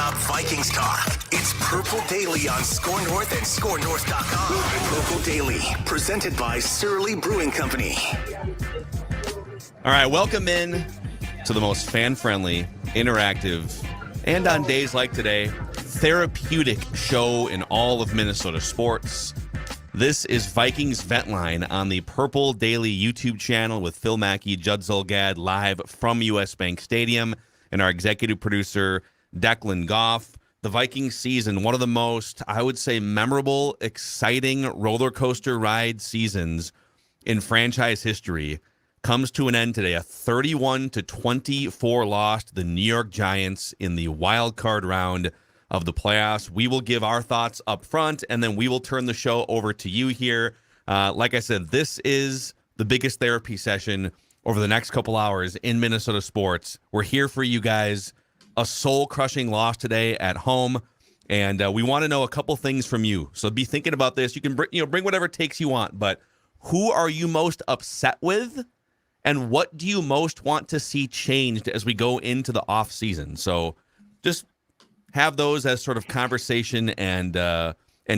Non-stop Vikings talk. It's Purple Daily on Score North and ScoreNorth.com. Purple Daily, presented by Surly Brewing Company. All right, welcome in to the most fan-friendly, interactive, and on days like today, therapeutic show in all of Minnesota sports. This is Vikings Vent Line on the Purple Daily YouTube channel with Phil Mackey, Judd Zulgad, live from US Bank Stadium, and our executive producer, Declan Goff. The Vikings season, one of the most, I would say, memorable, exciting roller coaster ride seasons in franchise history, comes to an end today. A 31-24 loss to the New York Giants in the wild card round of the playoffs. We will give our thoughts up front, and then we will turn the show over to you here. Like I said, this is the biggest therapy session over the next couple hours in Minnesota sports. We're here for you guys. A soul-crushing loss today at home, and we want to know a couple things from you. So be thinking about this. You can bring whatever takes you want, but who are you most upset with, and what do you most want to see changed as we go into the off season? So just have those as sort of conversation and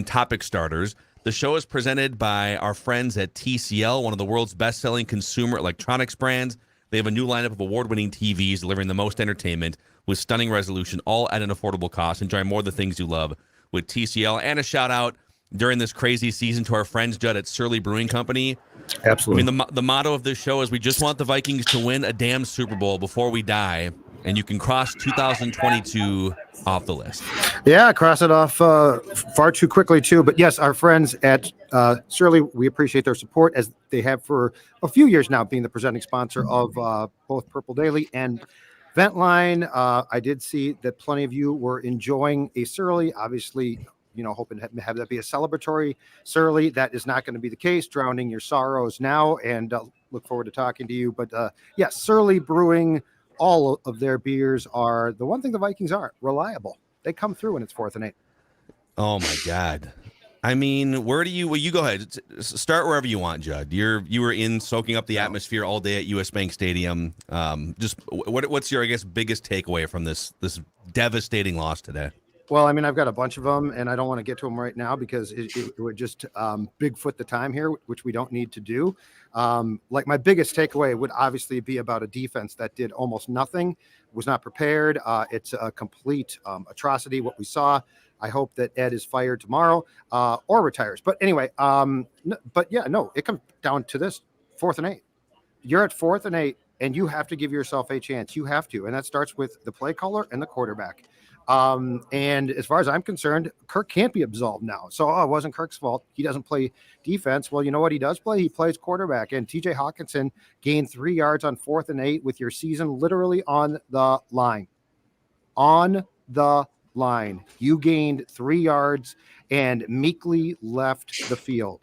topic starters. The show is presented by our friends at TCL, one of the world's best-selling consumer electronics brands. They have a new lineup of award-winning TVs delivering the most entertainment with stunning resolution, all at an affordable cost. Enjoy more of the things you love with TCL. And a shout-out during this crazy season to our friends, Judd, at Surly Brewing Company. Absolutely. I mean, the motto of this show is we just want the Vikings to win a damn Super Bowl before we die. And you can cross 2022 off the list. Yeah, cross it off far too quickly, too. But yes, our friends at Surly, we appreciate their support as they have for a few years now, being the presenting sponsor of both Purple Daily and Vent Line. I did see that plenty of you were enjoying a Surly, obviously, hoping to have that be a celebratory Surly. That is not going to be the case, drowning your sorrows now, and look forward to talking to you. But yes, Surly Brewing, all of their beers are the one thing the Vikings are: reliable. They come through when it's 4th and 8. Oh my God! I mean, where do you? Well, you go ahead. Start wherever you want, Judd. You were in soaking up the atmosphere all day at US Bank Stadium. Just what's your, I guess, biggest takeaway from this devastating loss today? Well, I mean, I've got a bunch of them, and I don't want to get to them right now because it would just Bigfoot the time here, which we don't need to do. Like my biggest takeaway would obviously be about a defense that did almost nothing, was not prepared. It's a complete atrocity what we saw. I hope that Ed is fired tomorrow or retires. But anyway, it comes down to this: 4th and 8. You're at 4th and 8, and you have to give yourself a chance. You have to, and that starts with the play caller and the quarterback. And as far as I'm concerned, Kirk can't be absolved now. So, it wasn't Kirk's fault. He doesn't play defense. Well, you know what he does play? He plays quarterback. And TJ Hawkinson gained 3 yards on 4th and 8 with your season literally on the line. On the line. You gained 3 yards and meekly left the field.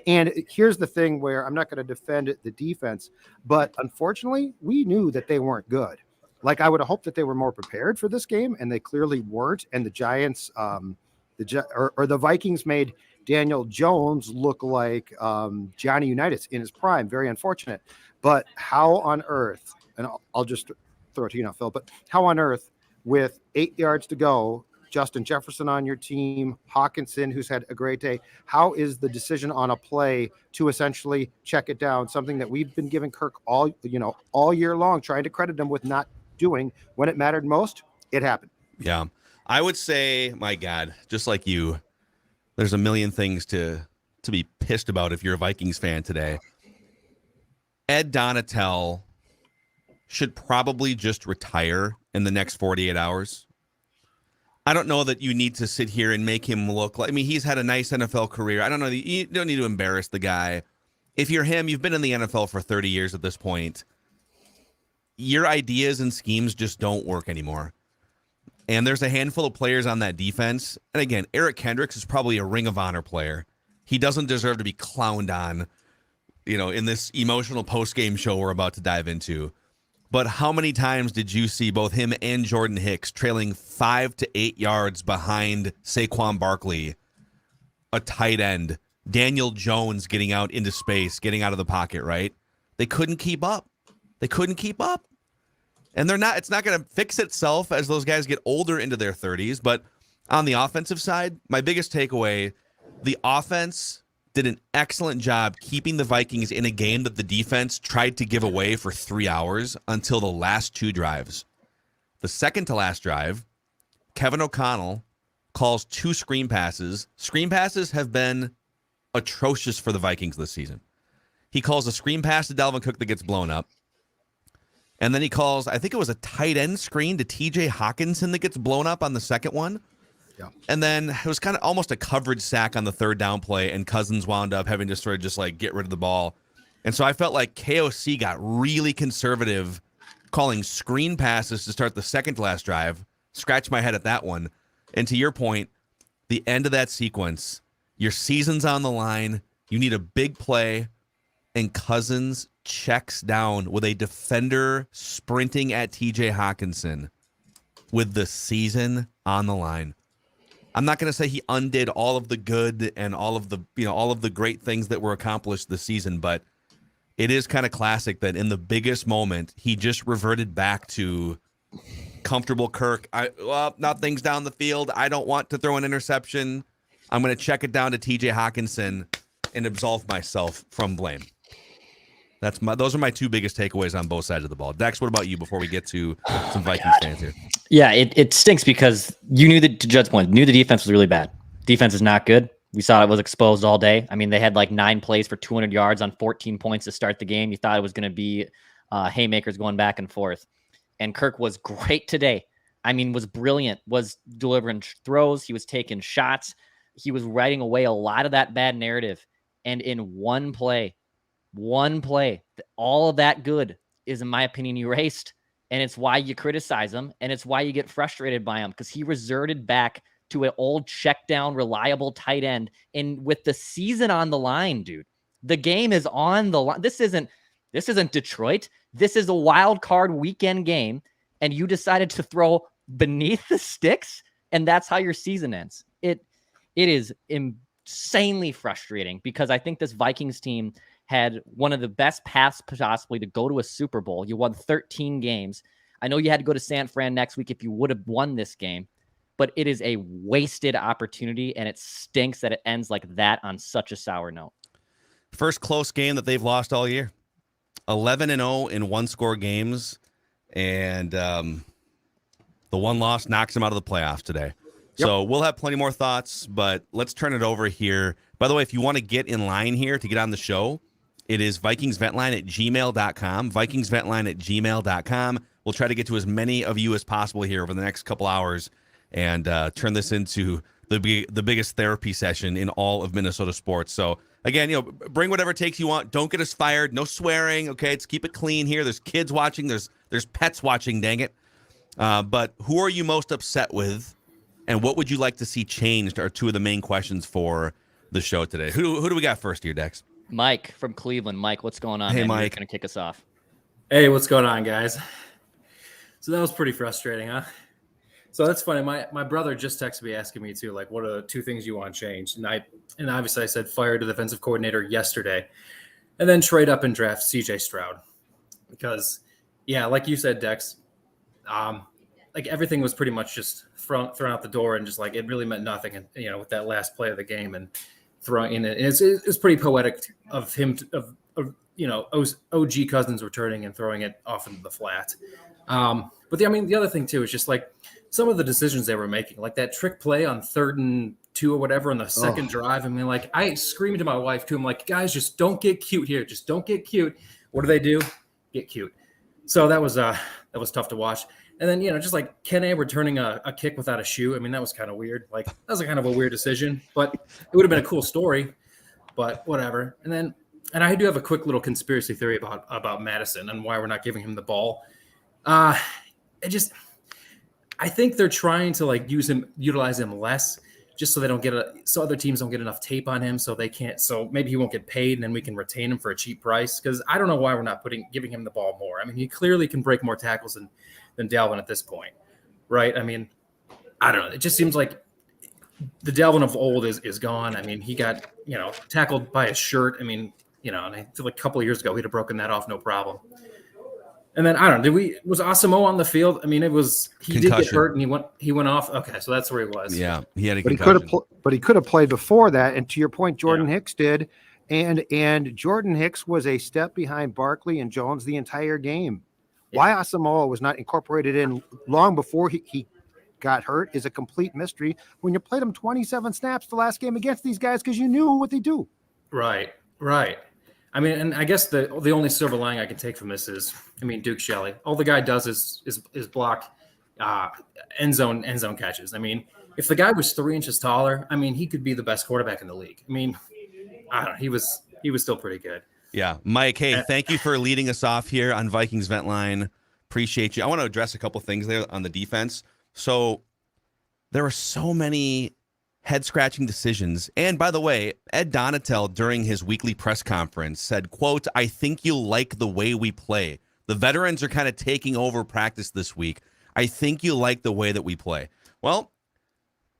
And here's the thing where I'm not going to defend the defense, but unfortunately, we knew that they weren't good. Like, I would have hoped that they were more prepared for this game, and they clearly weren't. And the Giants, the Vikings made Daniel Jones look like Johnny Unitas in his prime. Very unfortunate. But how on earth, and I'll just throw it to you now, Phil, but how on earth, with 8 yards to go, Justin Jefferson on your team, Hawkinson, who's had a great day, how is the decision on a play to essentially check it down, something that we've been giving Kirk all year long, trying to credit him with not doing when it mattered most? It happened. Yeah. I would say, my God, just like you, there's a million things to be pissed about if you're a Vikings fan today. Ed Donatel should probably just retire in the next 48 hours. I don't know that you need to sit here and make him look like, I mean, he's had a nice NFL career. I don't know. You don't need to embarrass the guy. If you're him, you've been in the NFL for 30 years at this point. Your ideas and schemes just don't work anymore. And there's a handful of players on that defense. And again, Eric Kendricks is probably a Ring of Honor player. He doesn't deserve to be clowned on, in this emotional post-game show we're about to dive into. But how many times did you see both him and Jordan Hicks trailing 5 to 8 yards behind Saquon Barkley, a tight end, Daniel Jones getting out into space, getting out of the pocket, right? They couldn't keep up. And it's not going to fix itself as those guys get older into their 30s. But on the offensive side, my biggest takeaway, the offense did an excellent job keeping the Vikings in a game that the defense tried to give away for 3 hours until the last 2 drives. The second to last drive, Kevin O'Connell calls 2 screen passes. Screen passes have been atrocious for the Vikings this season. He calls a screen pass to Dalvin Cook that gets blown up. And then he calls, I think it was a tight end screen to TJ Hawkinson that gets blown up on the second one. Yeah. And then it was kind of almost a coverage sack on the third down play, and Cousins wound up having to sort of just like get rid of the ball. And so I felt like KOC got really conservative calling screen passes to start the second to last drive. Scratch my head at that one. And to your point, the end of that sequence, your season's on the line. You need a big play, and Cousins checks down with a defender sprinting at TJ Hawkinson with the season on the line. I'm not going to say he undid all of the good and all of the great things that were accomplished this season, but it is kind of classic that in the biggest moment, he just reverted back to comfortable Kirk. Nothing's down the field. I don't want to throw an interception. I'm going to check it down to TJ Hawkinson and absolve myself from blame. Those are my 2 biggest takeaways on both sides of the ball. Dex, what about you before we get to some Vikings fans here? Yeah, it stinks because you knew that, to Judd's point, knew the defense was really bad. Defense is not good. We saw it was exposed all day. I mean, they had like 9 plays for 200 yards on 14 points to start the game. You thought it was going to be haymakers going back and forth. And Kirk was great today. I mean, was brilliant, was delivering throws. He was taking shots. He was writing away a lot of that bad narrative. And in one play, all of that good is, in my opinion, erased. And it's why you criticize him, and it's why you get frustrated by him, because he reverted back to an old check down, reliable tight end. And with the season on the line, dude, the game is on the line. This isn't Detroit. This is a wild card weekend game, and you decided to throw beneath the sticks, and that's how your season ends. It is insanely frustrating, because I think this Vikings team had one of the best paths possibly to go to a Super Bowl. You won 13 games. I know you had to go to San Fran next week if you would have won this game, but it is a wasted opportunity, and it stinks that it ends like that on such a sour note. First close game that they've lost all year. 11-0 in 1-score games, and the one loss knocks them out of the playoffs today. Yep. So we'll have plenty more thoughts, but let's turn it over here. By the way, if you want to get in line here to get on the show, it is VikingsVentline@gmail.com. VikingsVentline@gmail.com. We'll try to get to as many of you as possible here over the next couple hours and turn this into the biggest therapy session in all of Minnesota sports. So again, bring whatever takes you want. Don't get us fired. No swearing. Okay, let's keep it clean here. There's kids watching. There's pets watching. Dang it. But who are you most upset with, and what would you like to see changed? Are 2 of the main questions for the show today. Who do we got first here, Dex? Mike from Cleveland. Mike, what's going on? Hey, man? Mike. You're going to kick us off. Hey, what's going on, guys? So that was pretty frustrating, huh? So that's funny. My brother just texted me asking me too, like, what are the 2 things you want changed? And obviously I said fire the defensive coordinator yesterday, and then trade up and draft CJ Stroud, because like you said, Dex, like everything was pretty much just thrown out the door, and just like it really meant nothing. And with that last play of the game and throwing in it, it's pretty poetic of him OG Cousins returning and throwing it off into the flat. But the other thing too is just like some of the decisions they were making, like that trick play on 3rd and 2 or whatever on the second drive. I mean, like I screamed to my wife too. I'm like, guys, just don't get cute here. Just don't get cute. What do? Get cute. So that was tough to watch. And then, just like Kene returning a kick without a shoe. I mean, that was kind of weird. Like that was a kind of a weird decision, but it would have been a cool story, but whatever. And I do have a quick little conspiracy theory about Madison and why we're not giving him the ball. I think they're trying to like utilize him less, just so they don't so other teams don't get enough tape on him, so maybe he won't get paid, and then we can retain him for a cheap price. Because I don't know why we're not giving him the ball more. I mean, he clearly can break more tackles than Dalvin at this point, right? I mean, I don't know. It just seems like the Dalvin of old is gone. I mean, he got tackled by his shirt. I mean, and I feel like a couple of years ago he'd have broken that off no problem. And then I don't know. Was Asamoah on the field? I mean, he did get Concussion. hurt and he went off. Okay, so that's where he was. Yeah, he had a But he concussion. could have played before that. And to your point, Jordan Hicks did, and Jordan Hicks was a step behind Barkley and Jones the entire game. Yeah. Why Asamoah was not incorporated in long before he got hurt is a complete mystery. When you played him 27 snaps the last game against these guys because you knew what they do. Right. I mean, and I guess the only silver lining I can take from this is, I mean, Duke Shelley. All the guy does is block end zone catches. I mean, if the guy was 3 inches taller, I mean, he could be the best quarterback in the league. I mean, I don't know. He was still pretty good. Yeah, Mike. Hey, thank you for leading us off here on Vikings Vent Line. Appreciate you. I want to address a couple things there on the defense. So there were so many head-scratching decisions. And by the way, Ed Donatel during his weekly press conference said, quote, "I think you'll like the way we play. The veterans are kind of taking over practice this week. I think you like the way that we play." Well,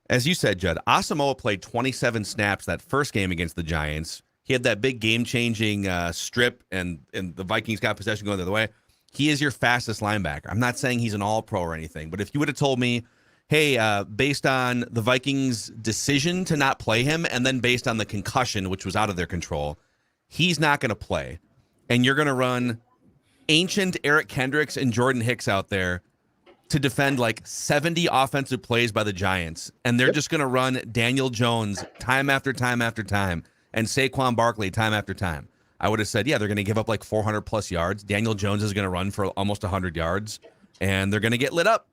as you said, Judd, Asamoah played 27 snaps that first game against the Giants. He had that big game-changing strip, and the Vikings got possession going the other way. He is your fastest linebacker. I'm not saying he's an all-pro or anything, but if you would have told me, hey, based on the Vikings' decision to not play him, and then based on the concussion, which was out of their control, he's not going to play, and you're going to run ancient Eric Kendricks and Jordan Hicks out there to defend like 70 offensive plays by the Giants, and they're just going to run Daniel Jones time after time after time, and Saquon Barkley time after time. I would have said, yeah, they're going to give up like 400 plus yards. Daniel Jones is going to run for almost 100 yards, and they're going to get lit up.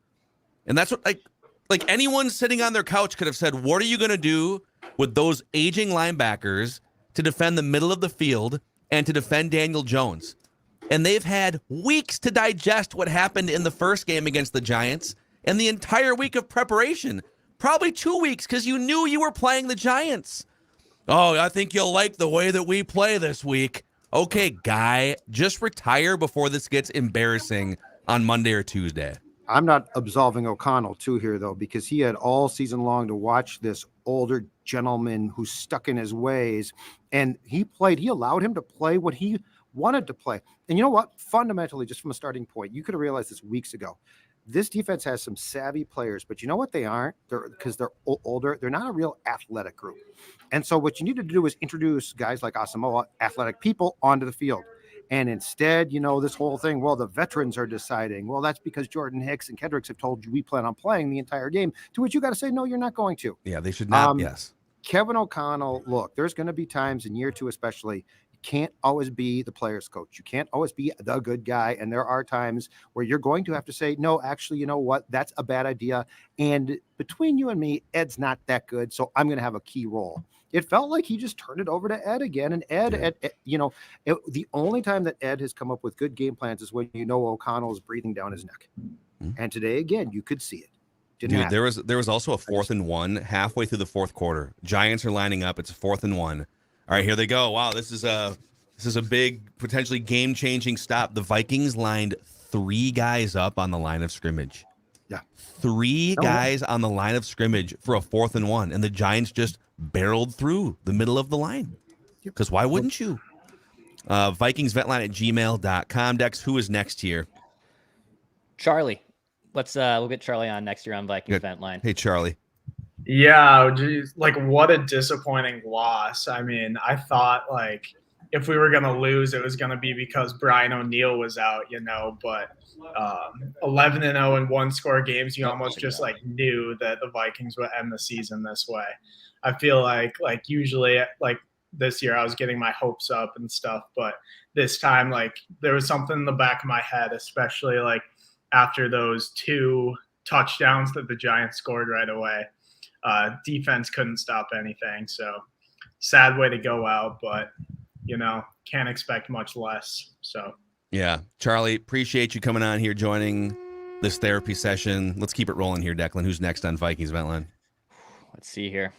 And that's what like anyone sitting on their couch could have said, what are you going to do with those aging linebackers to defend the middle of the field and to defend Daniel Jones? And they've had weeks to digest what happened in the first game against the Giants and the entire week of preparation. Probably 2 weeks because you knew you were playing the Giants. Oh, I think you'll like the way that we play this week. Okay, guy, just retire before this gets embarrassing on Monday or Tuesday. I'm not absolving O'Connell too here though, because he had all season long to watch this older gentleman who's stuck in his ways, and he allowed him to play what he wanted to play. And you know what? Fundamentally, just from a starting point, you could have realized this weeks ago. This defense has some savvy players, but you know what they aren't? Because they're older. They're not a real athletic group. And so what you need to do is introduce guys like Asamoah, athletic people, onto the field. And instead, this whole thing, well, the veterans are deciding. Well, that's because Jordan Hicks and Kendricks have told you we plan on playing the entire game, to which you got to say, no, you're not going to. Yeah, they should not, yes. Kevin O'Connell, look, there's going to be times in year 2 especially, can't always be the player's coach. You can't always be the good guy. And there are times where you're going to have to say, no, actually, you know what? That's a bad idea. And between you and me, Ed's not that good. So I'm going to have a key role. It felt like he just turned it over to Ed again. And Ed, the only time that Ed has come up with good game plans is when O'Connell is breathing down his neck. Mm-hmm. And today, again, you could see it. Dude, there was also a 4th and 1 halfway through the fourth quarter. Giants are lining up. It's a 4th and 1. All right, here they go. Wow, this is a big, potentially game-changing stop. The Vikings lined 3 guys up on the line of scrimmage. Yeah. 3 guys on the line of scrimmage for a 4th and 1, and the Giants just barreled through the middle of the line. Because why wouldn't you? VikingsVentLine@gmail.com. Dex, who is next here? Charlie. We'll get Charlie on next year on Vikings Vent Line. Hey, Charlie. Yeah, geez, what a disappointing loss. I mean, I thought if we were going to lose, it was going to be because Brian O'Neill was out, but 11-0 in 1-score games, you almost just knew that the Vikings would end the season this way. I feel like usually this year I was getting my hopes up and stuff, but this time there was something in the back of my head, especially after those 2 touchdowns that the Giants scored right away. Defense couldn't stop anything. So sad way to go out, but can't expect much less. So yeah, Charlie, appreciate you coming on here, joining this therapy session. Let's keep it rolling here, Declan. Who's next on Vikings Vent Line? Let's see here.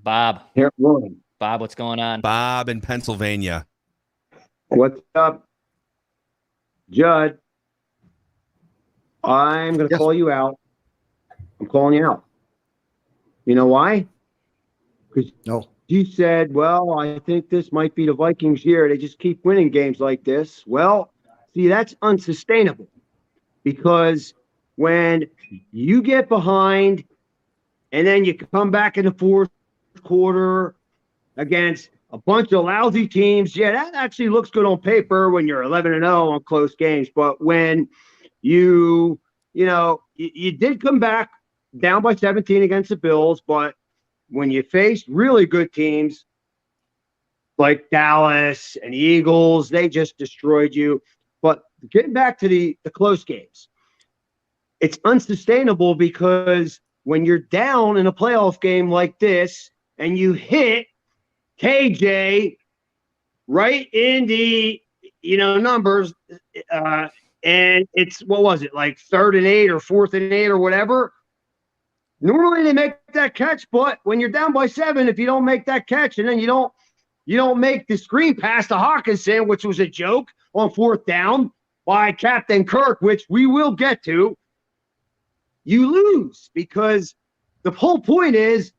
Bob. Here, rolling. Bob, what's going on? Bob in Pennsylvania. What's up, Judd? I'm going to call you out. I'm calling you out. You know why? Because you said, well, I think this might be the Vikings' year. They just keep winning games like this. Well, See, that's unsustainable because when you get behind and then you come back in the fourth quarter against a bunch of lousy teams, yeah, that actually looks good on paper when you're 11-0 on close games. But when you did come back down by 17 against the Bills, but when you faced really good teams like Dallas and Eagles, they just destroyed you. But getting back to the close games, it's unsustainable because when you're down in a playoff game like this and you hit KJ right in the numbers, and it's what was it, like 3rd and 8 or 4th and 8 or whatever. Normally they make that catch, but when you're down by 7, if you don't make that catch and then you don't make the screen pass to Hawkinson, which was a joke on 4th down by Captain Kirk, which we will get to, you lose because the whole point is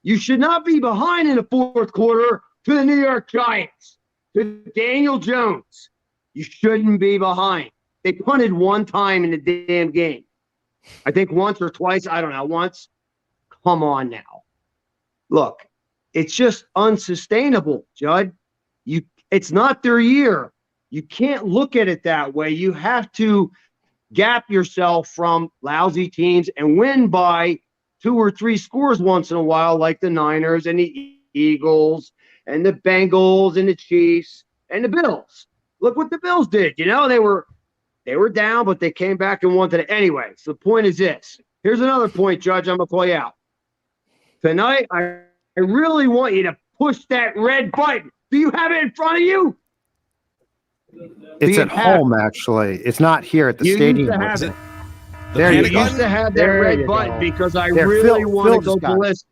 you should not be behind in the fourth quarter to the New York Giants, to Daniel Jones. You shouldn't be behind. They punted one time in the damn game. I think once or twice. I don't know. Once. Come on now. Look, it's just unsustainable, Judd. It's not their year. You can't look at it that way. You have to gap yourself from lousy teams and win by 2 or 3 scores once in a while, like the Niners and the Eagles and the Bengals and the Chiefs and the Bills. Look what the Bills did. They were down, but they came back and won today. Anyway, so the point is this. Here's another point, Judge, I'm going to call you out. Tonight, I really want you to push that red button. Do you have it in front of you? It's at home, actually. It's not here at the stadium. There you used to have that red button because I really want to go ballistic.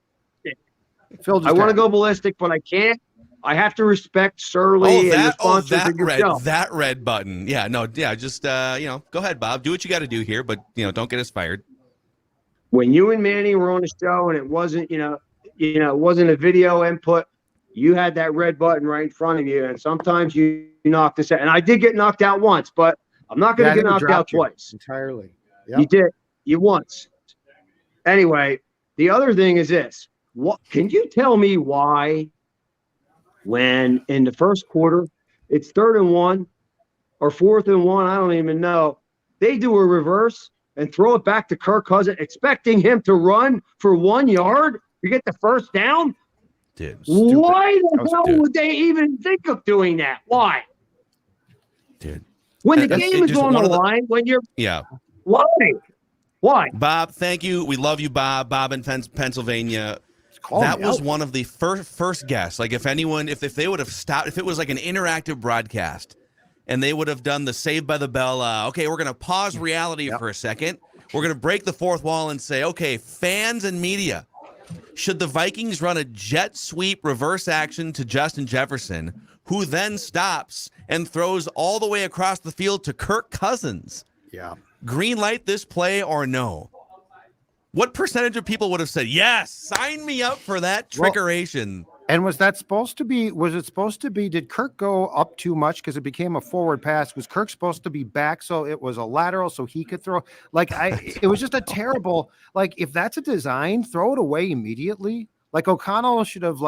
I want to go ballistic, but I can't. I have to respect Surly and the sponsors of your show. That red button. Yeah, no, yeah, just, go ahead, Bob. Do what you got to do here, but, don't get us fired. When you and Manny were on the show and it wasn't, it wasn't a video input, you had that red button right in front of you, and sometimes you knocked us out. And I did get knocked out once, but I'm not going to get knocked out twice. Entirely. Yep. You did. You once. Anyway, the other thing is this. What can you tell me why when in the first quarter it's 3rd and 1 or 4th and 1, I don't even know, they do a reverse and throw it back to Kirk Cousins, expecting him to run for 1 yard to get the first down? Dude, why the hell would they even think of doing that? Why? Dude. When the game is on the line, when you're Why? Bob, thank you. We love you, Bob. Bob in Pennsylvania. That was one of the first guests. Like if they would have stopped, if it was like an interactive broadcast and they would have done the Saved by the Bell, okay, we're going to pause reality for a second. We're going to break the fourth wall and say, okay, fans and media, should the Vikings run a jet sweep reverse action to Justin Jefferson, who then stops and throws all the way across the field to Kirk Cousins? Yeah. Green light this play or no? What percentage of people would have said, yes, sign me up for that trickeration? And was it supposed to be, did Kirk go up too much because it became a forward pass? Was Kirk supposed to be back so it was a lateral so he could throw? It was just a terrible, if that's a design, throw it away immediately. O'Connell should have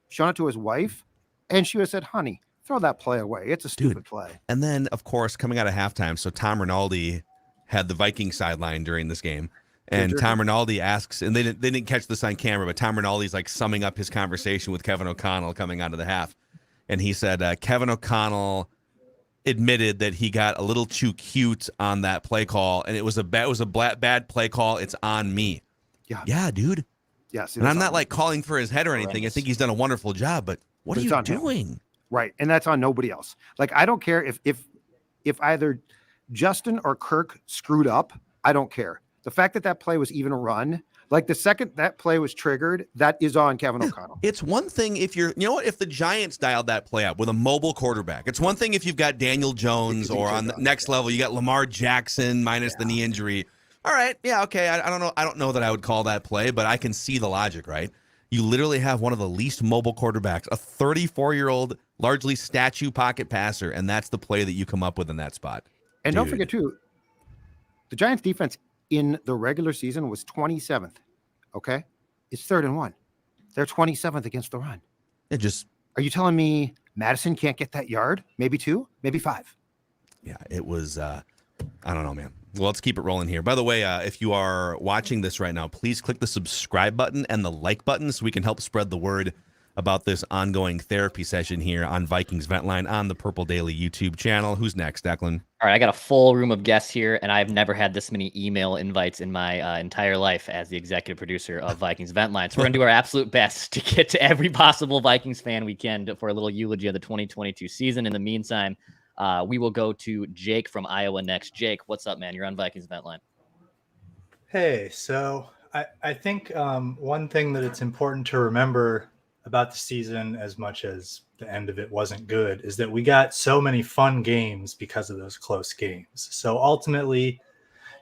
shown it to his wife and she would have said, honey, throw that play away. It's a stupid play. And then, of course, coming out of halftime, so Tom Rinaldi had the Viking sideline during this game. And Tom Rinaldi asks, and they didn't catch this on camera, but Tom Rinaldi's summing up his conversation with Kevin O'Connell coming out of the half. And he said, Kevin O'Connell admitted that he got a little too cute on that play call, and it was a bad play call. It's on me. Yeah, dude. Yes. And I'm not calling for his head or anything. I think he's done a wonderful job, but what are you doing? Right. And that's on nobody else. I don't care if either Justin or Kirk screwed up. I don't care. The fact that play was even a run, the second that play was triggered, that is on Kevin O'Connell. It's one thing if if the Giants dialed that play up with a mobile quarterback. It's one thing if you've got Daniel Jones or on the next level, you got Lamar Jackson minus the knee injury. All right. Yeah. Okay. I don't know. I don't know that I would call that play, but I can see the logic, right? you literally have one of the least mobile quarterbacks, a 34-year-old, largely statue pocket passer, and that's the play that you come up with in that spot. And don't Dude. forget, too, the Giants defense in the regular season was 27th. Okay? It's 3rd and 1. They're 27th against the run. It just, Are you telling me Madison can't get that yard? Maybe 2, maybe 5. yeah, it was, I don't know, man. Well, let's keep it rolling here. By the way, if you are watching this right now, please click the subscribe button and the like button so we can help spread the word about this ongoing therapy session here on Vikings Vent Line on the Purple Daily YouTube channel. Who's next, Declan? All right, I got a full room of guests here, and I've never had this many email invites in my entire life as the executive producer of Vikings Vent Line. So we're going to do our absolute best to get to every possible Vikings fan we can for a little eulogy of the 2022 season. In the meantime, we will go to Jake from Iowa next. Jake, what's up, man? You're on Vikings Vent Line. Hey, so I think one thing that it's important to remember about the season, as much as the end of it wasn't good, is that we got so many fun games because of those close games. So ultimately,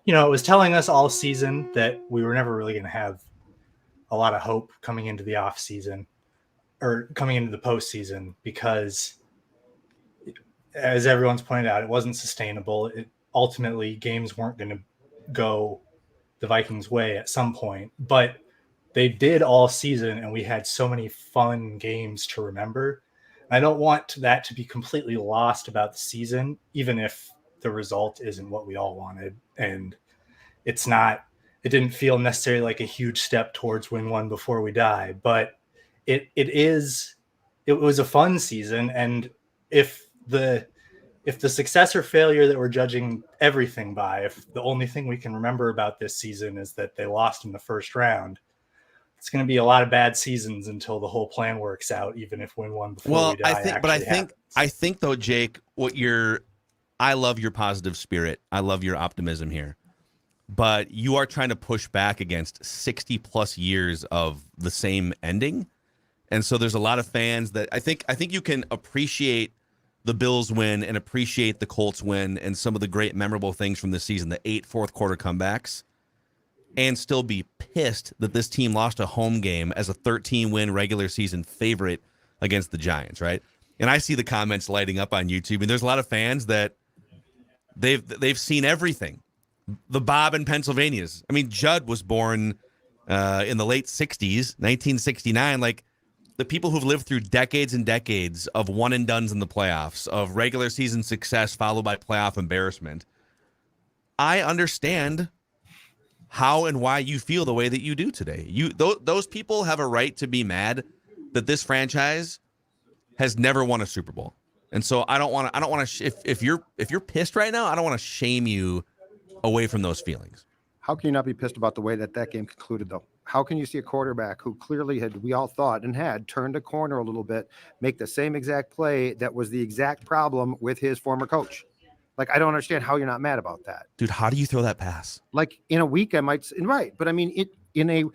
it was telling us all season that we were never really going to have a lot of hope coming into the off season or coming into the postseason, because as everyone's pointed out, it wasn't sustainable. Ultimately, games weren't going to go the Vikings' way at some point, but they did all season, and we had so many fun games to remember. I don't want that to be completely lost about the season, even if the result isn't what we all wanted. And it didn't feel necessarily like a huge step towards win one before we die, but it was a fun season. And if the success or failure that we're judging everything by, if the only thing we can remember about this season is that they lost in the first round, it's going to be a lot of bad seasons until the whole plan works out, even if win one before we die. I think though, Jake, I love your positive spirit. I love your optimism here, but you are trying to push back against 60 plus years of the same ending. And so there's a lot of fans that I think you can appreciate the Bills win and appreciate the Colts win and some of the great memorable things from this season, the 8 fourth quarter comebacks, and still be pissed that this team lost a home game as a 13-win regular season favorite against the Giants, right? And I see the comments lighting up on YouTube, and there's a lot of fans that they've seen everything. The Bob in Pennsylvania's. I mean, Judd was born in the late 60s, 1969. Like, the people who've lived through decades and decades of one-and-dones in the playoffs, of regular season success followed by playoff embarrassment, I understand how and why you feel the way that you do today. Those people have a right to be mad that this franchise has never won a Super Bowl. And so I don't want to if you're pissed right now, I don't want to shame you away from those feelings. How can you not be pissed about the way that game concluded, though? How can you see a quarterback who clearly we all thought and had turned a corner a little bit, make the same exact play that was the exact problem with his former coach? Like, I don't understand how you're not mad about that. Dude, how do you throw that pass? Like, in a week, I might – right. But, I mean, here's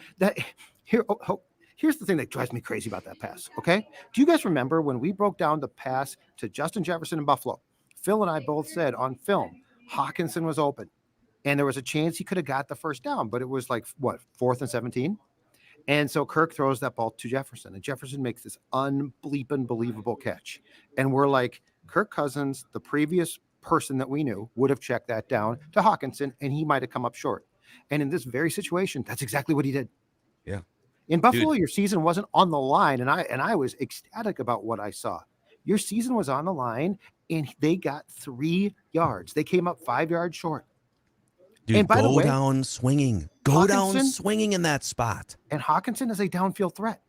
the thing that drives me crazy about that pass, okay? Do you guys remember when we broke down the pass to Justin Jefferson in Buffalo? Phil and I both said on film, Hawkinson was open, and there was a chance he could have got the first down, but it was like, 4th and 17? And so Kirk throws that ball to Jefferson, and Jefferson makes this unbelievable catch. And we're like, Kirk Cousins, the previous person that we knew, would have checked that down to Hawkinson, and he might have come up short. And in this very situation, that's exactly what he did. Yeah. In Buffalo, your season wasn't on the line, and I was ecstatic about what I saw. Your season was on the line, and they got 3 yards. They came up 5 yards short. Dude, and by the way, down swinging. Go down swinging in that spot. And Hawkinson is a downfield threat.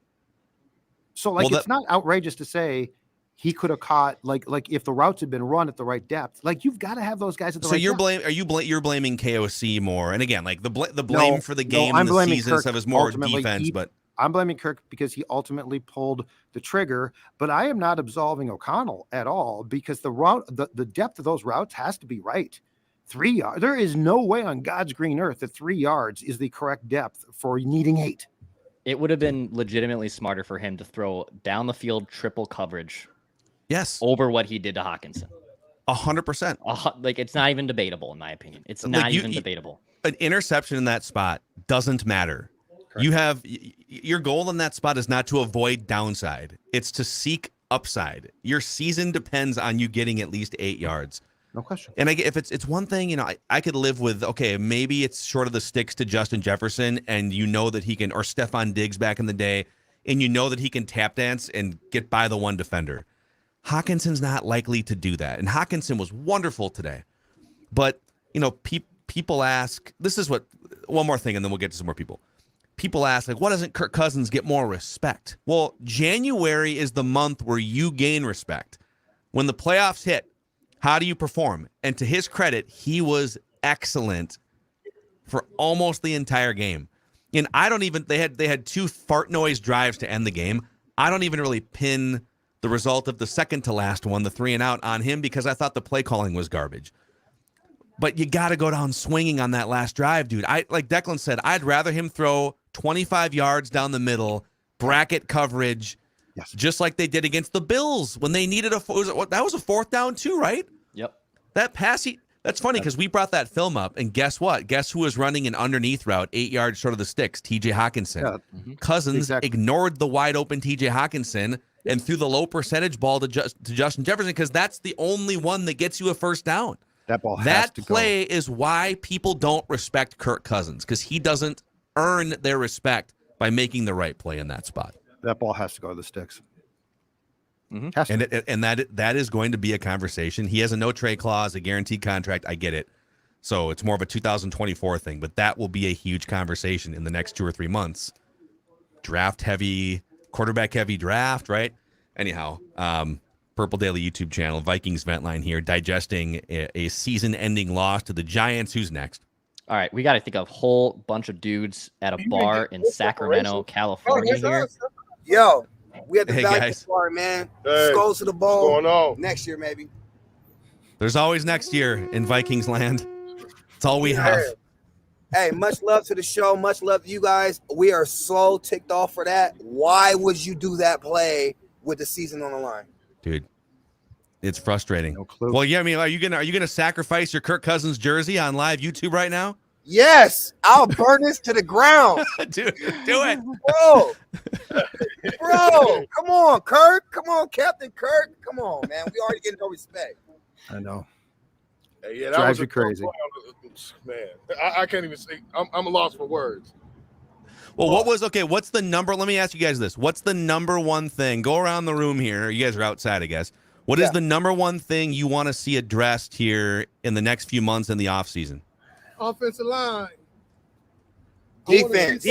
So, it's not outrageous to say he could have caught, like if the routes had been run at the right depth. Like, you've got to have those guys at the right depth. You're blaming KOC more. And again, like the blame for the game and the season stuff is more defense, but I'm blaming Kirk because he ultimately pulled the trigger, but I am not absolving O'Connell at all, because the depth of those routes has to be right. 3 yards. There is no way on God's green earth that 3 yards is the correct depth for needing 8. It would have been legitimately smarter for him to throw down the field triple coverage. Yes. Over what he did to Hawkinson. 100%. Like, it's not even debatable, in my opinion. It's not even debatable. An interception in that spot doesn't matter. Correct. your goal in that spot is not to avoid downside. It's to seek upside. Your season depends on you getting at least 8 yards. No question. And if it's one thing, I could live with, okay, maybe it's short of the sticks to Justin Jefferson, and you know that he can, or Stephon Diggs back in the day, and you know that he can tap dance and get by the one defender. Hawkinson's not likely to do that. And Hawkinson was wonderful today. But, people ask, one more thing, and then we'll get to some more people. People ask, like, why doesn't Kirk Cousins get more respect? Well, January is the month where you gain respect. When the playoffs hit, how do you perform? And to his credit, he was excellent for almost the entire game. And they had 2 fart noise drives to end the game. I don't even really pin the result of the second to last one, the 3 and out, on him because I thought the play calling was garbage. But you got to go down swinging on that last drive, dude. Like Declan said, I'd rather him throw 25 yards down the middle, bracket coverage, yes, just like they did against the Bills when they needed that was a 4th down too, right? Yep. That pass, that's funny because we brought that film up, and guess what? Guess who was running an underneath route 8 yards short of the sticks? TJ Hawkinson. Yeah. Cousins ignored the wide open TJ Hawkinson and threw the low percentage ball to Justin Jefferson because that's the only one that gets you a first down. That ball has that to play go. is why people don't respect Kirk Cousins, because he doesn't earn their respect by making the right play in that spot. That ball has to go to the sticks. Mm-hmm. And that is going to be a conversation. He has a no trade clause, a guaranteed contract. I get it. So it's more of a 2024 thing, but that will be a huge conversation in the next 2 or 3 months. Draft heavy, quarterback heavy draft, right? Anyhow, Purple Daily YouTube channel, Vikings Vent Line here, digesting a season-ending loss to the Giants. Who's next? All right, we got to think of a whole bunch of dudes at a bar in Sacramento, California here. Yo, we at the Hey, Valley guys. Bar, man. Hey, Skulls to the bone. what's going on? Next year, maybe. There's always next year in Vikings land. It's all we have. Hey, much love to the show. Much love to you guys. We are so ticked off for that. Why would you do that play with the season on the line? Dude, it's frustrating. No clue. Well, yeah, I mean, are you gonna sacrifice your Kirk Cousins jersey on live YouTube right now? Yes, I'll burn this to the ground. do it. Bro, come on, Kirk. Come on, Captain Kirk. Come on, man. We already getting no respect. I know. Hey, yeah, Drives was a you crazy. Man, I can't even say. I'm a loss for words. Well, what's the number? Let me ask you guys this. What's the number one thing? Go around the room here. You guys are outside, I guess. What is the number one thing you want to see addressed here in the next few months in the offseason? Offensive line. Defense.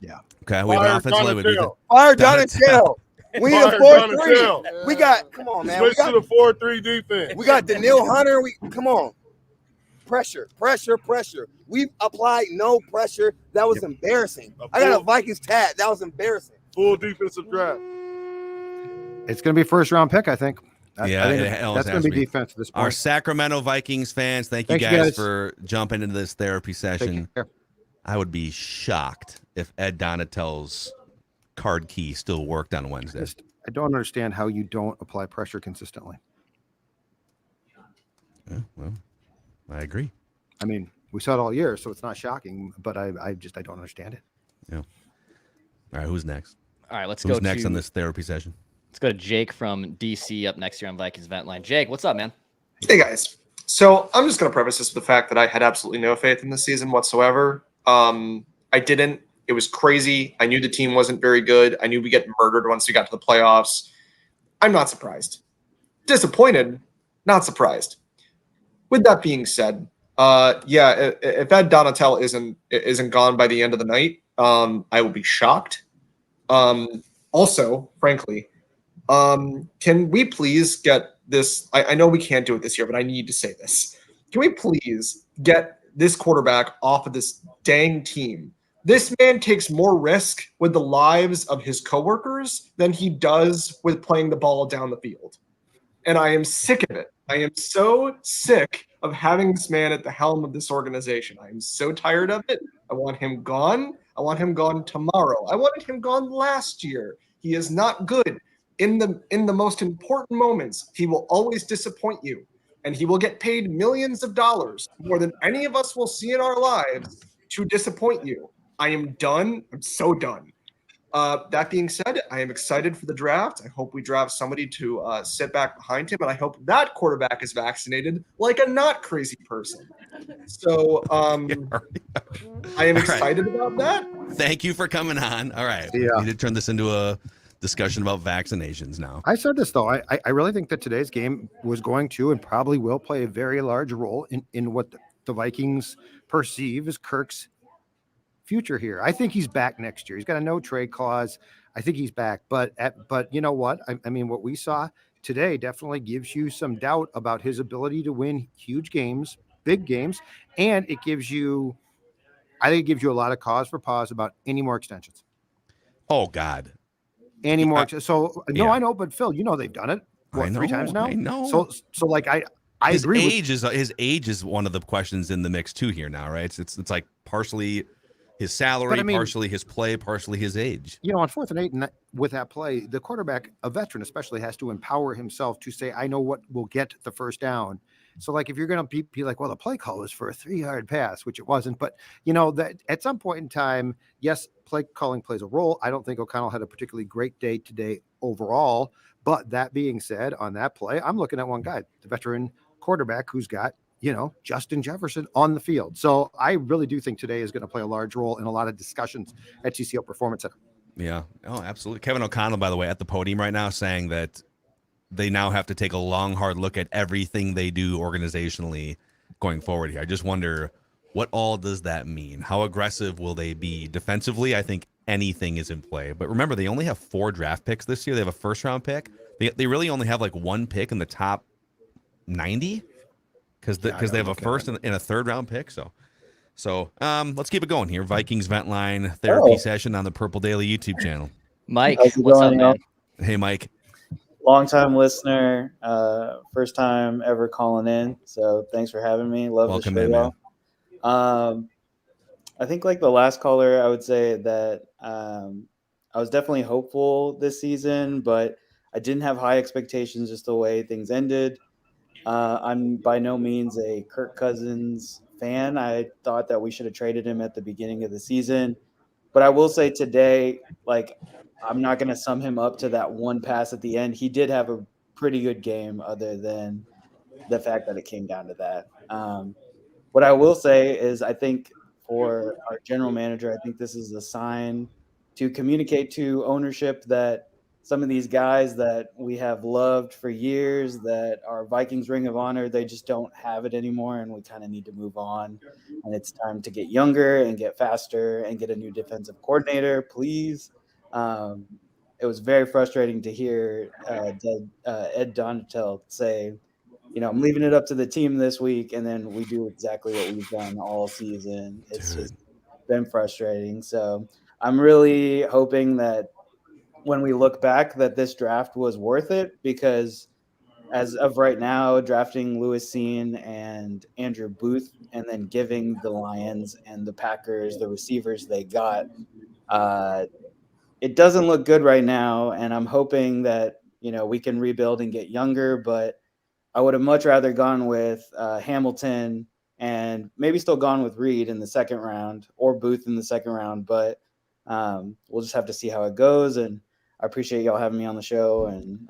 Yeah. Okay, we have an offensive line with defense. Fire Donatello. We need a Fire 4-3. Donatello. We got, come on, man. Switch to the 4-3 defense. We got Daniil Hunter. Come on. Pressure. We've applied no pressure. That was embarrassing. I got a Vikings tat. That was embarrassing. Full defensive draft. It's going to be first round pick, I think. Yeah, I think it always that's going has to to be be. defense at this Our point. Sacramento Vikings fans, thank you Thank you, guys guys. for jumping into this therapy session. Take care. I would be shocked if Ed Donatello's card key still worked on Wednesday. I don't understand how you don't apply pressure consistently. Yeah, well, I agree. I mean, we saw it all year, so it's not shocking, but I don't understand it. Yeah. All right, who's next? All right, let's Who's go next to on this therapy session? Let's go to Jake from DC up next here on Vikings Vent Line. Jake, what's up, man? Hey guys. So I'm just going to preface this with the fact that I had absolutely no faith in this season whatsoever. I didn't. It was crazy. I knew the team wasn't very good. I knew we get murdered once we got to the playoffs. I'm not surprised. Disappointed, not surprised. With that being said, if Ed Donatello isn't gone by the end of the night, I will be shocked. Also, frankly, can we please get this? I know we can't do it this year, but I need to say this. Can we please get this quarterback off of this dang team? This man takes more risk with the lives of his coworkers than he does with playing the ball down the field. And I am sick of it. I am so sick of having this man at the helm of this organization. I am so tired of it. I want him gone. I want him gone tomorrow. I wanted him gone last year. He is not good. In the most important moments, he will always disappoint you. And he will get paid millions of dollars, more than any of us will see in our lives, to disappoint you. I am done. I'm so done. That being said, I am excited for the draft. I hope we draft somebody to sit back behind him, and I hope that quarterback is vaccinated like a not crazy person. So I am excited about that. Thank you for coming on. All right. Yeah. We need to turn this into a discussion about vaccinations now. I said this though. I really think that today's game was going to and probably will play a very large role in what the Vikings perceive as Kirk's future here. I think he's back next year. He's got a no trade clause. I think he's back. But you know what? I mean, what we saw today definitely gives you some doubt about his ability to win huge games, big games, and I think it gives you a lot of cause for pause about any more extensions. Oh God. Any more? So no, yeah. I know, but Phil, you know they've done it. What, 3 times now? I know. So like I his agree. His age is one of the questions in the mix too here now, right? It's like partially his salary, partially his play, partially his age. You know, on 4th and 8, and with that play, the quarterback, a veteran especially, has to empower himself to say, "I know what will get the first down." So, like, if you're going to be like, "Well, the play call was for a 3-yard pass," which it wasn't, but you know that at some point in time, yes, play calling plays a role. I don't think O'Connell had a particularly great day today overall. But that being said, on that play, I'm looking at one guy, the veteran quarterback who's got, you know, Justin Jefferson on the field. So I really do think today is going to play a large role in a lot of discussions at TCO Performance Center. Yeah. Oh, absolutely. Kevin O'Connell, by the way, at the podium right now saying that they now have to take a long, hard look at everything they do organizationally going forward here. I just wonder, what all does that mean? How aggressive will they be defensively? I think anything is in play. But remember, they only have 4 draft picks this year. They have a first-round pick. They really only have like 1 pick in the top 90 because they have a first and a third-round pick. So let's keep it going here. Vikings Vent Line therapy session on the Purple Daily YouTube channel. Mike, what's up, man? Hey, Mike. Long-time listener, first time ever calling in. So thanks for having me. Love Welcome the show, man. I think like the last caller, I would say that I was definitely hopeful this season, but I didn't have high expectations just the way things ended. I'm by no means a Kirk Cousins fan. I thought that we should have traded him at the beginning of the season. But I will say today, like, I'm not going to sum him up to that one pass at the end. He did have a pretty good game other than the fact that it came down to that. What I will say is I think for our general manager, I think this is a sign to communicate to ownership that some of these guys that we have loved for years, that are Vikings Ring of Honor, they just don't have it anymore, and we kind of need to move on. And it's time to get younger and get faster and get a new defensive coordinator, please. It was very frustrating to hear Ed Donatel say, you know, I'm leaving it up to the team this week, and then we do exactly what we've done all season. It's just been frustrating. So I'm really hoping that when we look back that this draft was worth it, because as of right now, drafting Lewis Cine and Andrew Booth and then giving the Lions and the Packers the receivers they got, it doesn't look good right now. And I'm hoping that, you know, we can rebuild and get younger, but I would have much rather gone with Hamilton and maybe still gone with Reed in the second round or Booth in the second round, but we'll just have to see how it goes. And I appreciate y'all having me on the show, and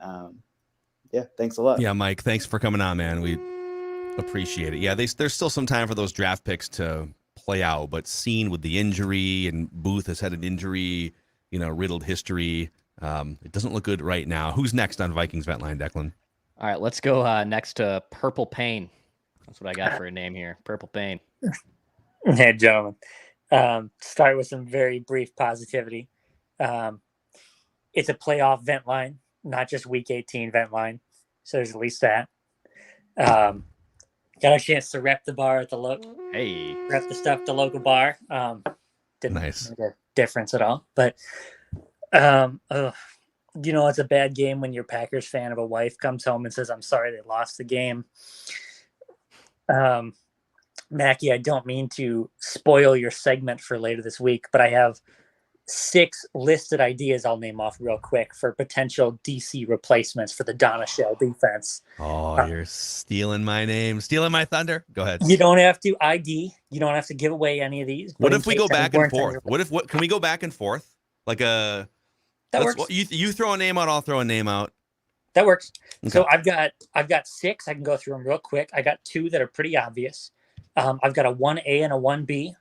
yeah, thanks a lot. Yeah, Mike, thanks for coming on, man. We appreciate it. Yeah, there's still some time for those draft picks to play out, but Cine with the injury, and Booth has had an injury, you know, riddled history. It doesn't look good right now. Who's next on Vikings Vent Line, Declan? All right, let's go next to Purple Pain. That's what I got for a name here. Purple Pain. Hey, gentlemen. Start with some very brief positivity. It's a playoff vent line, not just week 18 vent line. So there's at least that. Got a chance to rep the bar at the rep the stuff at the local bar. Didn't make a difference at all. But you know, it's a bad game when your Packers fan of a wife comes home and says, "I'm sorry they lost the game." Mackie, I don't mean to spoil your segment for later this week, but I have 6 listed ideas I'll name off real quick for potential DC replacements for the Donna Shell defense. Oh, you're stealing my name, stealing my thunder. Go ahead. You don't have to ID. You don't have to give away any of these. What if we go back and forth? What can we go back and forth? Like that works. You throw a name out, I'll throw a name out. That works. Okay. So I've got 6. I can go through them real quick. I got 2 that are pretty obvious. I've got a 1A and a 1B.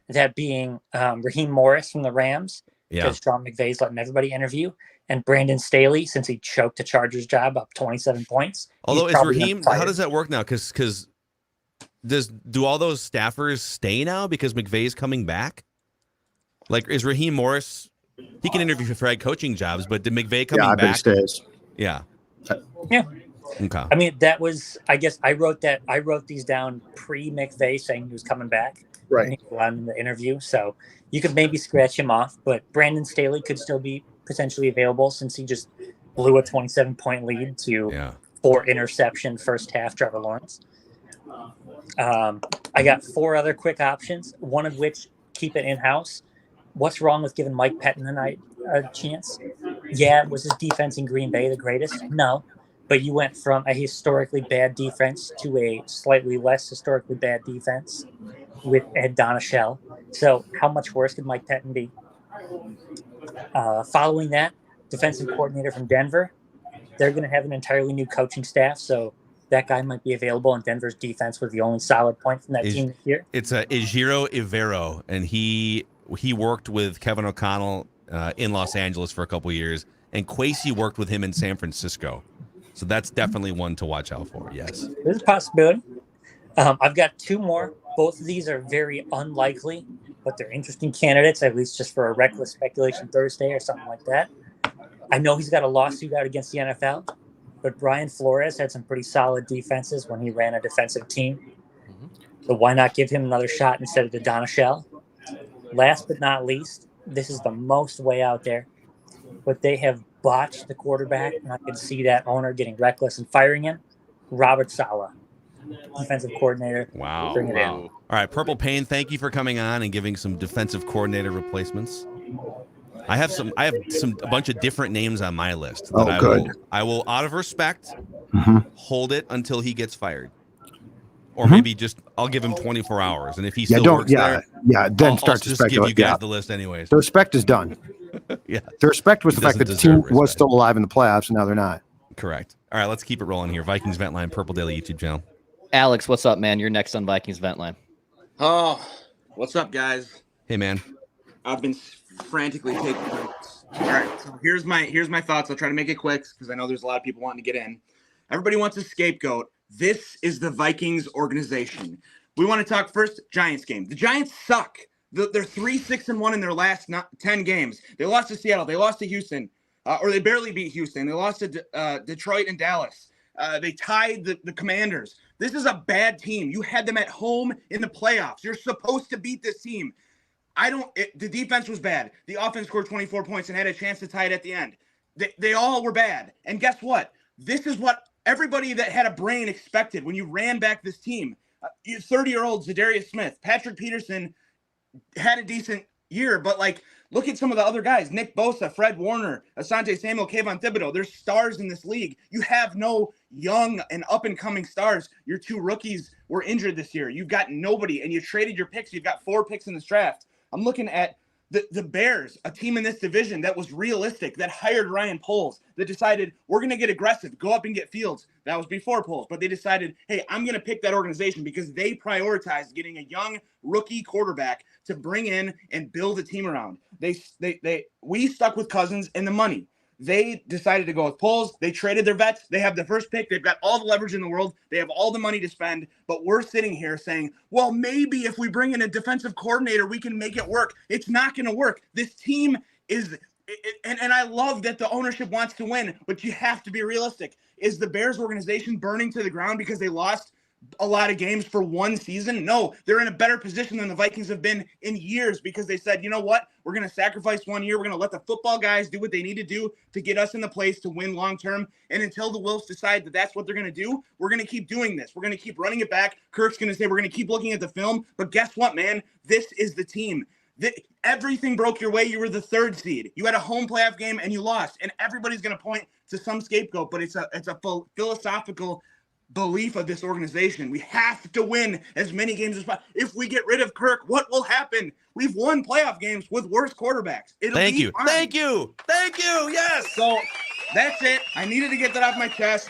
That being Raheem Morris from the Rams, because Sean McVay's letting everybody interview, and Brandon Staley, since he choked the Chargers job up 27 points. Although is Raheem, how does that work now? Because do all those staffers stay now because McVay's coming back? Is Raheem Morris? He can interview for head coaching jobs, but did McVay coming back? He stays. Yeah. Yeah. Okay. I mean, that was. I guess I wrote these down pre-McVay saying he was coming back. Right. On the interview, so you could maybe scratch him off, but Brandon Staley could still be potentially available since he just blew a 27-point lead to 4 interception first half Trevor Lawrence. I got 4 other quick options, one of which keep it in-house. What's wrong with giving Mike Pettine a chance? Yeah, was his defense in Green Bay the greatest? No. But you went from a historically bad defense to a slightly less historically bad defense with Ed Donashell. So how much worse could Mike Pettine be? Following that, defensive coordinator from Denver, they're going to have an entirely new coaching staff, so that guy might be available, and Denver's defense was the only solid point from that team this year. It's Ejiro Evero, and he worked with Kevin O'Connell in Los Angeles for a couple of years, and Kwesi worked with him in San Francisco. So that's definitely one to watch out for, yes. There's a possibility. I've got 2 more. Both of these are very unlikely, but they're interesting candidates, at least just for a reckless speculation Thursday or something like that. I know he's got a lawsuit out against the NFL, but Brian Flores had some pretty solid defenses when he ran a defensive team. So why not give him another shot instead of the Donashell? Last but not least, this is the most way out there, but they have botched the quarterback, and I can see that owner getting reckless and firing him. Robert Saleh, defensive coordinator. Wow. Bring it in. All right, Purple Pain, thank you for coming on and giving some defensive coordinator replacements. I have a bunch of different names on my list. Oh, good. I will, out of respect, hold it until he gets fired. Or Mm-hmm. maybe I'll give him 24 hours, and if he still works there, then I'll start to just give you speculate. guys the list anyways. The respect is done. Yeah. The respect was He the fact that the doesn't team deserve was respect. still alive in the playoffs, and now they're not. Correct. All right, let's keep it rolling here. Vikings Vent Line, Purple Daily YouTube channel. Alex, what's up, man? You're next on Vikings Vent Line. Oh, what's up, guys? Hey, man. I've been frantically taking notes. All right, so here's my thoughts. I'll try to make it quick because I know there's a lot of people wanting to get in. Everybody wants a scapegoat. This is the Vikings organization. We want to talk first Giants game. The Giants suck. They're 3-6-1 in their last 10 games. They lost to Seattle. They lost to Houston, or they barely beat Houston. They lost to Detroit and Dallas. They tied the Commanders. This is a bad team. You had them at home in the playoffs. You're supposed to beat this team. The defense was bad. The offense scored 24 points and had a chance to tie it at the end. They all were bad. And guess what? This is what everybody that had a brain expected when you ran back this team. 30-year-old Zadarius Smith, Patrick Peterson had a decent year, but look at some of the other guys. Nick Bosa, Fred Warner, Asante Samuel, Kayvon Thibodeau. There's stars in this league. You have no young and up-and-coming stars. Your 2 rookies were injured this year. You've got nobody, and you traded your picks. You've got 4 picks in this draft. I'm looking at the Bears, a team in this division that was realistic, that hired Ryan Poles, that decided we're going to get aggressive, go up and get Fields. That was before Poles, but they decided, hey, I'm going to pick that organization because they prioritized getting a young rookie quarterback to bring in and build a team around. We stuck with Cousins and the money. They decided to go with Poles. They traded their vets. They have the first pick. They've got all the leverage in the world. They have all the money to spend. But we're sitting here saying, well, maybe if we bring in a defensive coordinator, we can make it work. It's not going to work. This team is – and I love that the ownership wants to win, but you have to be realistic. Is the Bears organization burning to the ground because they lost a lot of games for one season? No, they're in a better position than the Vikings have been in years because they said, you know what? We're going to sacrifice 1 year. We're going to let the football guys do what they need to do to get us in the place to win long-term. And until the Wolves decide that that's what they're going to do, we're going to keep doing this. We're going to keep running it back. Kirk's going to say we're going to keep looking at the film. But guess what, man? This is the team. Everything broke your way. You were the 3rd seed. You had a home playoff game and you lost. And everybody's going to point to some scapegoat, but it's a philosophical belief of this organization. We have to win as many games as possible. If we get rid of Kirk, what will happen? We've won playoff games with worse quarterbacks. Thank you. Yes. So that's it. I needed to get that off my chest.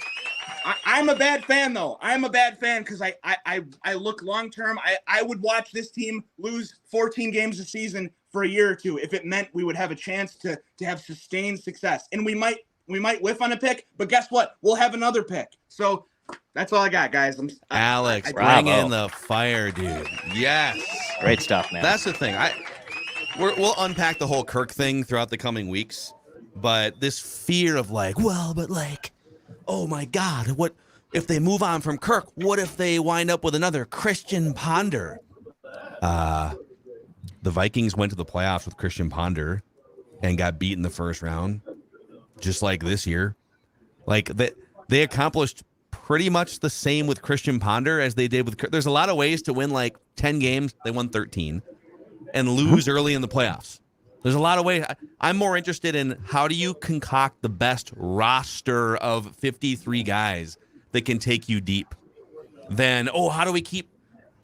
I'm a bad fan, though. I'm a bad fan because I look long term. I would watch this team lose 14 games a season for a year or two if it meant we would have a chance to have sustained success. And we might whiff on a pick, but guess what? We'll have another pick. So that's all I got, guys. Alex, bring in the fire, dude. Yes. Great stuff, man. That's the thing. We'll unpack the whole Kirk thing throughout the coming weeks, but this fear of oh my God, what if they move on from Kirk? What if they wind up with another Christian Ponder? The Vikings went to the playoffs with Christian Ponder and got beat in the first round, just like this year. Like they accomplished pretty much the same with Christian Ponder as they did with Kirk. There's a lot of ways to win like 10 games. They won 13 and lose early in the playoffs. There's a lot of ways. I'm more interested in how do you concoct the best roster of 53 guys that can take you deep than, how do we keep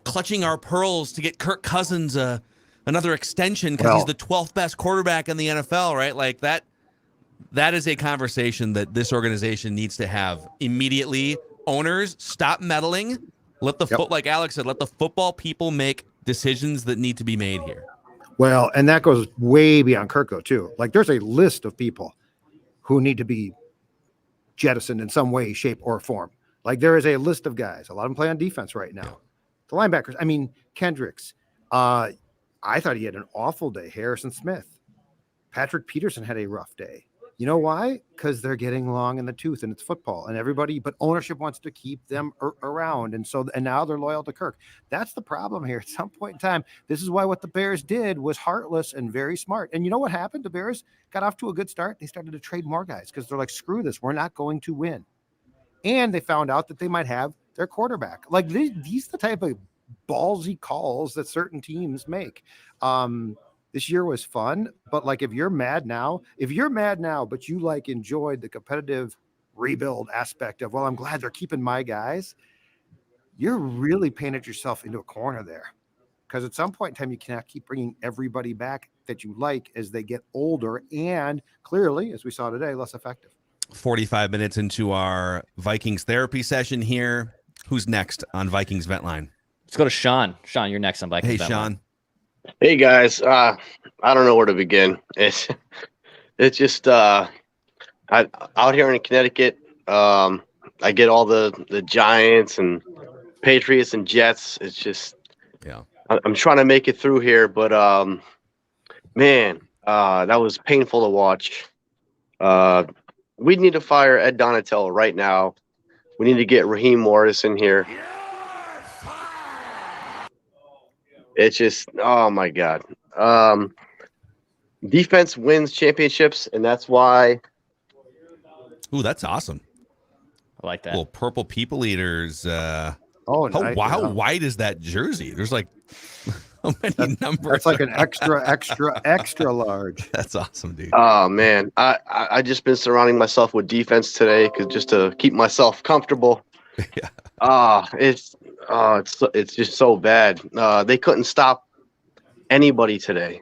clutching our pearls to get Kirk Cousins another extension because he's the 12th best quarterback in the NFL, right? Like that is a conversation that this organization needs to have immediately. Owners, stop meddling. Let the like Alex said, let the football people make decisions that need to be made here. Well, and that goes way beyond Kirk, though, too. Like, there's a list of people who need to be jettisoned in some way, shape, or form. Like, there is a list of guys. A lot of them play on defense right now. The linebackers, I mean, Kendricks. I thought he had an awful day. Harrison Smith. Patrick Peterson had a rough day. You know why? Because they're getting long in the tooth, and it's football, and everybody, but ownership wants to keep them around, and now they're loyal to Kirk. That's the problem here. At some point in time, this is why what the Bears did was heartless and very smart. And you know what happened? The Bears got off to a good start. They started to trade more guys because they're like, screw this, we're not going to win. And they found out that they might have their quarterback. Like these the type of ballsy calls that certain teams make. This year was fun, but like if you're mad now, but you like enjoyed the competitive rebuild aspect of, well, I'm glad they're keeping my guys, you're really painted yourself into a corner there. Because at some point in time, you cannot keep bringing everybody back that you like as they get older and clearly, as we saw today, less effective. 45 minutes into our Vikings therapy session here. Who's next on Vikings Vent Line? Let's go to Sean. Sean, you're next on Vikings Vent Line. Sean. Hey guys, I don't know where to begin. It's just out here in Connecticut. I get all the Giants and Patriots and Jets. It's just I'm trying to make it through here, but man, that was painful to watch. We need to fire Ed Donatello right now. We need to get Raheem Morris in here. It's just, oh my God. Defense wins championships, and that's why. Ooh, that's awesome. I like that. Little purple people eaters. Nice. How wide is that jersey? There's like how many numbers? That's like an extra large. That's awesome, dude. Oh man, I just been surrounding myself with defense today just to keep myself comfortable. It's just so bad. They couldn't stop anybody today.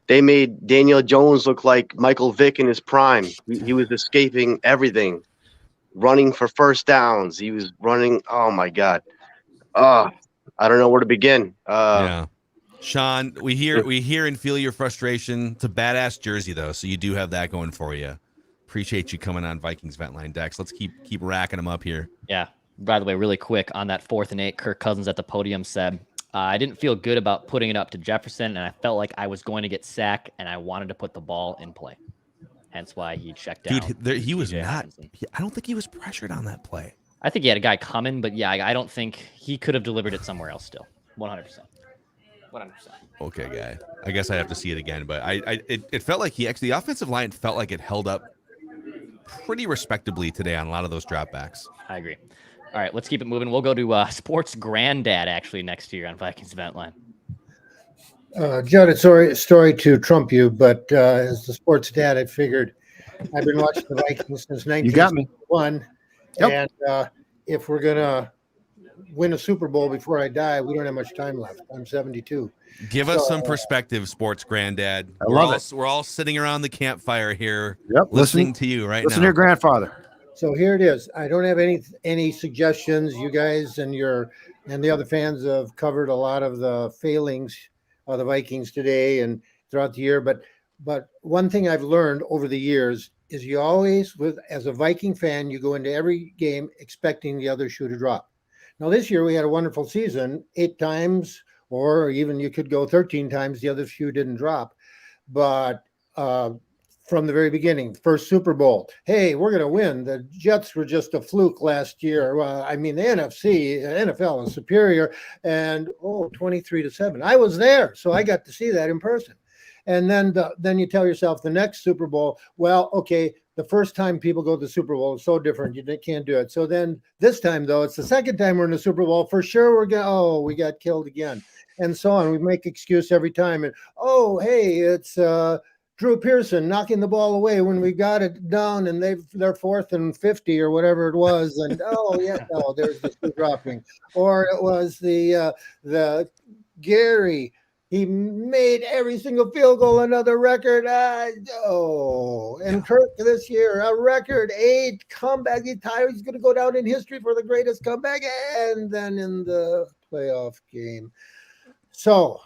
They made Daniel Jones look like Michael Vick in his prime. He was escaping everything, running for first downs. He was running. Oh my God. I don't know where to begin. Sean, we hear and feel your frustration. It's a badass jersey though, so you do have that going for you. Appreciate you coming on Vikings Vent Line, Dex. Let's keep racking them up here. Yeah. By the way, really quick on that 4th and 8, Kirk Cousins at the podium said, I didn't feel good about putting it up to Jefferson, and I felt like I was going to get sacked, and I wanted to put the ball in play. Hence why he checked out. Dude, he was not. I don't think he was pressured on that play. I think he had a guy coming, but yeah, I don't think he could have delivered it somewhere else still. 100%. 100%. Okay, guy. I guess I have to see it again, but it felt like the offensive line felt like it held up pretty respectably today on a lot of those dropbacks. I agree. All right, let's keep it moving. We'll go to Sports Granddad actually next year on Vikings Vent Line. Judd, it's story to trump you, but as the sports dad, I figured I've been watching the Vikings since You got me. 1961, Yep. and if we're gonna win a Super Bowl before I die, we don't have much time left. I'm 72. Give us some perspective, sports granddad. I love it. We're all sitting around the campfire here, Yep. listening to you right Listen now. to your grandfather. So here it is. I don't have any suggestions. You guys and the other fans have covered a lot of the failings of the Vikings today and throughout the year. But one thing I've learned over the years is you always, as a Viking fan, you go into every game expecting the other shoe to drop. Now this year we had a wonderful season, 8 times, or even you could go 13 times. The other shoe didn't drop, but from the very beginning, first Super Bowl, hey, we're going to win. The Jets were just a fluke last year. I mean, the NFL is superior, and 23-7. I was there, so I got to see that in person. And then you tell yourself the next Super Bowl, well, okay, the first time people go to the Super Bowl is so different. You can't do it. So then this time, though, it's the second time we're in the Super Bowl. For sure, we got killed again. And so on. We make excuse every time. And, hey, it's Drew Pearson knocking the ball away when we got it down and they're 4th and 50 or whatever it was. And, there's the shoe dropping. Or it was the Gary. He made every single field goal, another record. And Kirk this year, a record 8 comeback. He's going to go down in history for the greatest comeback. And then in the playoff game. So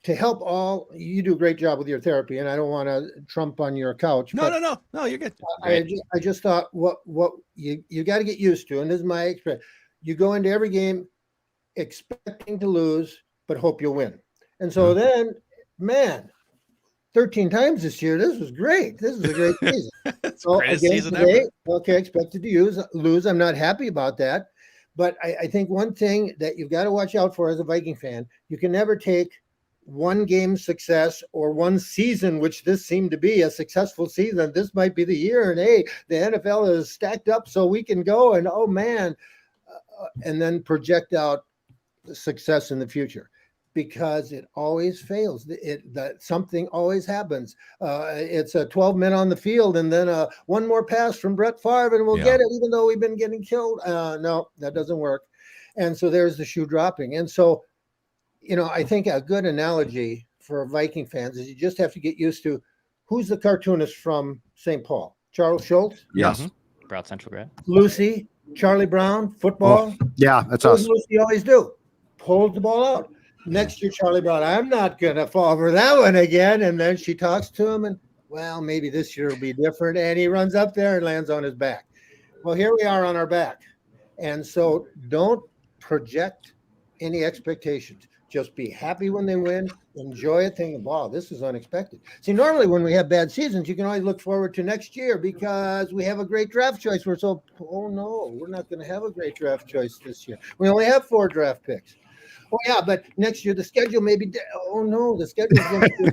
to help all, you do a great job with your therapy, and I don't want to trump on your couch. No, you're good. I just thought what you got to get used to, and this is my experience. You go into every game expecting to lose, but hope you'll win. And so then, man, 13 times this year, this was great. This is a great season. So greatest again season today, ever. okay, expected to lose. I'm not happy about that. But I think one thing that you've got to watch out for as a Viking fan, you can never take one game success or one season, which this seemed to be a successful season. This might be the year, and hey, the NFL is stacked up so we can go, and and then project out success in the future, because it always fails. That something always happens. It's a 12 men on the field, and then one more pass from Brett Favre, and we'll get it, even though we've been getting killed. No, that doesn't work. And so there's the shoe dropping. And so, I think a good analogy for Viking fans is you just have to get used to who's the cartoonist from St. Paul? Charles Schultz? Yes. Broad Central grad. Lucy, Charlie Brown, football. Yeah, that's What us. does Lucy always do? Pulls the ball out. Next year, Charlie Brown, I'm not going to fall for that one again. And then she talks to him, and, well, maybe this year will be different. And he runs up there and lands on his back. Well, here we are on our back. And so don't project any expectations. Just be happy when they win. Enjoy it. Think, wow, this is unexpected. See, normally when we have bad seasons, you can always look forward to next year because we have a great draft choice. We're no, we're not going to have a great draft choice this year. We only have 4 draft picks. Oh, yeah, but next year the schedule may be the schedule is going to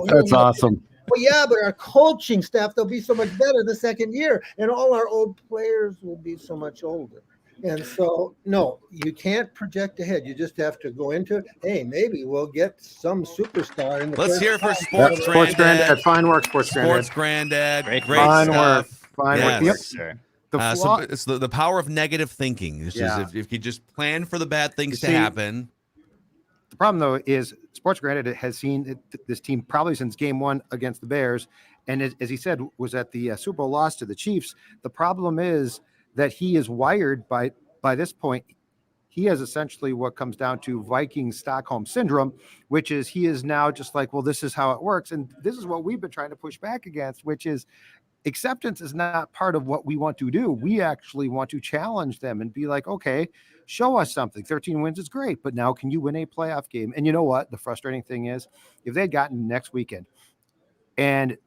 be That's awesome. Well, yeah, but our coaching staff, they'll be so much better the second year, and all our old players will be so much older. And so, no, you can't project ahead. You just have to go into it. Hey, maybe we'll get some superstar in the Let's first hear it for half. Sports Sports Granddad. Granddad. Fine work, Sports Granddad. Sports Granddad. Great Fine stuff. work. Fine work. Yes. Yep. So it's the power of negative thinking. It's Yeah. just if you just plan for the bad things to see, happen. The problem, though, is Sports Granddad has seen this team probably since game 1 against the Bears. And as he said, was at the Super Bowl loss to the Chiefs. The problem is that he is wired by this point. He has essentially what comes down to Viking Stockholm syndrome, which is he is now just like, well, this is how it works. And this is what we've been trying to push back against, which is acceptance is not part of what we want to do. We actually want to challenge them and be like, okay, show us something. 13 wins is great, but now can you win a playoff game? And you know what? The frustrating thing is if they'd gotten next weekend, and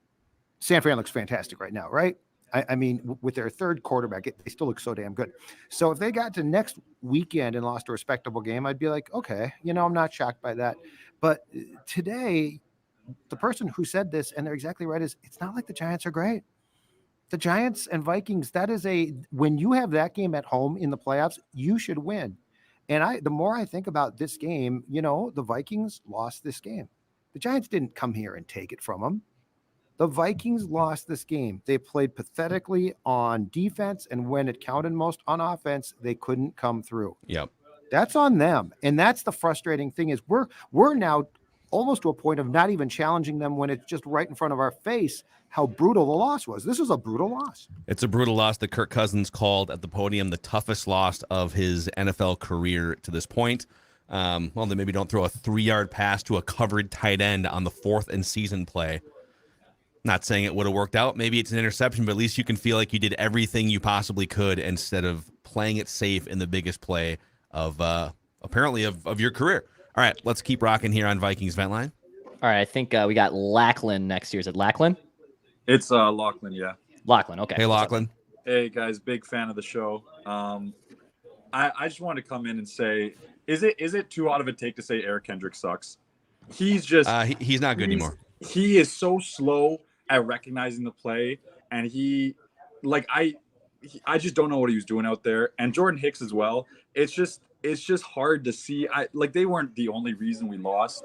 San Fran looks fantastic right now, right? I mean, with their third quarterback, they still look so damn good. So if they got to next weekend and lost a respectable game, I'd be like, okay, I'm not shocked by that. But today, the person who said this, and they're exactly right, is it's not like the Giants are great. The Giants and Vikings, when you have that game at home in the playoffs, you should win. And the more I think about this game, the Vikings lost this game. The Giants didn't come here and take it from them. The Vikings lost this game. They played pathetically on defense, and when it counted most on offense, they couldn't come through. Yep. That's on them. And that's the frustrating thing is we're now almost to a point of not even challenging them when it's just right in front of our face how brutal the loss was. This was a brutal loss. It's a brutal loss that Kirk Cousins called at the podium the toughest loss of his NFL career to this point. Well, they maybe don't throw a 3-yard pass to a covered tight end on the 4th and season play. Not saying it would have worked out. Maybe it's an interception, but at least you can feel like you did everything you possibly could instead of playing it safe in the biggest play of apparently of your career. All right, let's keep rocking here on Vikings Vent Line. All right, I think we got Lachlan next year. Is it Lachlan? It's Lachlan, yeah. Lachlan, okay. Hey, Lachlan. Hey, guys, big fan of the show. I just wanted to come in and say, is it too out of a take to say Eric Kendricks sucks? He's just he's not good anymore. He is so slow at recognizing the play, and I just don't know what he was doing out there. And Jordan Hicks as well. It's just hard to see. They weren't the only reason we lost,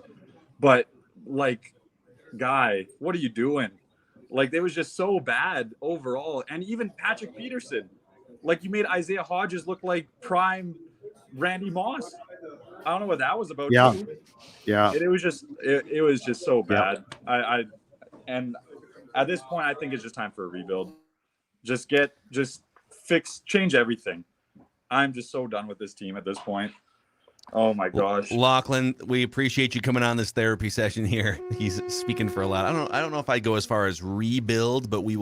but guy, what are you doing? They was just so bad overall. And even Patrick Peterson, you made Isaiah Hodges look like prime Randy Moss. I don't know what that was about. Yeah. Too. Yeah. It was just so bad. Yeah. And at this point, I think it's just time for a rebuild. Just fix, change everything. I'm just so done with this team at this point. Oh my gosh. Lachlan, we appreciate you coming on this therapy session here. He's speaking for a lot. I don't know if I'd go as far as rebuild, but we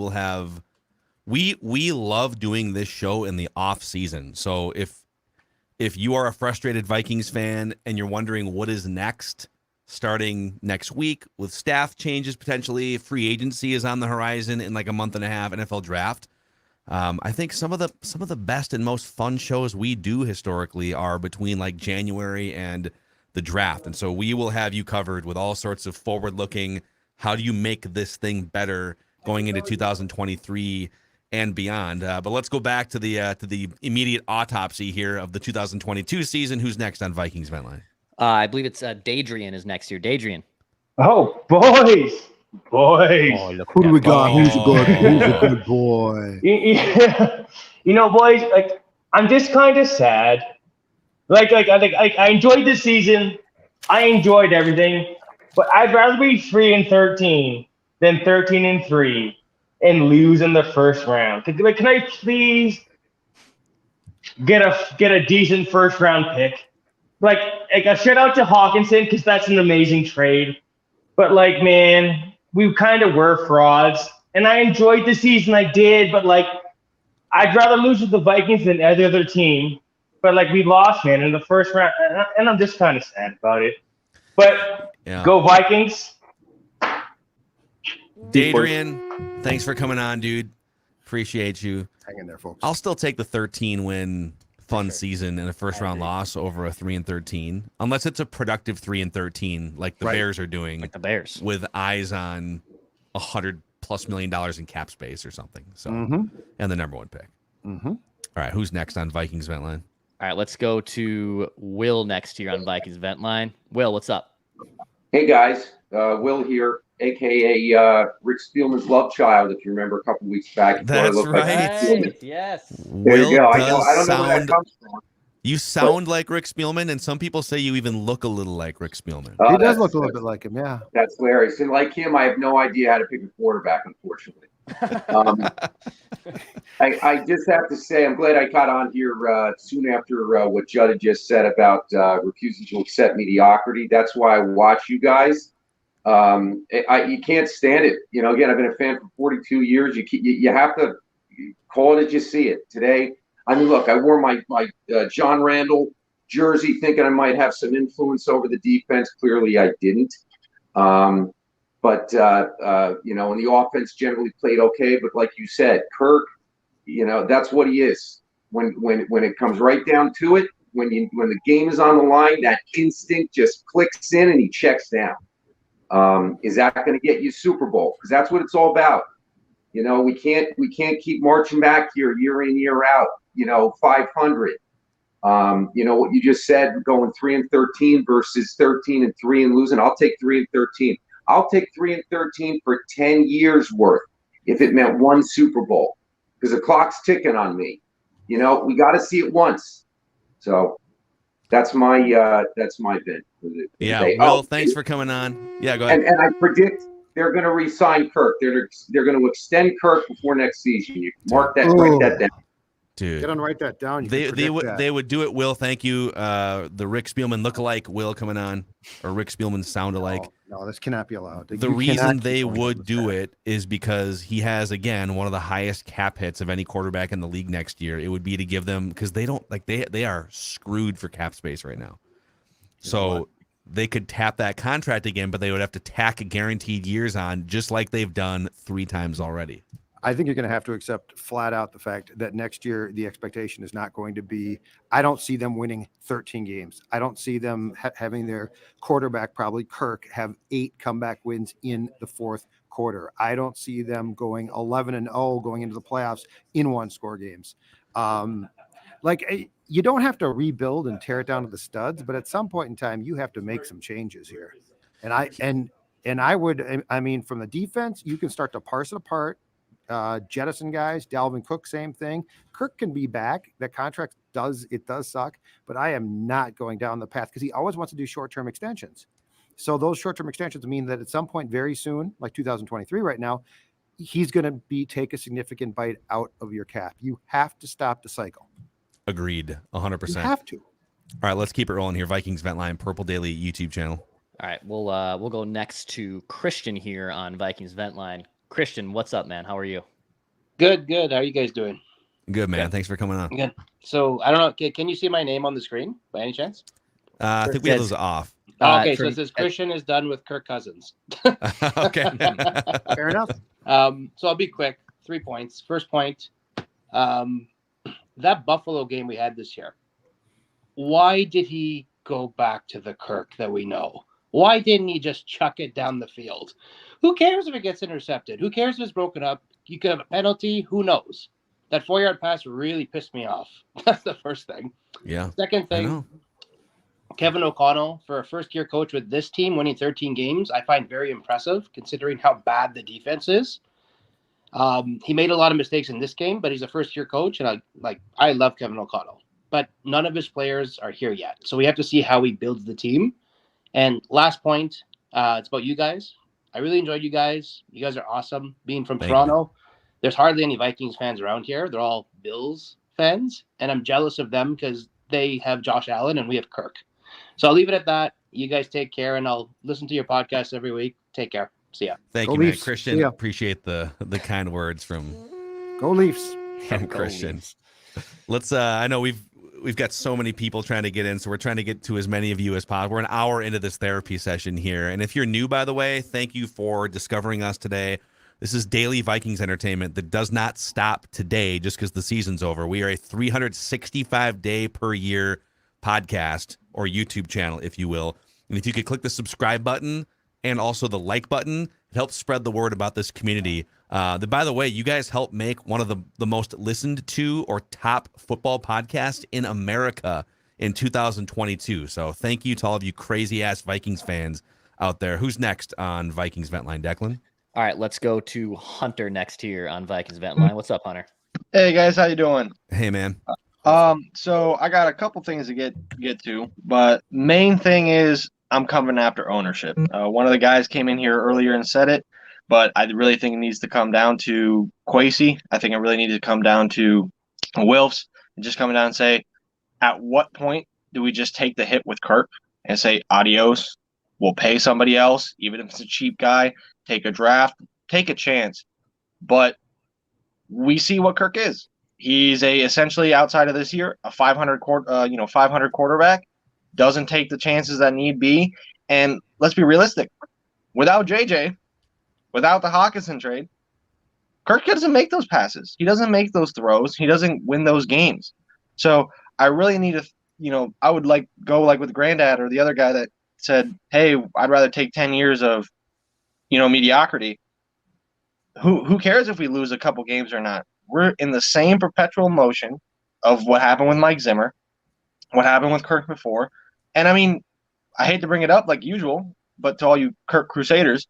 love doing this show in the off season. So if you are a frustrated Vikings fan and you're wondering what is next, starting next week with staff changes, potentially free agency is on the horizon in a month and a half, NFL draft. I think some of the best and most fun shows we do historically are between January and the draft. And so we will have you covered with all sorts of forward-looking, how do you make this thing better going into 2023 and beyond. But let's go back to the immediate autopsy here of the 2022 season. Who's next on Vikings Vent Line? I believe it's Dadrian is next year. Dadrian. Oh, boys. Who do we got? Who's a good boy? Boys, I'm just kind of sad. I enjoyed the season. I enjoyed everything, but I'd rather be 3-13 than 13-3 and lose in the first round. Can I please get a decent first round pick? A shout out to Hawkinson because that's an amazing trade. But man, we kind of were frauds, and I enjoyed the season. I did, but I'd rather lose with the Vikings than any other team. But we lost, man, in the first round, and I'm just kind of sad about it. But Go Vikings! Dadrian, thanks for coming on, dude. Appreciate you. Hang in there, folks. I'll still take the 13-win fun season and a first-round loss over a 3-13, unless it's a productive 3-13 like the Bears are doing, like the Bears, with eyes on $100+ million in cap space or something. So, and the number one pick. All right, who's next on Vikings Vent Line? All right, let's go to Will next year on Vikings Vent Line. Will, what's up? Hey guys, Will here, aka Rick Spielman's love child. If you remember a couple weeks back, that's right. Yes. There you go. I don't know where that comes from. You sound like Rick Spielman, and some people say you even look a little like Rick Spielman. He does look a little bit like him, yeah. That's hilarious. And like him, I have no idea how to pick a quarterback, unfortunately. I just have to say, I'm glad I got on here soon after what Judd had just said about refusing to accept mediocrity. That's why I watch you guys. You can't stand it. Again, I've been a fan for 42 years. You have to call it as you see it. Today, look, I wore my John Randall jersey thinking I might have some influence over the defense. Clearly, I didn't. But and the offense generally played okay. But like you said, Kirk, that's what he is. When it comes right down to it, when the game is on the line, that instinct just clicks in and he checks down. Is that going to get you Super Bowl? Because that's what it's all about. We can't keep marching back here year in, year out. 500. You know what you just said, going 3-13 versus 13-3 and losing. I'll take 3-13. I'll take 3-13 for 10 years worth if it meant one Super Bowl, because the clock's ticking on me. You know, we got to see it once. So that's my bid. Yeah, Will, thanks for coming on. Yeah, go ahead. And I predict they're going to re-sign Kirk. They're going to extend Kirk before next season. You mark that, write that down. Dude, Get on, write that down. You they can predict would that. they would do it. Will, thank you. The Rick Spielman lookalike Will coming on, or Rick Spielman sound alike. No, this cannot be allowed. The You reason cannot they keep going would with do that. it is because he has, again, one of the highest cap hits of any quarterback in the league next year. It would be to give them, because they don't like they are screwed for cap space right now. So they could tap that contract again, but they would have to tack guaranteed years on, just like they've done 3 times already. I think you're going to have to accept flat out the fact that next year the expectation is not going to be. I don't see them winning 13 games. I don't see them having their quarterback, probably Kirk, have 8 comeback wins in the fourth quarter. I don't see them going 11-0 going into the playoffs in 1-score games. You don't have to rebuild and tear it down to the studs, but at some point in time you have to make some changes here. And I would, from the defense, you can start to parse it apart. Jettison guys, Dalvin Cook, same thing. Kirk can be back. That contract does suck, but I am not going down the path because he always wants to do short-term extensions. So those short-term extensions mean that at some point very soon, like 2023 right now, he's going to take a significant bite out of your cap. You have to stop the cycle. Agreed, 100%. You have to. All right, let's keep it rolling here. Vikings Vent Line, Purple Daily YouTube channel. All right, we'll go next to Christian here on Vikings Vent Line. Christian, what's up, man? How are you? Good. How are you guys doing? Good, man. Thanks for coming on. Good. So I don't know. Can you see my name on the screen by any chance? I think we have those off. Okay, so it says Christian is done with Kirk Cousins. Okay. Fair enough. So I'll be quick. 3 points. First point, that Buffalo game we had this year. Why did he go back to the Kirk that we know? Why didn't he just chuck it down the field? Who cares if it gets intercepted? Who cares if it's broken up? You could have a penalty. Who knows? That 4-yard pass really pissed me off. That's the first thing. Yeah. Second thing, Kevin O'Connell, for a first-year coach with this team, winning 13 games, I find very impressive considering how bad the defense is. He made a lot of mistakes in this game, but he's a first-year coach, and I love Kevin O'Connell. But none of his players are here yet, so we have to see how he builds the team. And last point, it's about you guys. I really enjoyed you guys. You guys are awesome. Being from Toronto, there's hardly any Vikings fans around here. They're all Bills fans, and I'm jealous of them because they have Josh Allen and we have Kirk. So I'll leave it at that. You guys take care, and I'll listen to your podcast every week. Take care. See ya. Thank you, man. Christian. Appreciate the kind words from Go Leafs. From Christian. Let's I know we've got so many people trying to get in, so we're trying to get to as many of you as possible. We're an hour into this therapy session here. And if you're new, by the way, thank you for discovering us today. This is daily Vikings entertainment that does not stop today just because the season's over. We are a 365-day per year podcast or YouTube channel, if you will. And if you could click the subscribe button and also the like button, it helps spread the word about this community. By the way, you guys help make one of the most listened to or top football podcasts in America in 2022. So thank you to all of you crazy-ass Vikings fans out there. Who's next on Vikings Vent Line, Declan? All right, let's go to Hunter next here on Vikings Vent Line. What's up, Hunter? Hey guys, how you doing? Hey man. So I got a couple things to get to, but main thing is I'm coming after ownership. One of the guys came in here earlier and said it, but I really think it needs to come down to Kwesi. I think it really needs to come down to Wilfs and just come down and say, at what point do we just take the hit with Kirk and say adios? We'll pay somebody else, even if it's a cheap guy. Take a draft, take a chance. But we see what Kirk is. He's essentially outside of this year a 500 quarterback. Doesn't take the chances that need be. And let's be realistic. Without JJ, without the Hawkinson trade, Kirk doesn't make those passes. He doesn't make those throws. He doesn't win those games. So I really need to, I would go with Granddad or the other guy that said, hey, I'd rather take 10 years of, mediocrity. Who cares if we lose a couple games or not? We're in the same perpetual motion of what happened with Mike Zimmer. what happened with Kirk before. And I mean, I hate to bring it up like usual, but to all you Kirk Crusaders,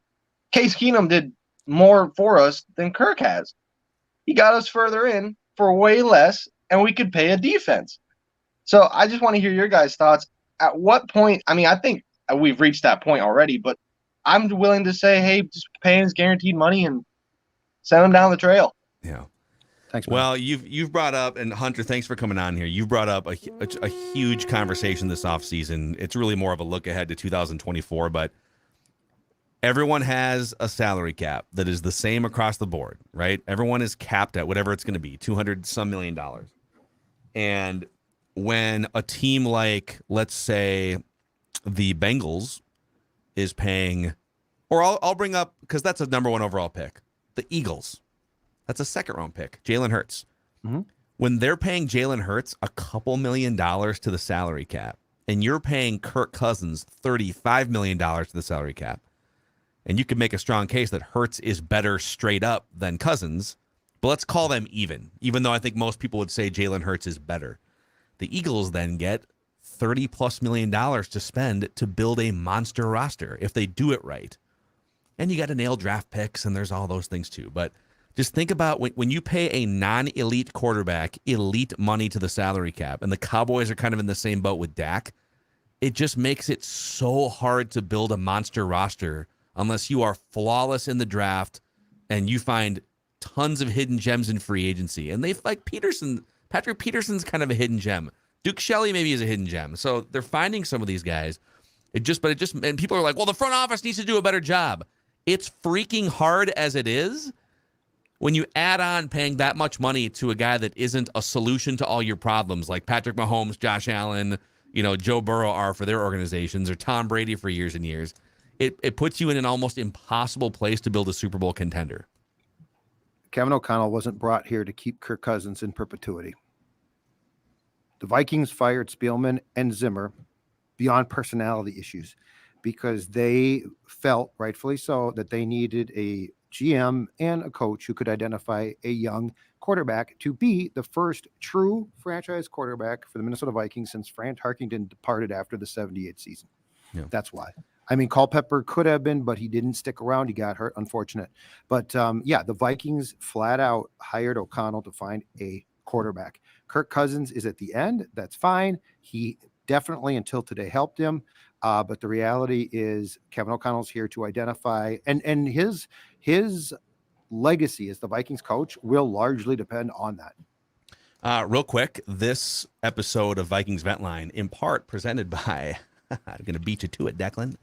Case Keenum did more for us than Kirk has. He got us further in for way less, and we could pay a defense. So I just want to hear your guys' thoughts. At what point? I mean, I think we've reached that point already, but I'm willing to say, hey, just pay his guaranteed money and send him down the trail. Yeah. Thanks. Well, you've brought up, and Hunter, thanks for coming on here. You brought up a huge conversation this offseason. It's really more of a look ahead to 2024, but everyone has a salary cap that is the same across the board, right? Everyone is capped at whatever it's going to be, $200 million. And when a team like, let's say, the Bengals is paying, or I'll bring up, because that's a number 1 overall pick, the Eagles. That's a second-round pick, Jalen Hurts. Mm-hmm. When they're paying Jalen Hurts a couple $1 million to the salary cap, and you're paying Kirk Cousins $35 million to the salary cap, and you can make a strong case that Hurts is better straight up than Cousins, but let's call them even though I think most people would say Jalen Hurts is better. The Eagles then get $30+ million to spend to build a monster roster if they do it right. And you got to nail draft picks, and there's all those things too. But just think about when you pay a non-elite quarterback elite money to the salary cap, and the Cowboys are kind of in the same boat with Dak, it just makes it so hard to build a monster roster unless you are flawless in the draft and you find tons of hidden gems in free agency. And they've, like, Patrick Peterson's kind of a hidden gem. Duke Shelley maybe is a hidden gem. So they're finding some of these guys. And people are like, well, the front office needs to do a better job. It's freaking hard as it is. When you add on paying that much money to a guy that isn't a solution to all your problems, like Patrick Mahomes, Josh Allen, Joe Burrow are for their organizations, or Tom Brady for years and years, it puts you in an almost impossible place to build a Super Bowl contender. Kevin O'Connell wasn't brought here to keep Kirk Cousins in perpetuity. The Vikings fired Spielman and Zimmer beyond personality issues because they felt, rightfully so, that they needed a GM and a coach who could identify a young quarterback to be the first true franchise quarterback for the Minnesota Vikings since Fran Tarkenton departed after the 78 season. Yeah. That's why. I mean, Culpepper could have been, but he didn't stick around. He got hurt, unfortunate. But the Vikings flat out hired O'Connell to find a quarterback. Kirk Cousins is at the end. That's fine. He definitely until today helped him. But the reality is Kevin O'Connell's here to identify, and his legacy as the Vikings coach will largely depend on that. Real quick, this episode of Vikings Vent Line, in part presented by, I'm going to beat you to it, Declan,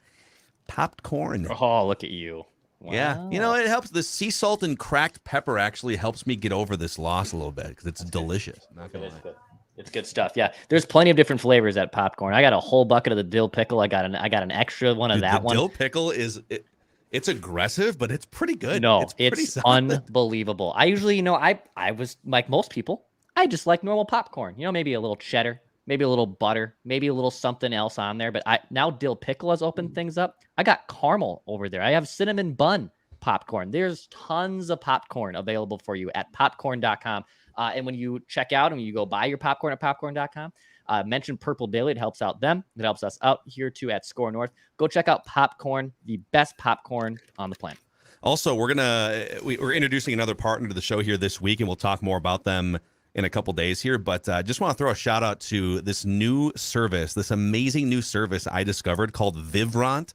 popped corn. Oh, look at you. Wow. Yeah. It helps. The sea salt and cracked pepper actually helps me get over this loss a little bit because it's delicious. Not gonna lie. It's good stuff. Yeah, there's plenty of different flavors at popcorn. I got a whole bucket of the dill pickle. I got an extra one of that one. Dill pickle it's aggressive, but it's pretty good. No, it's unbelievable. I usually, I was like most people. I just like normal popcorn. Maybe a little cheddar, maybe a little butter, maybe a little something else on there. But now dill pickle has opened things up. I got caramel over there. I have cinnamon bun popcorn. There's tons of popcorn available for you at popcorn.com. And when you check out and when you go buy your popcorn at popcorn.com, mention Purple Daily. It helps out them. It helps us out here too at Score North. Go check out Popcorn, the best popcorn on the planet. Also, we're introducing another partner to the show here this week, and we'll talk more about them in a couple days here. But just want to throw a shout out to this new service, this amazing new service I discovered called Vivrant,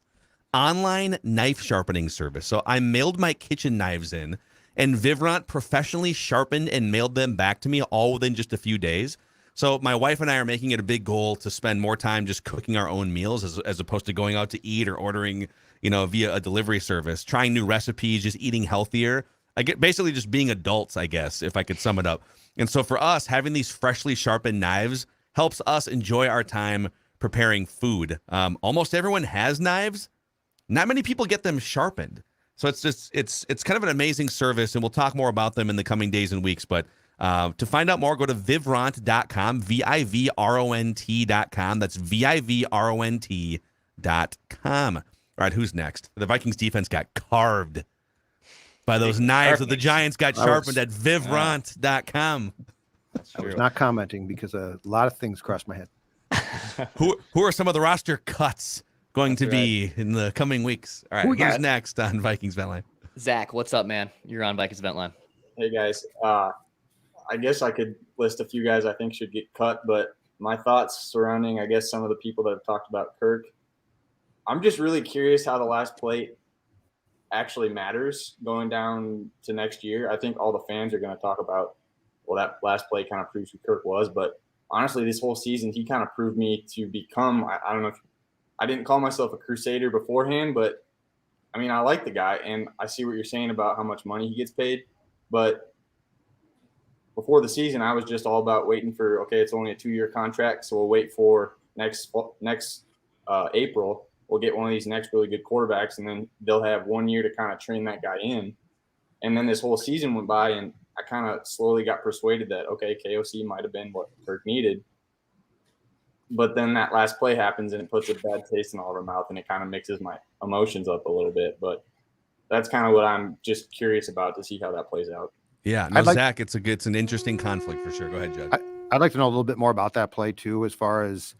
online knife sharpening service. So I mailed my kitchen knives in, and Vivrant professionally sharpened and mailed them back to me all within just a few days. So my wife and I are making it a big goal to spend more time just cooking our own meals as opposed to going out to eat or ordering, via a delivery service, trying new recipes, just eating healthier. Basically just being adults, I guess, if I could sum it up. And so for us, having these freshly sharpened knives helps us enjoy our time preparing food. Almost everyone has knives. Not many people get them sharpened. So it's kind of an amazing service, and we'll talk more about them in the coming days and weeks. But to find out more, go to vivrant.com, vivront.com. That's vivront.com. All right, who's next? The Vikings defense got carved by those knives that the Giants got sharpened at vivrant.com. I was not commenting because a lot of things crossed my head. Who are some of the roster cuts going to be in the coming weeks? All right, who's next on Vikings Vent Line? Zach, what's up, man? You're on Vikings Vent Line. Hey guys, I guess I could list a few guys I think should get cut, but my thoughts surrounding, I guess, some of the people that have talked about Kirk. I'm just really curious how the last play actually matters going down to next year. I think all the fans are going to talk about, well, that last play kind of proves who Kirk was, but honestly, this whole season, he kind of proved me to become, I don't know if I didn't call myself a crusader beforehand, but I mean, I like the guy and I see what you're saying about how much money he gets paid, but before the season, I was just all about waiting for, okay, it's only a 2-year contract, so we'll wait for next April. We'll get one of these next really good quarterbacks, and then they'll have 1 year to kind of train that guy in. And then this whole season went by, and I kind of slowly got persuaded that, okay, KOC might have been what Kirk needed. But then that last play happens, and it puts a bad taste in all of our mouth, and it kind of mixes my emotions up a little bit. But that's kind of what I'm just curious about to see how that plays out. Yeah, no, Zach, it's an interesting conflict for sure. Go ahead, Judd. I'd like to know a little bit more about that play too, as far as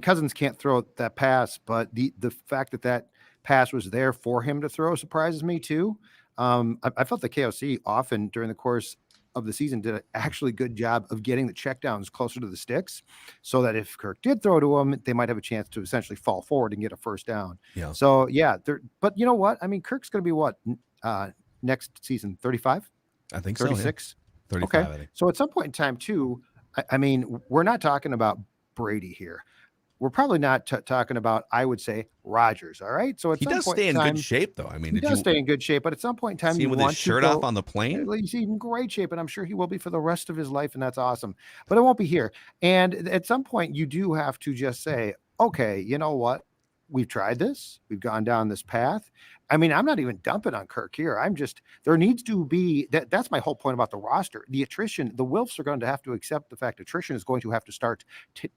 Cousins can't throw that pass, but the fact that pass was there for him to throw surprises me too. I felt the KOC often during the course of the season did an actually good job of getting the checkdowns closer to the sticks, so that if Kirk did throw to him, they might have a chance to essentially fall forward and get a first down. Yeah. So yeah, but you know what? I mean, Kirk's going to be what next season? 35? I think 36. So, yeah. 35. Okay. I think. So at some point in time too, I mean, we're not talking about Brady here. We're probably not talking about, I would say, Rodgers. All right. So He does stay in good shape, though. I mean, he does stay in good shape, but at some point in time, see him with his shirt off on the plane? He's in great shape, and I'm sure he will be for the rest of his life, and that's awesome. But it won't be here. And at some point, you do have to just say, okay, you know what? We've tried this. We've gone down this path. I mean, I'm not even dumping on Kirk here. There needs to be that's my whole point about the roster. The attrition, the Wilfs are going to have to accept the fact attrition is going to have to start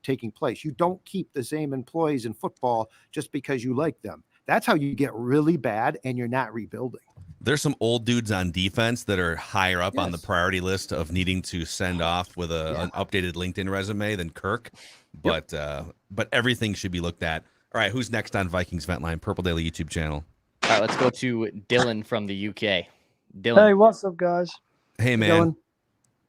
taking place. You don't keep the same employees in football just because you like them. That's how you get really bad and you're not rebuilding. There's some old dudes on defense that are higher up on the priority list of needing to send off with an updated LinkedIn resume than Kirk. But everything should be looked at. All right, who's next on Vikings Vent Line? Purple Daily YouTube channel. All right, let's go to Dylan from the UK. Dylan. Hey, what's up, guys? Hey, man. Dylan.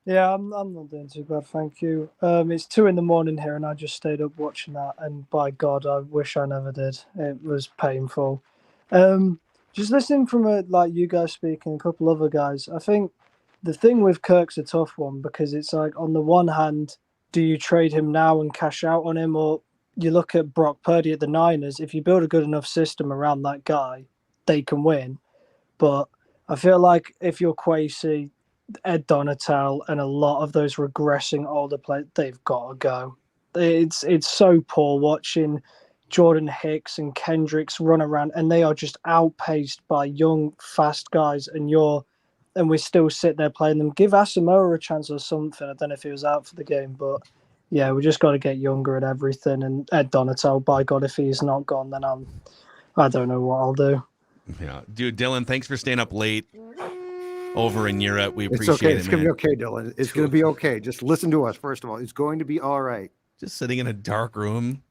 Yeah, I'm not doing too bad, thank you. It's 2 a.m. here, and I just stayed up watching that, and by God, I wish I never did. It was painful. Just listening from you guys speaking, a couple other guys, I think the thing with Kirk's a tough one, because it's like, on the one hand, do you trade him now and cash out on him, or you look at Brock Purdy at the Niners, if you build a good enough system around that guy, they can win. But I feel like if you're Kwesi, Ed Donatel, and a lot of those regressing older players, they've got to go. It's so poor watching Jordan Hicks and Kendricks run around, and they are just outpaced by young, fast guys, and we still sit there playing them. Give Asamoah a chance or something. I don't know if he was out for the game, but yeah, we just got to get younger at everything. And Ed Donatel, by God, if he's not gone, then I don't know what I'll do. Yeah, dude, Dylan, thanks for staying up late over in Europe. We appreciate it's okay. it. It's going to be okay, Dylan. It's going to be okay. Just listen to us, first of all. It's going to be all right. Just sitting in a dark room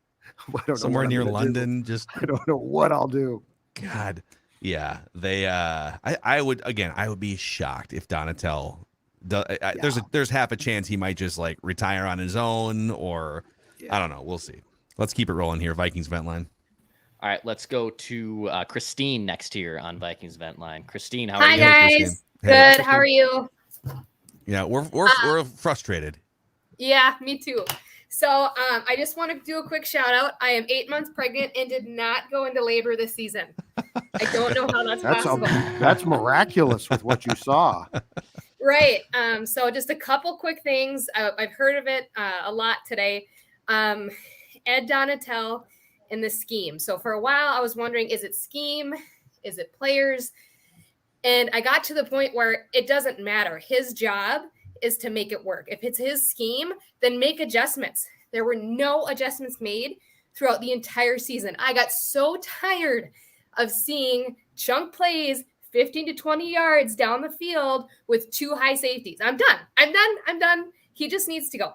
somewhere what near I'm gonna London. do. I don't know what I'll do. God. Yeah. They I would be shocked if Donatel there's half a chance he might just retire on his own, or I don't know. We'll see. Let's keep it rolling here. Vikings Vent Line. All right, let's go to Christine next here on Vikings Vent Line. Christine, how are Hi, you? guys. Christine. Good. Hey. How are you? Yeah, we're frustrated. Yeah, me too. So I just want to do a quick shout out. I am 8 months pregnant and did not go into labor this season. I don't know how that's possible. That's miraculous with what you saw. Right. So just a couple quick things. I've heard of it a lot today. Ed Donatel and the scheme. So for a while I was wondering, is it scheme? Is it players? And I got to the point where it doesn't matter. His job is to make it work. If it's his scheme, then make adjustments. There were no adjustments made throughout the entire season. I got so tired of seeing chunk plays 15 to 20 yards down the field with 2 high safeties. I'm done. He just needs to go.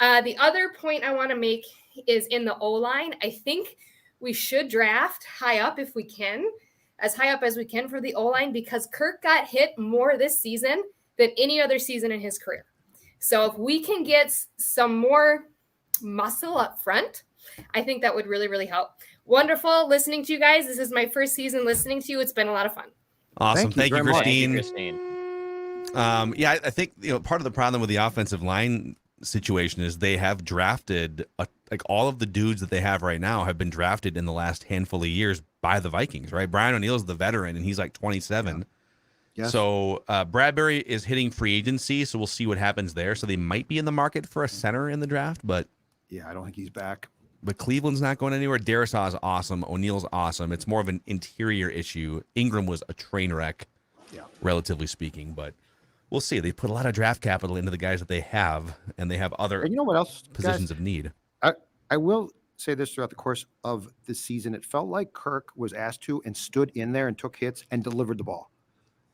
The other point I want to make is in the O-line. I think we should draft high up if we can, as high up as we can for the O-line, because Kirk got hit more this season than any other season in his career. So if we can get some more muscle up front, I think that would really, really help. Wonderful listening to you guys. This is my first season listening to you. It's been a lot of fun. Awesome. Thank you, Christine. Christine. Yeah, I think part of the problem with the offensive line situation is they have drafted like all of the dudes that they have right now have been drafted in the last handful of years by the Vikings, right? Brian O'Neill's the veteran and he's like 27. Yeah. So Bradbury is hitting free agency, so we'll see what happens there. So they might be in the market for a center in the draft, but yeah, I don't think he's back. But Cleveland's not going anywhere. Darisaw is awesome. O'Neill's awesome. It's more of an interior issue. Ingram was a train wreck, relatively speaking, but we'll see. They put a lot of draft capital into the guys that they have, and they have other And you know what else, positions guys? of need. I will say this throughout the course of the season. It felt like Kirk was asked to and stood in there and took hits and delivered the ball.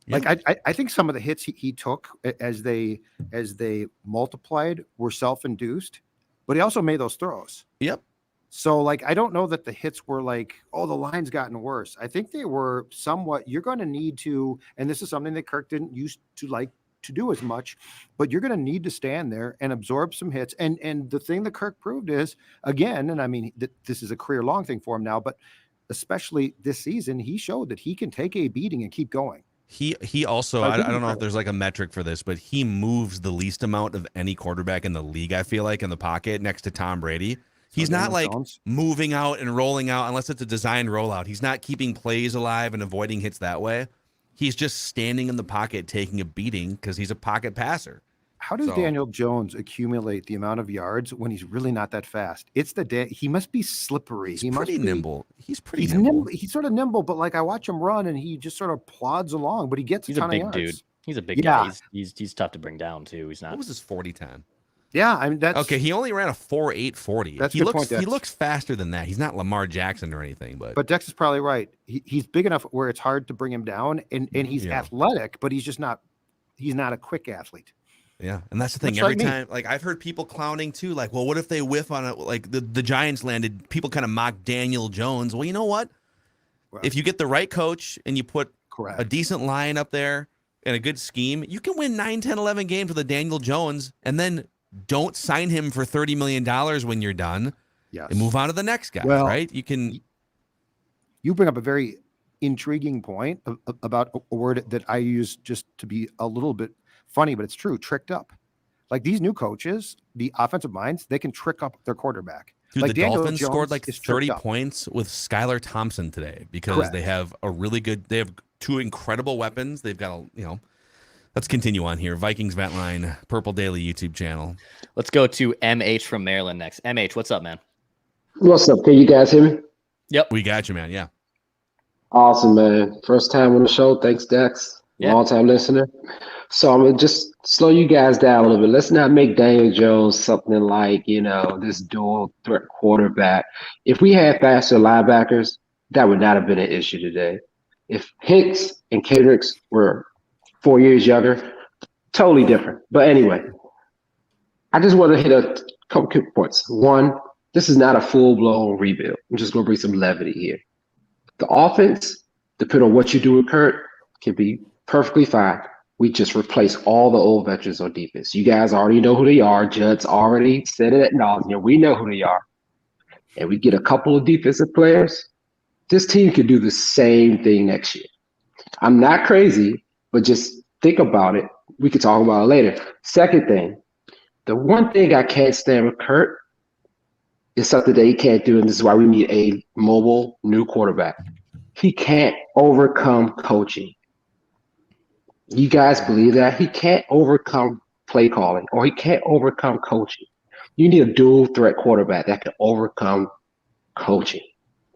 Yeah. Like I think some of the hits he took as they multiplied were self-induced, but he also made those throws. Yep. So like I don't know that the hits were like, oh, the line's gotten worse. I think they were somewhat. You're going to need to, and this is something that Kirk didn't used to like to do as much, but you're going to need to stand there and absorb some hits. And the thing that Kirk proved is, again, and I mean, this is a career-long thing for him now, but especially this season, he showed that he can take a beating and keep going. He also, I don't know if there's like a metric for this, but he moves the least amount of any quarterback in the league, I feel like, in the pocket next to Tom Brady. He's not like moving out and rolling out unless it's a designed rollout. He's not keeping plays alive and avoiding hits that way. He's just standing in the pocket taking a beating because he's a pocket passer. How does Daniel Jones accumulate the amount of yards when he's really not that fast? It's he must be slippery. He must pretty be nimble. He's pretty He's nimble. He's sort of nimble, but like I watch him run and he just sort of plods along, but he gets He's a ton a big of yards. dude. He's a big guy. He's tough to bring down too. He's not. What was his 40 time? Yeah, I mean that's okay. He only ran a 4.840. That's a he good looks point, Dex. he looks faster than that. He's not Lamar Jackson or anything, but Dex is probably right. He's big enough where it's hard to bring him down, and he's athletic, but he's just not. He's not a quick athlete. yeah, and that's the thing. Much Every like me. time, like I've heard people clowning too, like, well, what if they whiff on it? Like the Giants landed, people kind of mock Daniel Jones. Well, you know what? If you get the right coach and you put a decent line up there and a good scheme, you can win 9, 10, 11 games with a Daniel Jones, and then don't sign him for $30 million when you're done. Yes. And move on to the next guy, Well, right? You can. You bring up a very intriguing point about a word that I use just to be a little bit funny, but it's true. Tricked up. Like these new coaches, the offensive minds, they can trick up their quarterback. Dude, like the Daniel Dolphins Jones scored like is 30 tricked up. points with Skylar Thompson today because Correct. they have a really good. They have two incredible weapons. They've got a. Let's continue on here. Vikings Vent Line, Purple Daily YouTube channel. Let's go to MH from Maryland next. MH, what's up, man? What's up? Can you guys hear me? Yep. We got you, man. Yeah. Awesome, man. First time on the show. Thanks, Dex. Long time listener. So I'm going to just slow you guys down a little bit. Let's not make Daniel Jones something like, this dual threat quarterback. If we had faster linebackers, that would not have been an issue today. If Hicks and Kendricks were 4 years younger, totally different. But anyway, I just want to hit a couple quick points. One, this is not a full-blown rebuild. I'm just going to bring some levity here. The offense, depending on what you do with Kurt, can be perfectly fine. We just replace all the old veterans on defense. You guys already know who they are. Judd's already said it at nauseam. We know who they are. And we get a couple of defensive players. This team could do the same thing next year. I'm not crazy, but just think about it. We could talk about it later. Second thing, the one thing I can't stand with Kurt is something that he can't do, and this is why we need a mobile new quarterback. He can't overcome coaching. You guys believe that? He can't overcome play calling, or he can't overcome coaching. You need a dual threat quarterback that can overcome coaching.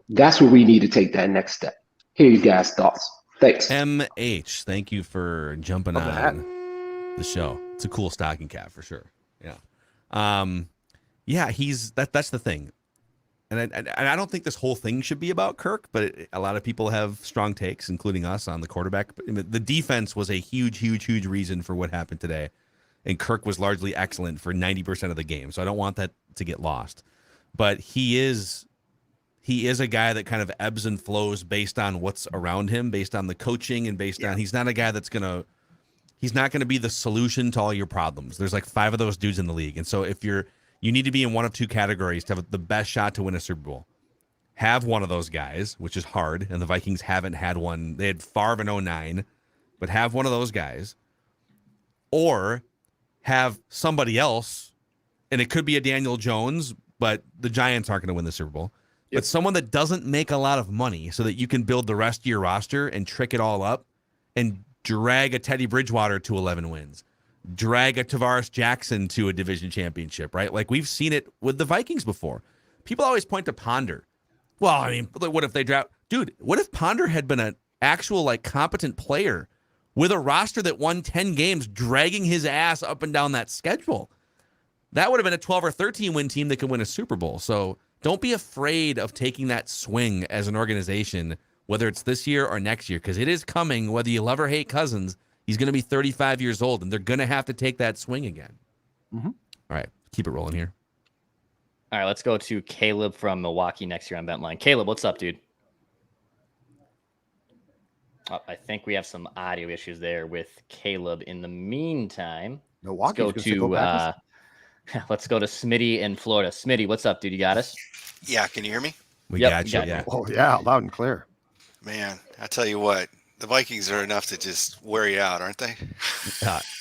That's where we need to take that next step. Hear you guys' thoughts. Thanks. MH, thank you for jumping on the show. It's a cool stocking cap for sure. Yeah. Yeah, that's the thing. And I don't think this whole thing should be about Kirk, but a lot of people have strong takes, including us, on the quarterback. The defense was a huge reason for what happened today. and Kirk was largely excellent for 90% of the game. So I don't want that to get lost. But he is a guy that kind of ebbs and flows based on what's around him, based on the coaching, and based on he's not a guy that's he's not gonna be the solution to all your problems. There's like 5 of those dudes in the league, and so if you need to be in one of 2 categories to have the best shot to win a Super Bowl. Have one of those guys, which is hard, and the Vikings haven't had one. They had Favre in 2009, but have one of those guys, or have somebody else, and it could be a Daniel Jones, but the Giants aren't going to win the Super Bowl. But someone that doesn't make a lot of money so that you can build the rest of your roster and trick it all up and drag a Teddy Bridgewater to 11 wins, drag a Tavares Jackson to a division championship, right? Like we've seen it with the Vikings before. People always point to Ponder. Well, I mean, what if they draft? Dude, what if Ponder had been an actual, like, competent player with a roster that won 10 games, dragging his ass up and down that schedule? That would have been a 12 or 13 win team that could win a Super Bowl. So don't be afraid of taking that swing as an organization, whether it's this year or next year, because it is coming, whether you love or hate Cousins. He's going to be 35 years old, and they're going to have to take that swing again. Mm-hmm. All right, keep it rolling here. All right, let's go to Caleb from Milwaukee next year on Ventline. Caleb, what's up, dude? Oh, I think we have some audio issues there with Caleb. In the meantime, let's go to Smitty in Florida. Smitty, what's up, dude? You got us? Yeah, can you hear me? We got you. Yeah. Oh yeah, loud and clear. Man, I tell you what, the Vikings are enough to just wear you out, aren't they?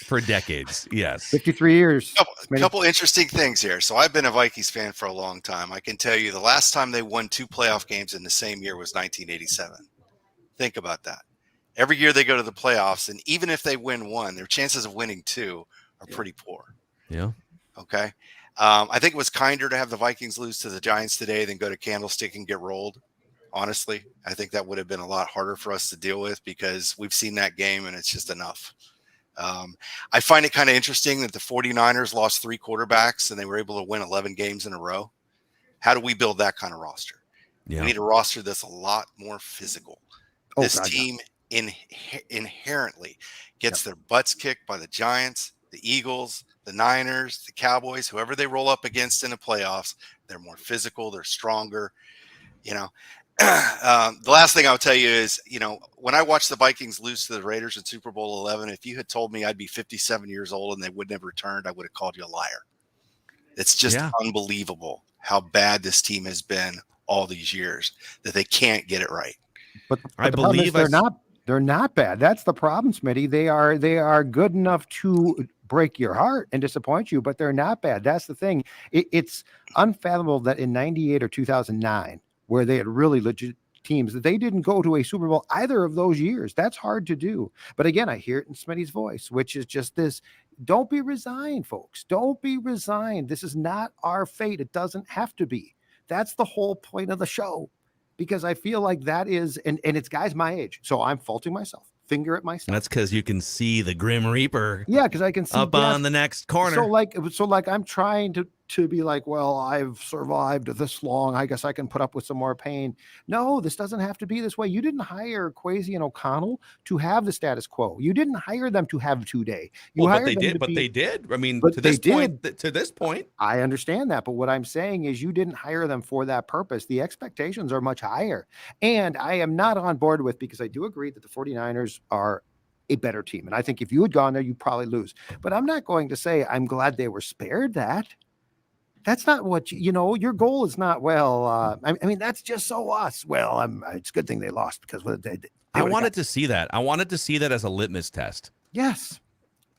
For decades, yes. 53 years. Couple interesting things here. So I've been a Vikings fan for a long time. I can tell you the last time they won 2 playoff games in the same year was 1987. Think about that. Every year they go to the playoffs, and even if they win 1, their chances of winning 2 are pretty poor. Yeah. Okay. I think it was kinder to have the Vikings lose to the Giants today than go to Candlestick and get rolled. Honestly, I think that would have been a lot harder for us to deal with because we've seen that game and it's just enough. I find it kind of interesting that the 49ers lost 3 quarterbacks and they were able to win 11 games in a row. How do we build that kind of roster? Yeah. We need a roster that's a lot more physical. This team inherently gets their butts kicked by the Giants, the Eagles, the Niners, the Cowboys, whoever they roll up against in the playoffs. They're more physical. They're stronger. You know, the last thing I'll tell you is, you know, when I watched the Vikings lose to the Raiders in Super Bowl 11, if you had told me I'd be 57 years old and they wouldn't have returned, I would have called you a liar. It's just unbelievable how bad this team has been all these years that they can't get it right. But the problem is they're not bad. That's the problem, Smitty. They are good enough to break your heart and disappoint you, but they're not bad. That's the thing. It's unfathomable that in 98 or 2009, where they had really legit teams, that they didn't go to a Super Bowl either of those years. That's hard to do. But again, I hear it in Smitty's voice, which is just this: don't be resigned, folks. Don't be resigned. This is not our fate. It doesn't have to be. That's the whole point of the show. Because I feel like that is, and it's guys my age. So I'm faulting myself, finger at myself. And that's because you can see the Grim Reaper. Yeah, because I can see up on the next corner. So like I'm trying to be like, well, I've survived this long. I guess I can put up with some more pain. No, this doesn't have to be this way. You didn't hire Kwesi and O'Connell to have the status quo. You didn't hire them to have 2-day. But they did. I mean, to this point, I understand that. But what I'm saying is you didn't hire them for that purpose. The expectations are much higher. And I am not on board with, because I do agree that the 49ers are a better team. And I think if you had gone there, you'd probably lose. But I'm not going to say I'm glad they were spared that. That's not what your goal is not, well, I mean, that's just so us. Well, it's a good thing they lost because I wanted to see that. I wanted to see that as a litmus test. Yes.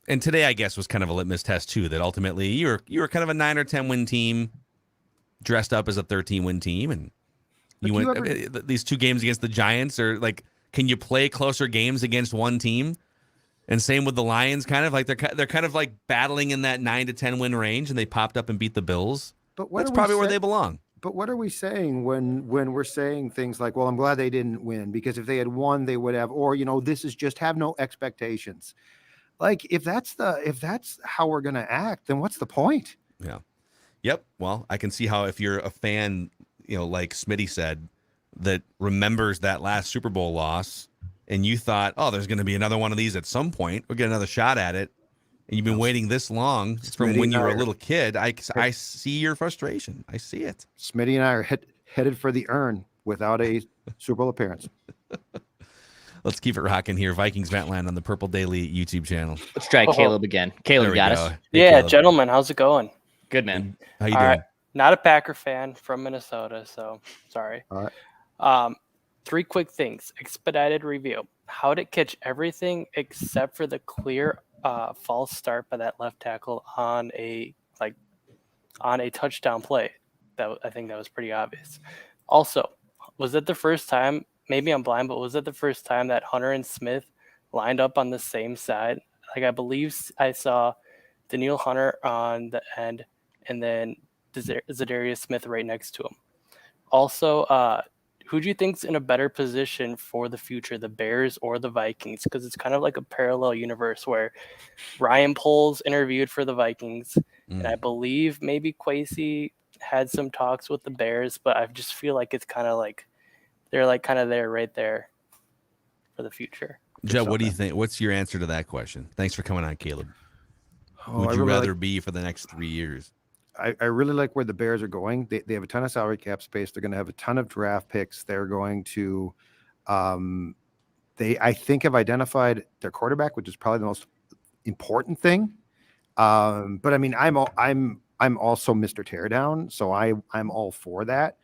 And today, I guess, was kind of a litmus test too, that ultimately you were kind of a 9 or 10 win team dressed up as a 13 win team. And these 2 games against the Giants are like, can you play closer games against one team? And same with the Lions, kind of like they're kind of like battling in that 9 to 10 win range, and they popped up and beat the Bills. But that's probably where they belong. But what are we saying when we're saying things like, well, I'm glad they didn't win, because if they had won, they would have, or this is just have no expectations. Like if that's how we're gonna act, then what's the point? Yeah. Yep. Well, I can see how if you're a fan, like Smitty said, that remembers that last Super Bowl loss, and you thought, oh, there's going to be another one of these at some point. We'll get another shot at it. And you've been waiting this long from when you were a little kid. I see your frustration. I see it. Smitty and I are headed for the urn without a Super Bowl appearance. Let's keep it rocking here. Vikings Ventland on the Purple Daily YouTube channel. Let's try Caleb again. Caleb, got us. Hey, Yeah, Caleb. gentlemen, how's it going? Good, man. How you All doing? right. Not a Packer fan from Minnesota, so sorry. All right. 3 quick things. Expedited review. How did it catch everything except for the clear false start by that left tackle on a touchdown play? I think that was pretty obvious. Also, was it the first time? Maybe I'm blind, but was it the first time that Hunter and Smith lined up on the same side? Like, I believe I saw Danielle Hunter on the end and then Zadarius Smith right next to him. Also, who do you think's in a better position for the future, the Bears or the Vikings? Because it's kind of like a parallel universe where Ryan Poles interviewed for the Vikings, and I believe maybe Kwesi had some talks with the Bears, but I just feel like it's kind of like they're like kind of there, right there for the future. Jeb, what do you think? What's your answer to that question? Thanks for coming on, Caleb. Who would I you really rather like- be for the next 3 years? I really like where the Bears are going. They have a ton of salary cap space. They're going to have a ton of draft picks. They're going to, I think, have identified their quarterback, which is probably the most important thing. But I mean, I'm also Mr. Teardown, so I'm all for that.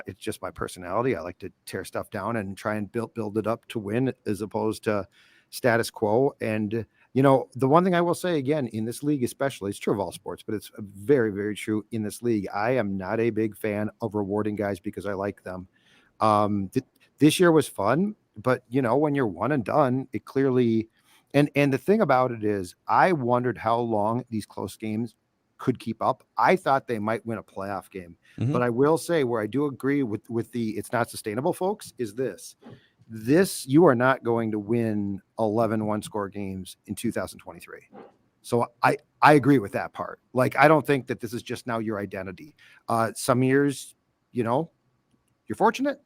It's just my personality. I like to tear stuff down and try and build it up to win, as opposed to status quo. And you know, the one thing I will say again in this league, especially, it's true of all sports, but it's very, very true in this league. I am not a big fan of rewarding guys because I like them. This year was fun, but you know, when you're one and done, it clearly. And the thing about it is, I wondered how long these close games could keep up. I thought they might win a playoff game, but I will say where I do agree with the it's not sustainable, folks, is this you are not going to win 11 one-score games in 2023. So I agree with that part. Like, I don't think that this is just now your identity. Some years, you know, you're fortunate.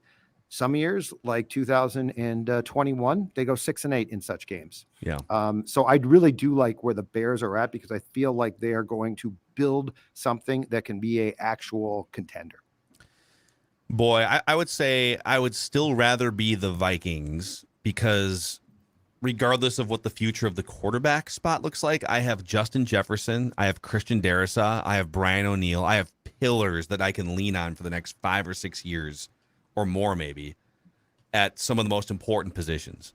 Some years, like 2021, they go 6-8 in such games. Yeah. So I really do like where the Bears are at, because I feel like they are going to build something that can be a actual contender. Boy, I would say I would still rather be the Vikings, because regardless of what the future of the quarterback spot looks like, I have Justin Jefferson, I have Christian Darrisaw, I have Brian O'Neill, I have pillars that I can lean on for the next 5 or 6 years or more, maybe, at some of the most important positions.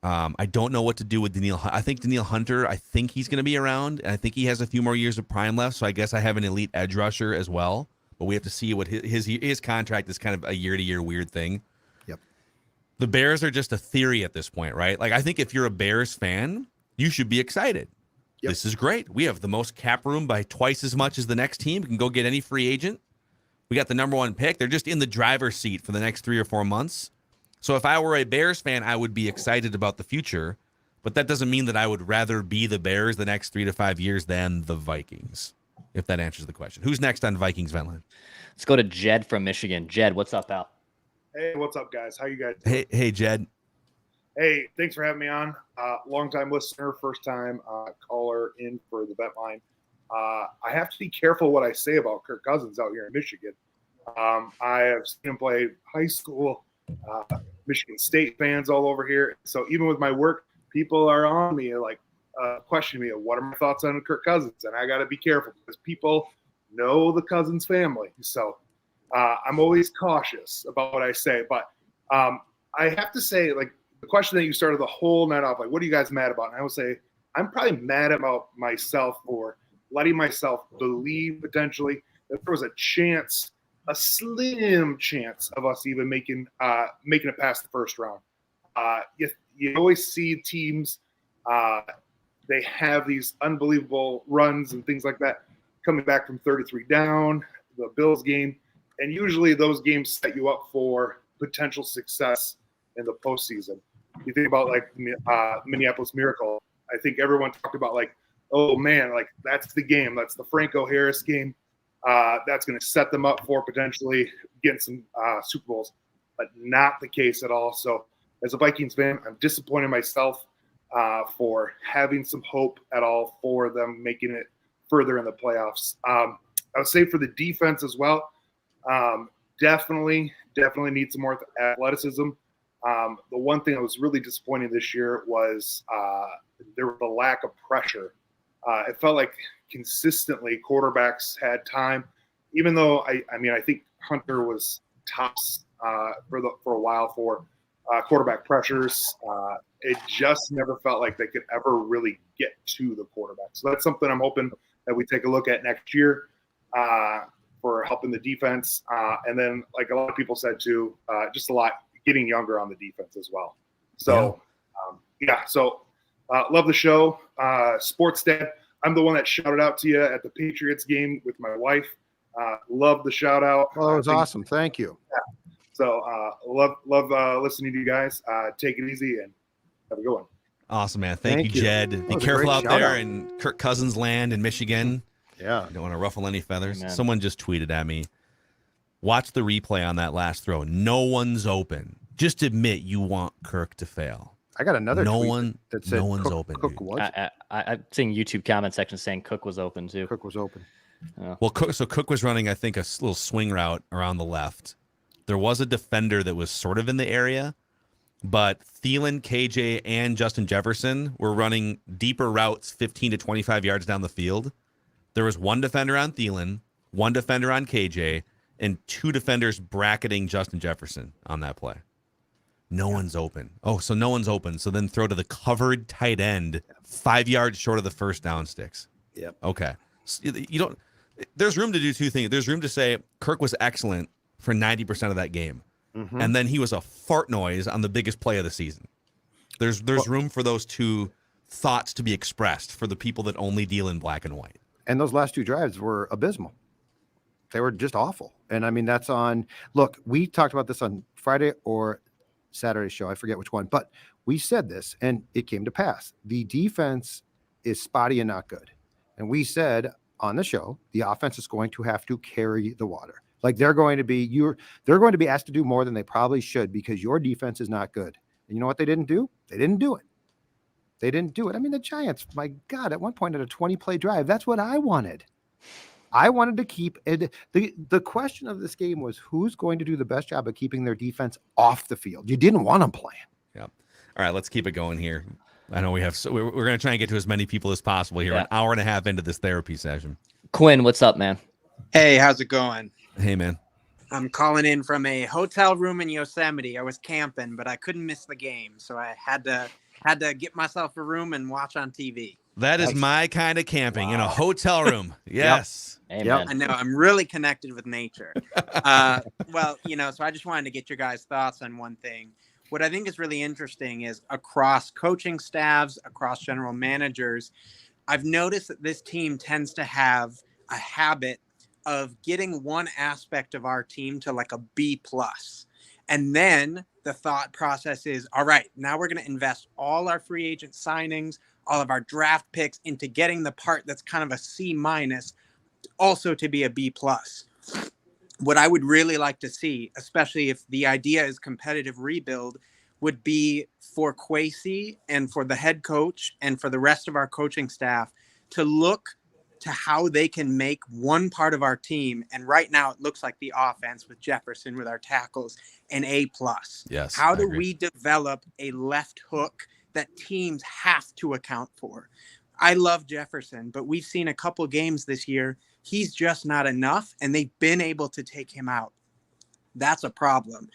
I don't know what to do with Danielle. I think Danielle Hunter, I think he's going to be around, and I think he has a few more years of prime left, so I guess I have an elite edge rusher as well. But we have to see what his contract is. Kind of a year-to-year weird thing. Yep. The Bears are just a theory at this point, right? Like, I think if you're a Bears fan, you should be excited. Yep. This is great. We have the most cap room by twice as much as the next team. We can go get any free agent. We got the #1 pick. They're just in the driver's seat for the next 3 or 4 months. So if I were a Bears fan, I would be excited about the future. But that doesn't mean that I would rather be the Bears the next 3 to 5 years than the Vikings. If that answers the question. Who's next on Vikings Ventland? Let's go to Jed from Michigan. Jed, what's up, pal? Hey, what's up, guys? How you guys Hey, doing? hey, Jed. Hey, thanks for having me on. Long-time listener, first-time caller in for the Vet Line. I have to be careful what I say about Kirk Cousins out here in Michigan. I have seen him play high school, Michigan State fans all over here. So even with my work, people are on me, like, questioning me, what are my thoughts on Kirk Cousins? And I got to be careful because people know the Cousins family. So I'm always cautious about what I say. But I have to say, like, the question that you started the whole night off, like, what are you guys mad about? And I would say I'm probably mad about myself for letting myself believe potentially that there was a chance, a slim chance of us even making it past the first round. You always see teams they have these unbelievable runs and things like that coming back from 33 down, the Bills game. And usually those games set you up for potential success in the postseason. You think about like Minneapolis Miracle. I think everyone talked about like, oh man, like that's the game. That's the Franco Harris game. That's going to set them up for potentially getting some Super Bowls, but not the case at all. So as a Vikings fan, I'm disappointed in myself for having some hope at all for them making it further in the playoffs. I would say for the defense as well, definitely need some more athleticism. The one thing that was really disappointing this year was there was a lack of pressure. It felt like consistently quarterbacks had time, even though I think Hunter was tops for a while for quarterback pressures. It just never felt like they could ever really get to the quarterback. So that's something I'm hoping that we take a look at next year for helping the defense. And then, like a lot of people said too, just a lot getting younger on the defense as well. So, so love the show. Sports Dad, I'm the one that shouted out to you at the Patriots game with my wife. Love the shout out. Oh, it was awesome. Thank you. Yeah. So love listening to you guys. Take it easy and have a good one. Awesome, man. Thank you, Jed. Be careful out there in Kirk Cousins land in Michigan. Yeah. Don't want to ruffle any feathers. Amen. Someone just tweeted at me, watch the replay on that last throw. No one's open. Just admit you want Kirk to fail. I got another tweet that said no one's open. Cook was. I'm seeing YouTube comment section saying Cook was open too. Cook was open. Well, Cook was running, I think, a little swing route around the left. There was a defender that was sort of in the area, but Thielen, KJ, and Justin Jefferson were running deeper routes 15 to 25 yards down the field. There was one defender on Thielen, one defender on KJ, and two defenders bracketing Justin Jefferson on that play. No one's open. Oh, so no one's open. So then throw to the covered tight end 5 yards short of the first down sticks. Yep. Okay. You don't. There's room to do two things. There's room to say Kirk was excellent for 90% of that game, and then he was a fart noise on the biggest play of the season. There's room for those two thoughts to be expressed for the people that only deal in black and white. And those last two drives were abysmal. They were just awful. And I mean, that's on. Look, we talked about this on Friday or Saturday's show. I forget which one, but we said this, and it came to pass. The defense is spotty and not good. And we said on the show, the offense is going to have to carry the water. Like they're going to be asked to do more than they probably should because your defense is not good. And you know what they didn't do? They didn't do it. They didn't do it. I mean, the Giants, my God, at one point at a 20-play drive, that's what I wanted. I wanted to keep it. The question of this game was who's going to do the best job of keeping their defense off the field. You didn't want them playing. Yeah. All right, let's keep it going here. I know we're going to try and get to as many people as possible here. An hour and a half into this therapy session. Quinn, what's up, man? Hey, how's it going? Hey, man. I'm calling in from a hotel room in Yosemite. I was camping, but I couldn't miss the game, so I had to get myself a room and watch on TV. That is my kind of camping in a hotel room. Yes. Yep. I know. I'm really connected with nature. Well, so I just wanted to get your guys' thoughts on one thing. What I think is really interesting is across coaching staffs, across general managers, I've noticed that this team tends to have a habit of getting one aspect of our team to like a B+. And then the thought process is, all right, now we're going to invest all our free agent signings, all of our draft picks into getting the part that's kind of a C- also to be a B+. What I would really like to see, especially if the idea is competitive rebuild, would be for Kwesi and for the head coach and for the rest of our coaching staff to look to how they can make one part of our team. And right now it looks like the offense with Jefferson, with our tackles, an A+. Yes. How do we develop a left hook that teams have to account for? I love Jefferson, but we've seen a couple games this year. He's just not enough, and they've been able to take him out. That's a problem.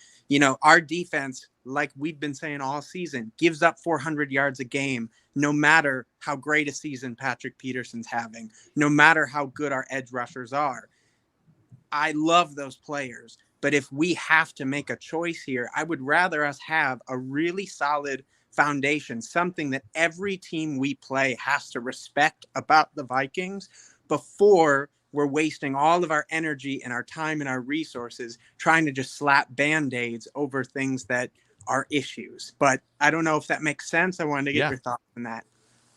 Our defense, like we've been saying all season, gives up 400 yards a game, no matter how great a season Patrick Peterson's having, no matter how good our edge rushers are. I love those players, but if we have to make a choice here, I would rather us have a really solid foundation, something that every team we play has to respect about the Vikings before we're wasting all of our energy and our time and our resources trying to just slap Band-Aids over things that are issues. But I don't know if that makes sense. I wanted to get your thoughts on that.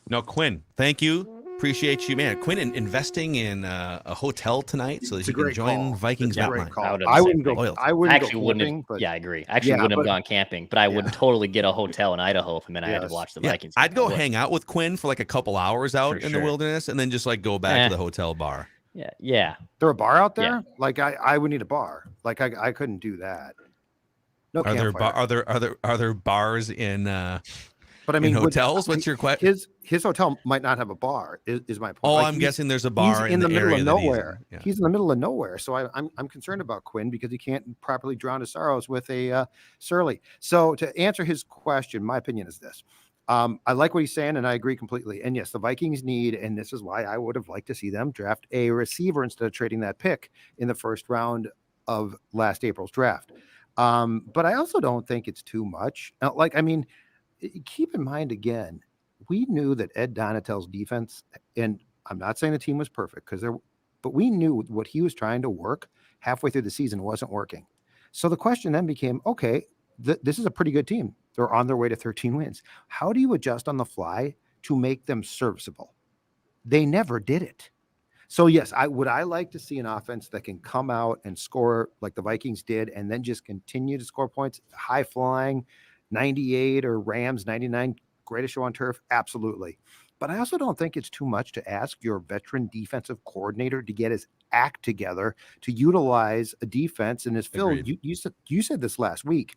No, Quinn, thank you. Appreciate you, man. Quinn investing in a hotel tonight so that It's a you can great join call. Vikings It's a Vet great Line. call. I, I wouldn't go. Loyalty. I wouldn't actually go wouldn't camping, have. but Yeah, I agree. Actually, yeah, wouldn't have but- gone camping, but I would totally get a hotel in Idaho if I had to Yes. watch the Yeah, Vikings. I'd go I would. hang out with Quinn for like a couple hours out For in the sure. wilderness and then just like go back to the hotel bar. Yeah, yeah. There a bar out Yeah. there? Like I would need a bar. Like I couldn't do that. No Are there campfire. are there bars in But I mean, in would- hotels? What's your question? His hotel might not have a bar. Is my point? Oh, Like, I'm he's- guessing there's a bar he's in the middle area of that he's in. nowhere. Yeah. He's in the middle of nowhere. So I'm concerned about Quinn because he can't properly drown his sorrows with a surly. So to answer his question, my opinion is this. I like what he's saying, and I agree completely. And yes, the Vikings need, and this is why I would have liked to see them draft a receiver instead of trading that pick in the first round of last April's draft. But I also don't think it's too much. Keep in mind again, we knew that Ed Donatell's defense, and I'm not saying the team was perfect but we knew what he was trying to work halfway through the season wasn't working. So the question then became, okay, this is a pretty good team. They're on their way to 13 wins. How do you adjust on the fly to make them serviceable? They never did it. So yes, I like to see an offense that can come out and score like the Vikings did, and then just continue to score points, high flying, 98 or Rams 99, greatest show on turf. Absolutely. But I also don't think it's too much to ask your veteran defensive coordinator to get his act together to utilize a defense. And as Phil, you said this last week.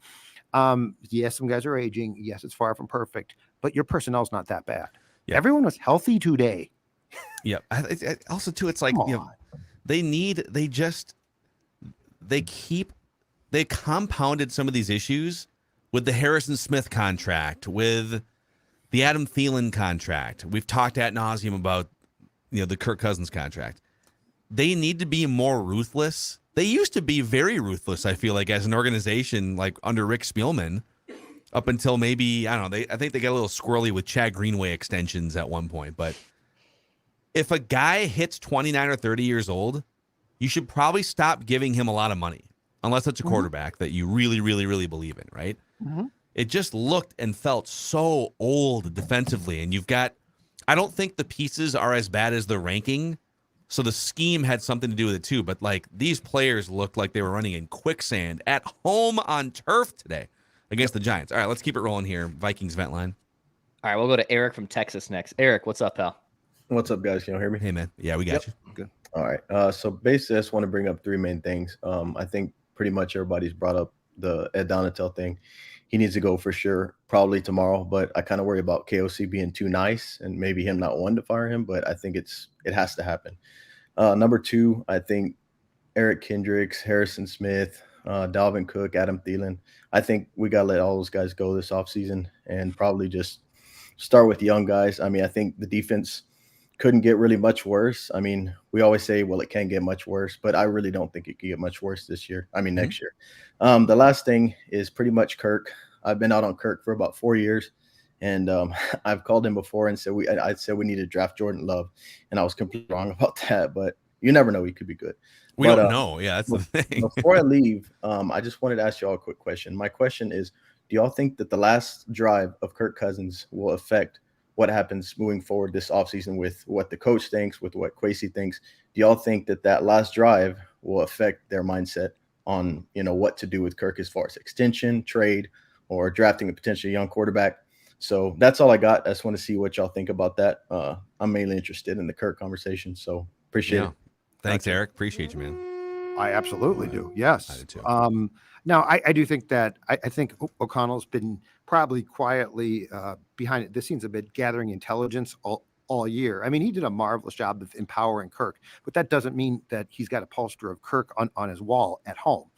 Yes, some guys are aging. Yes, it's far from perfect, but your personnel's not that bad. Yeah. Everyone was healthy today. Yeah. Also, too, it's like they compounded some of these issues with the Harrison Smith contract, with the Adam Thielen contract. We've talked ad nauseum about the Kirk Cousins contract. They need to be more ruthless. They used to be very ruthless, I feel like, as an organization, like under Rick Spielman, up until maybe, I don't know, I think they got a little squirrely with Chad Greenway extensions at one point. But if a guy hits 29 or 30 years old, you should probably stop giving him a lot of money, unless it's a quarterback that you really, really, really believe in, right? Mm-hmm. It just looked and felt so old defensively. And I don't think the pieces are as bad as the ranking. So the scheme had something to do with it too. But like these players looked like they were running in quicksand at home on turf today against the Giants. All right, let's keep it rolling here. Vikings Vent Line. All right, we'll go to Eric from Texas next. Eric, what's up, pal? What's up, guys? Can you hear me? Hey, man. Yeah, we got you. Good. All right. So basically, I just want to bring up three main things. I think pretty much everybody's brought up the Ed Donatel thing. He needs to go for sure, probably tomorrow. But I kind of worry about KOC being too nice and maybe him not wanting to fire him. But I think it has to happen. Number two, I think Eric Kendricks, Harrison Smith, Dalvin Cook, Adam Thielen. I think we got to let all those guys go this offseason and probably just start with young guys. I mean, I think the defense couldn't get really much worse. I mean, we always say, well, it can't get much worse, but I really don't think it could get much worse this year. I mean, next year. The last thing is pretty much Kirk. I've been out on Kirk for about 4 years, and I've called him before and said I said we need to draft Jordan Love, and I was completely wrong about that, but you never know. He could be good. We don't know. Yeah, that's the thing. Before I leave, I just wanted to ask you all a quick question. My question is, do y'all think that the last drive of Kirk Cousins will affect what happens moving forward this offseason with what the coach thinks, with what Kwesi thinks? Do y'all think that last drive will affect their mindset on, what to do with Kirk as far as extension, trade, or drafting a potentially young quarterback? So that's all I got. I just want to see what y'all think about that. I'm mainly interested in the Kirk conversation, so appreciate it. Thanks, Eric. Appreciate you, man. I absolutely do. Yes. I do too. Now, I do think that I think O'Connell's been probably quietly behind it. The scenes a bit gathering intelligence all year. I mean, he did a marvelous job of empowering Kirk, but that doesn't mean that he's got a poster of Kirk on his wall at home.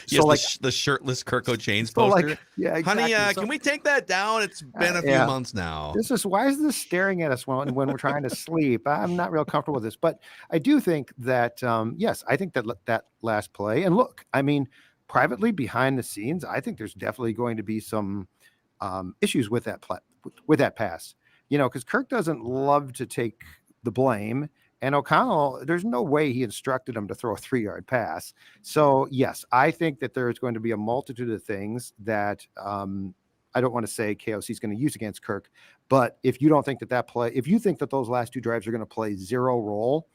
So like the shirtless Kirk O'Chains poster. Yeah, exactly. Honey, can we take that down? It's been a few months now. Why is this staring at us when we're trying to sleep? I'm not real comfortable with this, but I do think that, yes, I think that last play, and look, I mean, privately behind the scenes, I think there's definitely going to be some issues with that pass, because Kirk doesn't love to take the blame, and O'Connell, there's no way he instructed him to throw a 3-yard pass. So yes, I think that there is going to be a multitude of things that I don't want to say KOC is going to use against Kirk, but if you don't think if you think that those last 2 drives are going to play 0 role,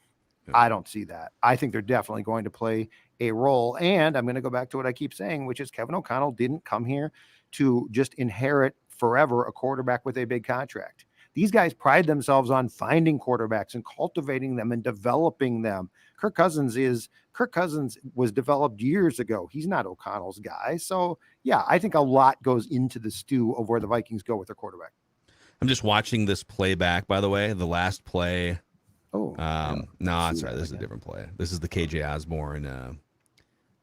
I don't see that. I think they're definitely going to play a role. And I'm going to go back to what I keep saying, which is Kevin O'Connell didn't come here to just inherit forever a quarterback with a big contract. These guys pride themselves on finding quarterbacks and cultivating them and developing them. Kirk Cousins was developed years ago. He's not O'Connell's guy. So yeah, I think a lot goes into the stew of where the Vikings go with their quarterback. I'm just watching this play back, by the way, the last play. Oh, no, that's right. This is a different play. This is the KJ Osborne.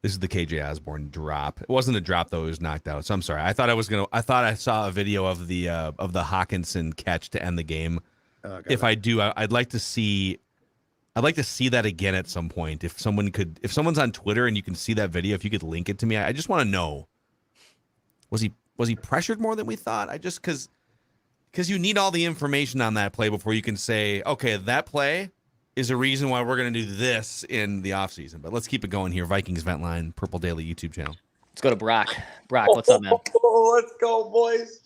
This is the KJ Osborne drop. It wasn't a drop though; it was knocked out. So I'm sorry. I thought I saw a video of the Hawkinson catch to end the game. If I do, I'd like to see. I'd like to see that again at some point. If someone's on Twitter and you can see that video, if you could link it to me, I just want to know. Was he pressured more than we thought? Because you need all the information on that play before you can say, okay, that play is a reason why we're going to do this in the offseason. But let's keep it going here. Vikings Vent Line, Purple Daily YouTube channel. Let's go to Brock. Brock, what's up, man? Let's go, boys.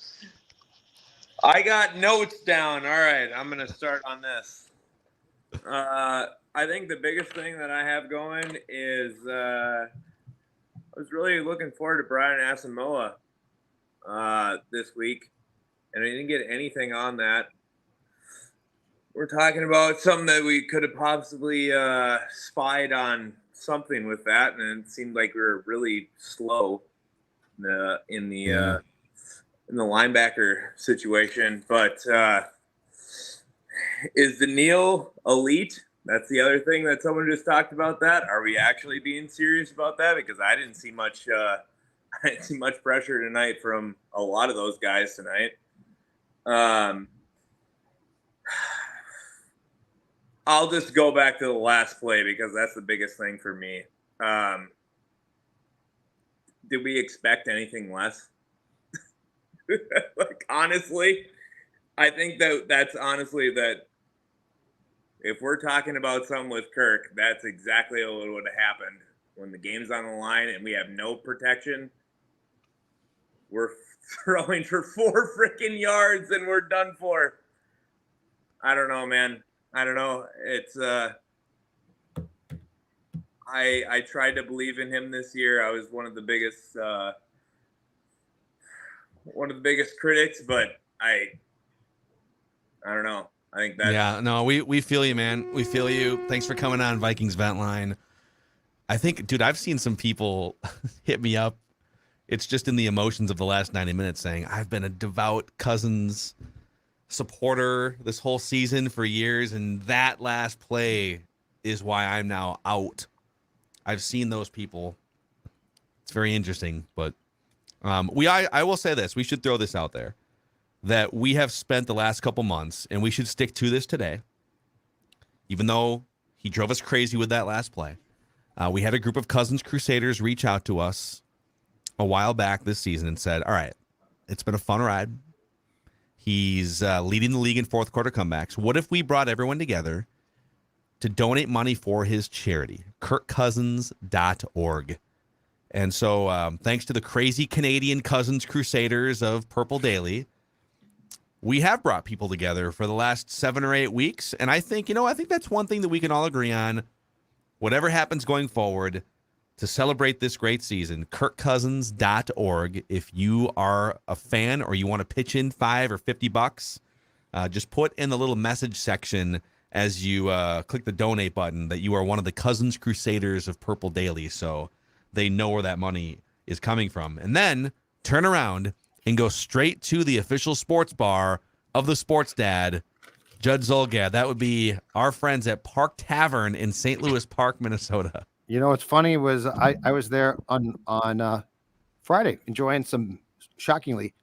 I got notes down. All right, I'm going to start on this. I think the biggest thing that I have going is I was really looking forward to Brian Asamoah this week, and I didn't get anything on that. We're talking about something that we could have possibly spied on something with that, and it seemed like we were really slow in the linebacker situation. But is Danielle elite? That's the other thing that someone just talked about. That are we actually being serious about that? Because I didn't see much. I didn't see much pressure tonight from a lot of those guys tonight. I'll just go back to the last play because that's the biggest thing for me. Did we expect anything less? Like, honestly, I think that's honestly that if we're talking about something with Kirk, that's exactly what would have happened. When the game's on the line and we have no protection, we're throwing for 4 freaking yards and we're done for. I don't know, man. I don't know. It's I tried to believe in him this year. I was one of the biggest critics, but I don't know. I think that. Yeah, no, we feel you, man. We feel you. Thanks for coming on Vikings Vent Line. I think, dude, I've seen some people hit me up. It's just in the emotions of the last 90 minutes saying, I've been a devout Cousins supporter this whole season for years, and that last play is why I'm now out. I've seen those people. It's very interesting, but I will say this. We should throw this out there, that we have spent the last couple months, and we should stick to this today, even though he drove us crazy with that last play. We had a group of Cousins Crusaders reach out to us a while back this season and said, all right, it's been a fun ride. He's leading the league in fourth quarter comebacks. What if we brought everyone together to donate money for his charity, kirkcousins.org? And so thanks to the crazy Canadian Cousins Crusaders of Purple Daily, we have brought people together for the last 7 or 8 weeks. And I think, I think that's one thing that we can all agree on. Whatever happens going forward, to celebrate this great season, kirkcousins.org. If you are a fan or you want to pitch in $5 or $50, just put in the little message section as you click the donate button that you are one of the Cousins Crusaders of Purple Daily, so they know where that money is coming from. And then turn around and go straight to the official sports bar of the Sports Dad, Judd Zulgad. That would be our friends at Park Tavern in St. Louis Park, Minnesota. What's funny was I was there on Friday enjoying some, shockingly,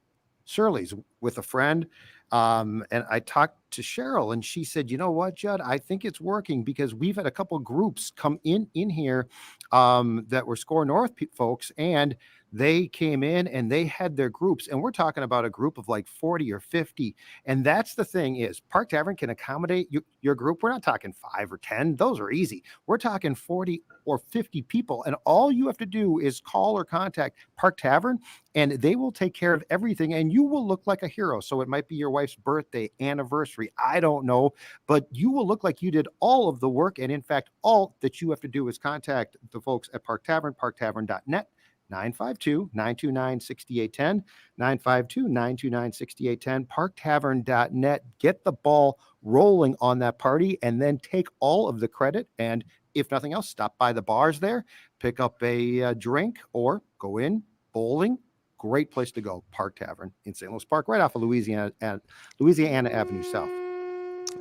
Surly's with a friend. And I talked to Cheryl and she said, you know what, Judd, I think it's working because we've had a couple groups come in here that were Score North folks, and They came in and they had their groups, and we're talking about a group of like 40 or 50. And that's the thing is Park Tavern can accommodate your group. We're not talking 5 or 10. Those are easy. We're talking 40 or 50 people. And all you have to do is call or contact Park Tavern, and they will take care of everything. And you will look like a hero. So it might be your wife's birthday, anniversary. I don't know, but you will look like you did all of the work. And in fact, all that you have to do is contact the folks at Park Tavern, parktavern.net. 952-929-6810, 952-929-6810, parktavern.net. Get the ball rolling on that party and then take all of the credit. And if nothing else, stop by the bars there, pick up a drink, or go in bowling. Great place to go. Park Tavern in St. Louis Park, right off of Louisiana Avenue South.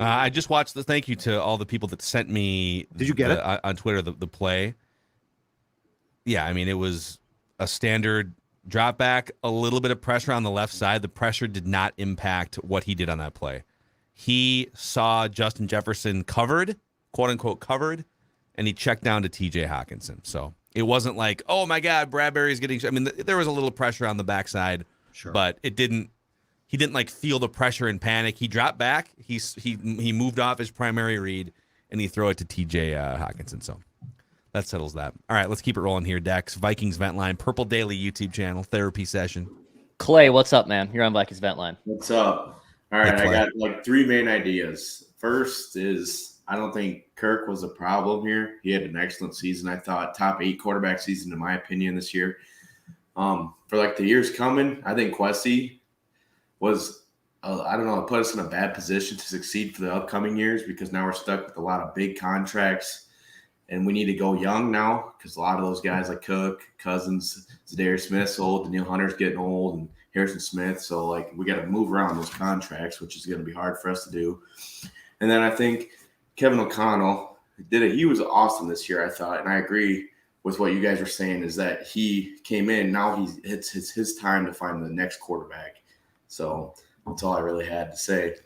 I just watched the thank you to all the people that sent me. Did you get it on Twitter? The play. Yeah, I mean, it was a standard drop back, a little bit of pressure on the left side. The pressure did not impact what he did on that play. He saw Justin Jefferson covered, quote unquote covered, and he checked down to TJ Hawkinson. So it wasn't like, oh my God, Bradbury's getting. I mean, there was a little pressure on the backside, sure, but it didn't. He didn't like feel the pressure and panic. He dropped back. He moved off his primary read, and he threw it to TJ Hawkinson. So that settles that. All right, let's keep it rolling here, Dex. Vikings Vent Line, Purple Daily YouTube channel, therapy session. Clay, what's up, man? You're on Vikings Vent Line. What's up? All right, Hey, I got like 3 main ideas. First is I don't think Kirk was a problem here. He had an excellent season. I thought top 8 quarterback season, in my opinion, this year. For like the years coming, I think Kwesi was, I don't know, put us in a bad position to succeed for the upcoming years, because now we're stuck with a lot of big contracts. And we need to go young now, because a lot of those guys like Cook, Cousins, Zadarius Smith's old, Danielle Hunter's getting old, and Harrison Smith. So, like, we got to move around those contracts, which is going to be hard for us to do. And then I think Kevin O'Connell he was awesome this year, I thought. And I agree with what you guys were saying, is that he came in. Now it's his time to find the next quarterback. So that's all I really had to say.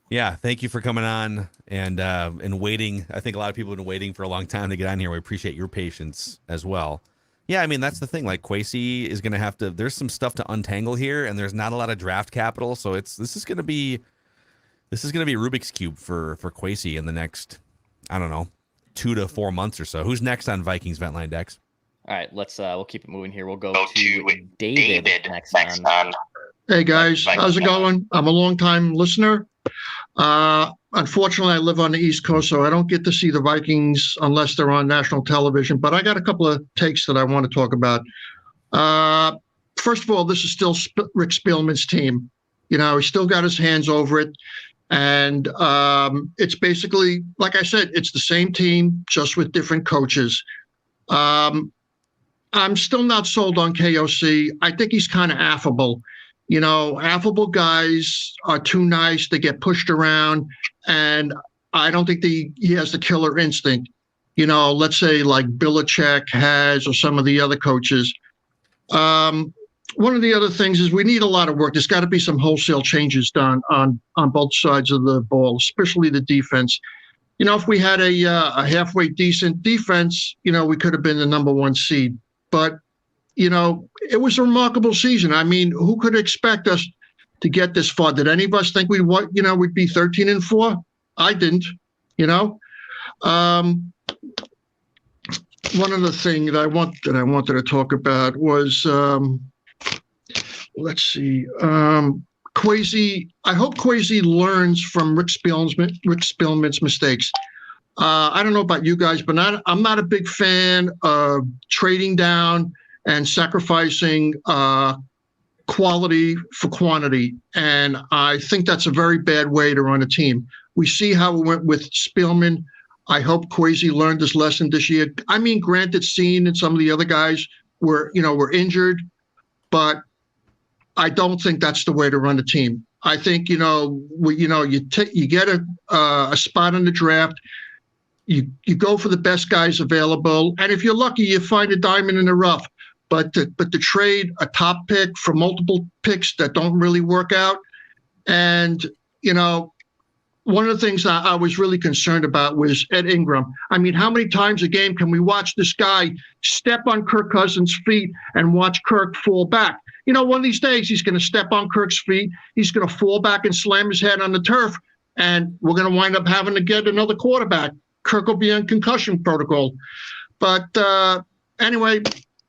Yeah, thank you for coming on and waiting. I think a lot of people have been waiting for a long time to get on here. We appreciate your patience as well. Yeah, I mean, that's the thing. Like, Kwesi is going to have to. There's some stuff to untangle here, and there's not a lot of draft capital, so this is going to be Rubik's Cube for Kwesi in the next, I don't know, 2 to 4 months or so. Who's next on Vikings Vent Line, Dex? All right, let's we'll keep it moving here. We'll go to David next on. Hey guys, how's it going? I'm a long-time listener. Unfortunately, I live on the East Coast, so I don't get to see the Vikings unless they're on national television. But I got a couple of takes that I want to talk about. First of all, this is still Rick Spielman's team. You know, he's still got his hands over it. And it's basically, like I said, it's the same team, just with different coaches. I'm still not sold on KOC. I think he's kind of affable. You know, affable guys are too nice. They get pushed around. And I don't think he has the killer instinct, you know, let's say like Belichick has, or some of the other coaches. One of the other things is we need a lot of work. There's got to be some wholesale changes done on both sides of the ball, especially the defense. You know, if we had a halfway decent defense, you know, we could have been the number 1 seed. But, you know, it was a remarkable season. I mean, who could expect us to get this far? Did any of us think we'd be 13-4? I didn't, you know. One other thing that I wanted to talk about was, let's see, Kwesi. I hope Kwesi learns from Rick Spielman's mistakes. I don't know about you guys, but I'm not a big fan of trading down and sacrificing quality for quantity. And I think that's a very bad way to run a team. We see how it went with Spielman. I hope Kwesi learned this lesson this year. I mean, granted, Seen and some of the other guys were injured, but I don't think that's the way to run a team. I think, you get a spot in the draft. You go for the best guys available. And if you're lucky, you find a diamond in the rough. But to trade a top pick for multiple picks that don't really work out, and, you know, one of the things I was really concerned about was Ed Ingram. I mean, how many times a game can we watch this guy step on Kirk Cousins' feet and watch Kirk fall back? You know, one of these days he's going to step on Kirk's feet, he's going to fall back and slam his head on the turf, and we're going to wind up having to get another quarterback. Kirk will be on concussion protocol. But anyway,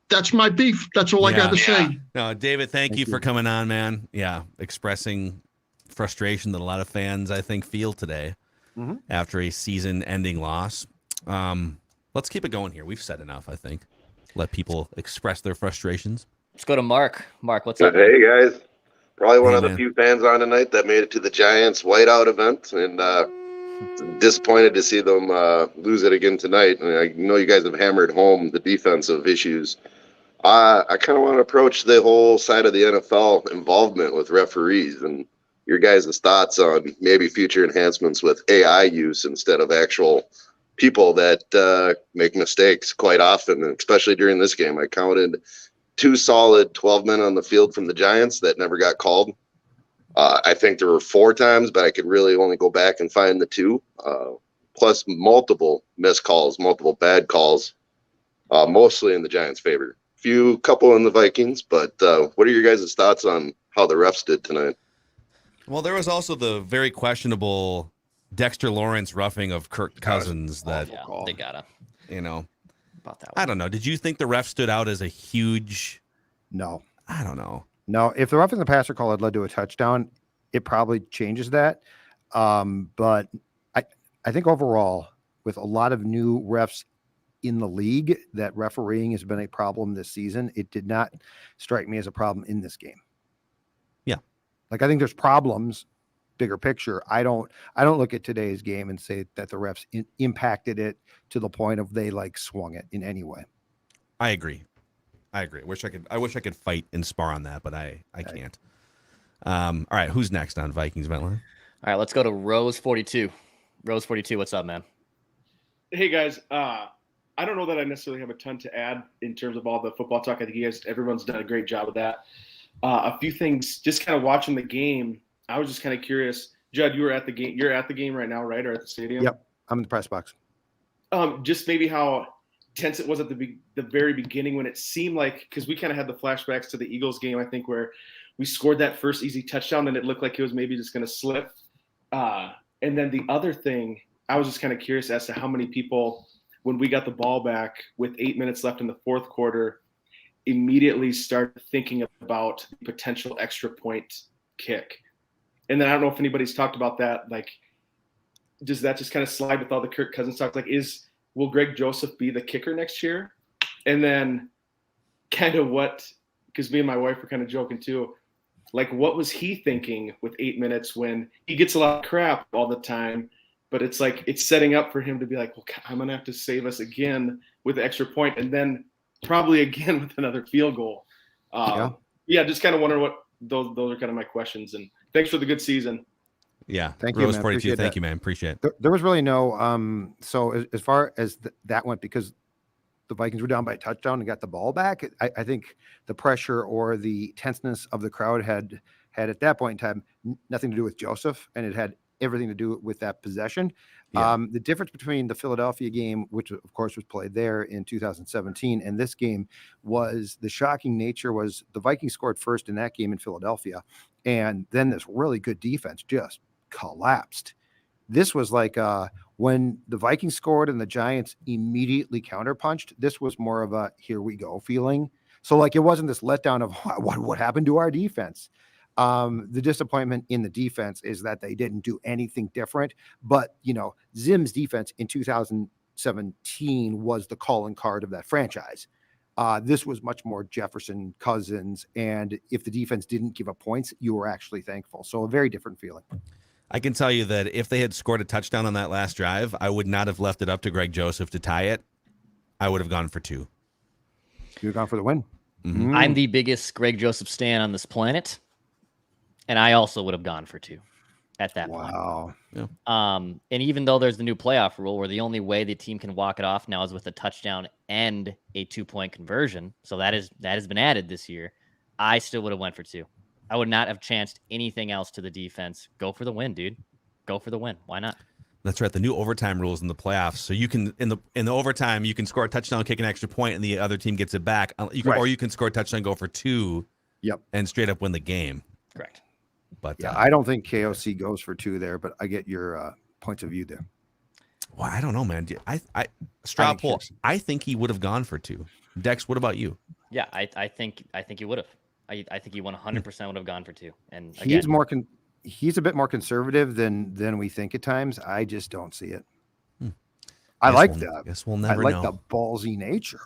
that's my beef. That's all I got to say. No, David, thank you for coming on, man. Yeah, expressing frustration that a lot of fans, I think, feel today after a season-ending loss. Let's keep it going here. We've said enough, I think. Let people express their frustrations. Let's go to Mark. Mark, what's up? Hey, guys. Probably one Hey, of the man. few fans on tonight that made it to the Giants whiteout event, and disappointed to see them lose it again tonight. And I know you guys have hammered home the defensive issues. I kind of want to approach the whole side of the NFL involvement with referees and your guys' thoughts on maybe future enhancements with AI use instead of actual people that make mistakes quite often, and especially during this game. I counted 2 solid 12 men on the field from the Giants that never got called. I think there were 4 times, but I could really only go back and find the 2, plus multiple missed calls, multiple bad calls, mostly in the Giants' favor. Couple in the Vikings, but what are your guys' thoughts on how the refs did tonight? Well, there was also the very questionable Dexter Lawrence roughing of Kirk Cousins that they gotta. You know, about that I don't know. Did you think the ref stood out as a huge? No. I don't know. No, if the roughing the passer call had led to a touchdown, it probably changes that. But I think overall, with a lot of new refs in the league, that refereeing has been a problem this season. It did not strike me as a problem in this game. Yeah. Like, I think there's problems, bigger picture. I don't look at today's game and say that the refs impacted it to the point of they like swung it in any way. I agree. I wish I could fight and spar on that, but I can't. All right, who's next on Vikings Ventline? All right, let's go to Rose 42. Rose 42, what's up, man? Hey guys, I don't know that I necessarily have a ton to add in terms of all the football talk. I think everyone's done a great job of that. A few things, just kind of watching the game. I was just kind of curious. Judd, you were at the game. You're at the game right now, right? Or at the stadium? Yep, I'm in the press box. Just maybe how tense it was at the very beginning when it seemed like, because we kind of had the flashbacks to the Eagles game, I think, where we scored that first easy touchdown and it looked like it was maybe just going to slip. And then the other thing, I was just kind of curious as to how many people, when we got the ball back with 8 minutes left in the fourth quarter, immediately started thinking about the potential extra point kick. And then I don't know if anybody's talked about that. Like, does that just kind of slide with all the Kirk Cousins talk? Like, will Greg Joseph be the kicker next year? And then kind of because me and my wife were kind of joking too, like what was he thinking with 8 minutes when he gets a lot of crap all the time, but it's like it's setting up for him to be like, well, I'm going to have to save us again with the extra point and then probably again with another field goal. Yeah, just kind of wondering what those are kind of my questions. And thanks for the good season. Yeah. Thank Rose you, man. 42. Appreciate Thank that. you, man. Appreciate it. There was really no so as far as that went, because the Vikings were down by a touchdown and got the ball back, I think the pressure or the tenseness of the crowd had at that point in time nothing to do with Joseph, and it had everything to do with that possession. Yeah. The difference between the Philadelphia game, which of course was played there in 2017, and this game was the shocking nature was the Vikings scored first in that game in Philadelphia, and then this really good defense just collapsed. This was like when the Vikings scored and the Giants immediately counterpunched, this was more of a here we go feeling. So like it wasn't this letdown of what happened to our defense. The disappointment in the defense is that they didn't do anything different. But, Zim's defense in 2017 was the calling card of that franchise. This was much more Jefferson, Cousins, and if the defense didn't give up points, you were actually thankful. So a very different feeling. I can tell you that if they had scored a touchdown on that last drive, I would not have left it up to Greg Joseph to tie it. I would have gone for 2. You would have gone for the win. Mm-hmm. I'm the biggest Greg Joseph stan on this planet, and I also would have gone for 2 at that point. Wow. Yeah. And even though there's the new playoff rule where the only way the team can walk it off now is with a touchdown and a 2-point conversion, so that has been added this year, I still would have went for 2. I would not have chanced anything else to the defense. Go for the win, dude. Go for the win. Why not? That's right. The new overtime rules in the playoffs. So you can in the overtime you can score a touchdown, kick an extra point, and the other team gets it back. Or you can score a touchdown, go for 2. Yep. And straight up win the game. Correct. But yeah, I don't think KOC goes for 2 there, but I get your points of view there. Well, I don't know, man. Straw poll. I think he would have gone for 2. Dex, what about you? Yeah, I think he would have. I think he 100% would have gone for 2. And again, he's a bit more conservative than we think at times. I just don't see it. I Guess we'll never know. know. The ballsy nature.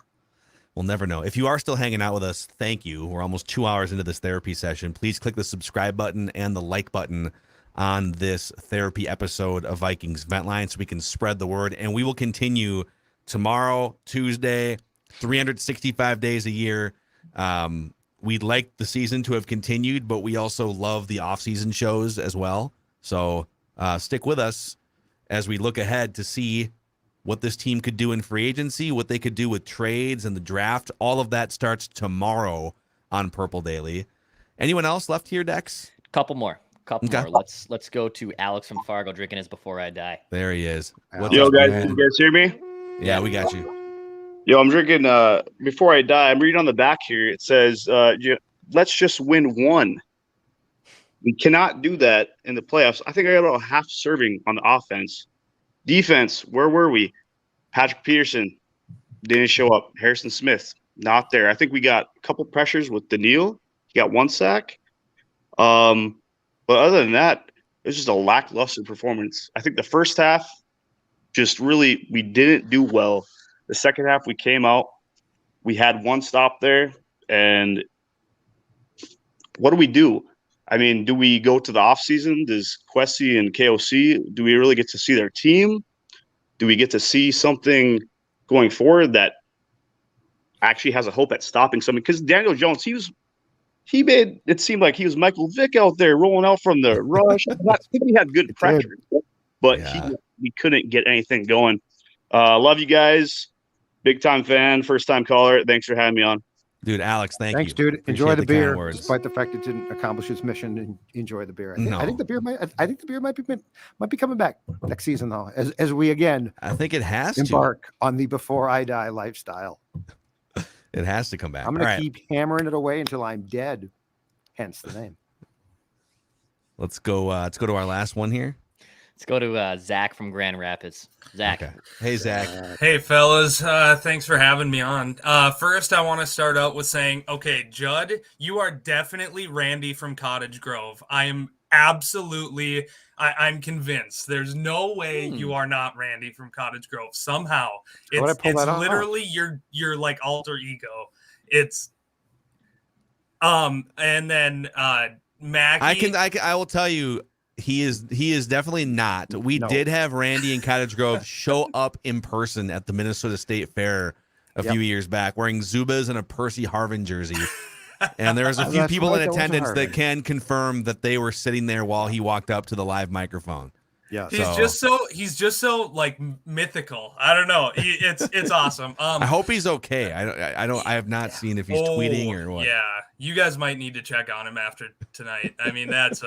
We'll never know. If you are still hanging out with us, thank you. We're almost 2 hours into this therapy session. Please click the subscribe button and the like button on this therapy episode of Vikings Ventline so we can spread the word. And we will continue tomorrow, Tuesday, 365 days a year. We'd like the season to have continued, but we also love the off-season shows as well. So stick with us as we look ahead to see what this team could do in free agency, what they could do with trades and the draft. All of that starts tomorrow on Purple Daily. Anyone else left here, Dex? Couple more. More. Let's go to Alex from Fargo drinking his Before I Die. There he is. Yo, guys, can you guys hear me? Yeah, we got you. Yo, I'm drinking Before I Die. I'm reading on the back here. It says, let's just win 1. We cannot do that in the playoffs. I think I got about half serving on the offense. Defense, where were we? Patrick Peterson didn't show up. Harrison Smith, not there. I think we got a couple pressures with Daniil. He got 1 sack. But other than that, it was just a lackluster performance. I think the first half, just really, we didn't do well. The second half, we came out. We had 1 stop there. And what do we do? I mean, do we go to the offseason? Does Kwesi and KOC, do we really get to see their team? Do we get to see something going forward that actually has a hope at stopping something? Because Daniel Jones, he made it seem like he was Michael Vick out there rolling out from the rush. I think he had good pressure, but we couldn't get anything going. Love you guys. Big time fan, first time caller. Thanks for having me on. Dude, Alex, thanks, dude. Appreciate Enjoy the beer, words. despite the fact it didn't accomplish its mission. And enjoy the beer. I think the beer might be coming back next season though, as we again. I think it has embark on the Before I Die lifestyle. It has to come back. I'm going to keep hammering it away until I'm dead. Hence the name. Let's go to our last one here. Let's go to Zach from Grand Rapids. Zach. Okay. Hey, Zach. Hey, fellas. Thanks for having me on. First, I want to start out with saying, okay, Judd, you are definitely Randy from Cottage Grove. I am absolutely, I'm convinced. There's no way you are not Randy from Cottage Grove. Somehow. It's literally your like alter ego. It's and then Maggie. I will tell you, he is definitely not. We did have Randy in Cottage Grove show up in person at the Minnesota State Fair a few years back wearing Zubas and a Percy Harvin jersey. And there was a few people in attendance that can confirm that they were sitting there while he walked up to the live microphone. Yeah. He's just so like mythical. I don't know. It's awesome. I hope he's okay. I have not seen if he's tweeting or what. Yeah. You guys might need to check on him after tonight. I mean, that's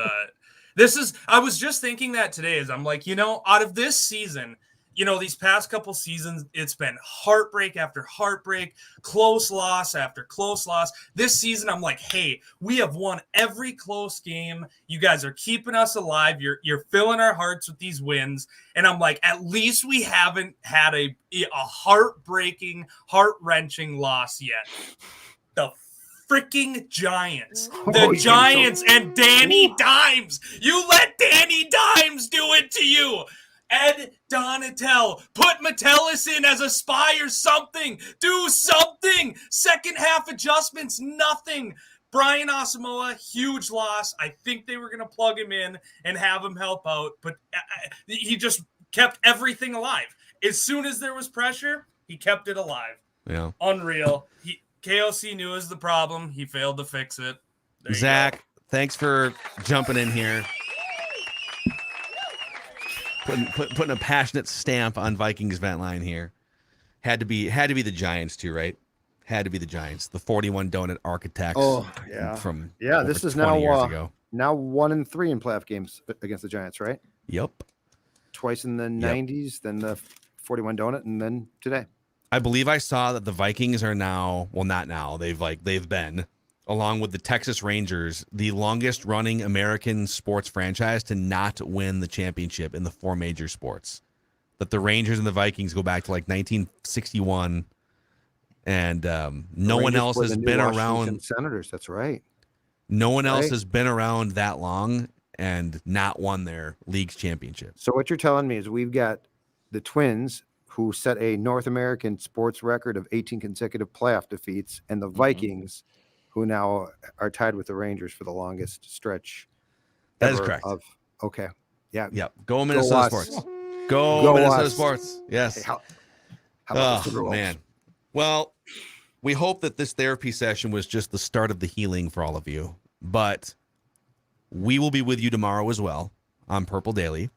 I was just thinking that today as I'm like, out of this season, these past couple seasons, it's been heartbreak after heartbreak, close loss after close loss. This season, I'm like, hey, we have won every close game. You guys are keeping us alive. You're filling our hearts with these wins. And I'm like, at least we haven't had a heartbreaking, heart-wrenching loss yet. The freaking Giants. The Giants and Danny Dimes. You let Danny Dimes do it to you. Ed Donatel, put Metellus in as a spy or something. Do something. Second half adjustments, nothing. Brian Asamoah, huge loss. I think they were going to plug him in and have him help out, but he just kept everything alive. As soon as there was pressure, he kept it alive. Yeah. Unreal. KOC knew it was the problem. He failed to fix it. Zach, thanks for jumping in here. Putting a passionate stamp on Vikings vent line here. Had to be the Giants too, right? Had to be the Giants, the 41 donut architects. Oh yeah, from this is 20 now years ago. now 1-3 in playoff games against the Giants, right? Yep. Twice in the 90s, then the 41 donut, and then today. I believe I saw that the Vikings are now, well, not now. They've been, along with the Texas Rangers, the longest running American sports franchise to not win the championship in the 4 major sports. That the Rangers and the Vikings go back to like 1961, and no one else has been around. Senators, that's right. No one else has been around that long and not won their league's championship. So what you're telling me is we've got the Twins, who set a North American sports record of 18 consecutive playoff defeats, and the Vikings, who now are tied with the Rangers for the longest stretch. That is correct. Okay. Yeah. Yep. Go Minnesota Sports. Go Minnesota Sports. Yes. Hey, how about the Super Bowls? Man. Well, we hope that this therapy session was just the start of the healing for all of you, but we will be with you tomorrow as well on Purple Daily.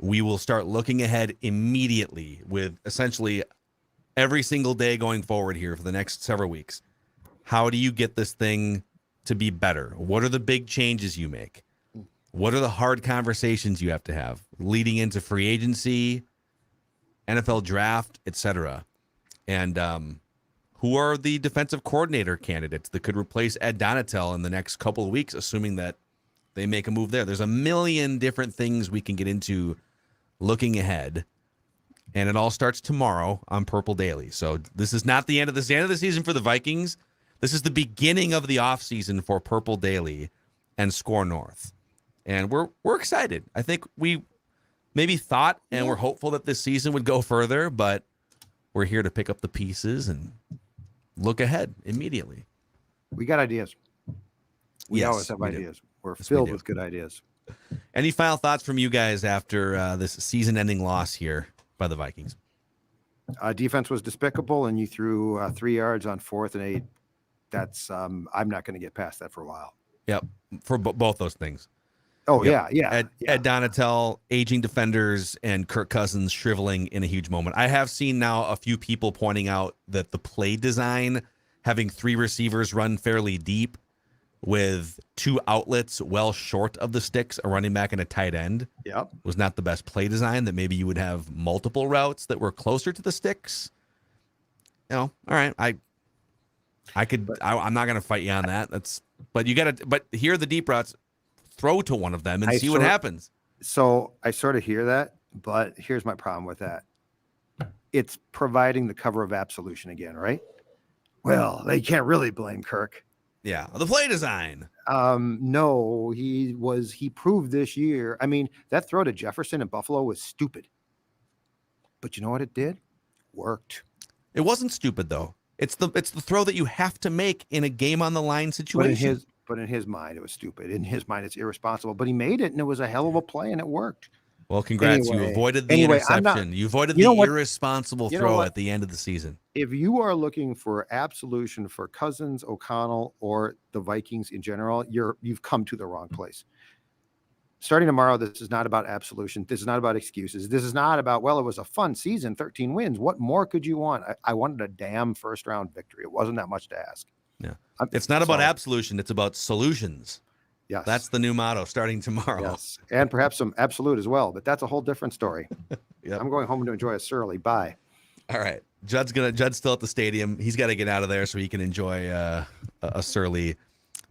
We will start looking ahead immediately with essentially every single day going forward here for the next several weeks. How do you get this thing to be better? What are the big changes you make? What are the hard conversations you have to have leading into free agency, NFL draft, etc.? And who are the defensive coordinator candidates that could replace Ed Donatel in the next couple of weeks, assuming that they make a move there? There's a million different things we can get into looking ahead, and it all starts tomorrow on Purple Daily. So this is not the end of the season for the Vikings. This is the beginning of the offseason for Purple Daily and Score North. And we're excited. I think we maybe thought and we're hopeful that this season would go further, but we're here to pick up the pieces and look ahead immediately. We got ideas. We Yes, always have we do. ideas. We're Yes, we filled do. with good ideas. Any final thoughts from you guys after this season-ending loss here by the Vikings? Defense was despicable, and you threw 3 yards on 4th and 8. That's I'm not going to get past that for a while. Yep, for both those things. Oh, Yep. yeah. Ed Donatel, aging defenders, and Kirk Cousins shriveling in a huge moment. I have seen now a few people pointing out that the play design, having 3 receivers run fairly deep with 2 outlets well short of the sticks, a running back and a tight end, was not the best play design, that maybe you would have multiple routes that were closer to the sticks. All right. I'm not going to fight you on that. But here are the deep routes. Throw to one of them and see what happens. So I sort of hear that, but here's my problem with that. It's providing the cover of absolution again, right? Well, they can't really blame Kirk. Yeah, the play design. No, he proved this year. I mean, that throw to Jefferson in Buffalo was stupid. But you know what it did? Worked. It wasn't stupid though. It's the throw that you have to make in a game on the line situation. But in his mind, it was stupid. In his mind, it's irresponsible. But he made it, and it was a hell of a play, and it worked. Well, congrats. You avoided the interception. You avoided the irresponsible throw at the end of the season. If you are looking for absolution for Cousins, O'Connell, or the Vikings in general, you've come to the wrong place. Starting tomorrow, this is not about absolution. This is not about excuses. This is not about, well, it was a fun season, 13 wins. What more could you want? I wanted a damn first-round victory. It wasn't that much to ask. Yeah. It's not about absolution. It's about solutions. Yes. That's the new motto starting tomorrow. Yes. And perhaps some absolute as well, but that's a whole different story. I'm going home to enjoy a Surly. Bye. All right. Judd's still at the stadium. He's got to get out of there so he can enjoy a Surly.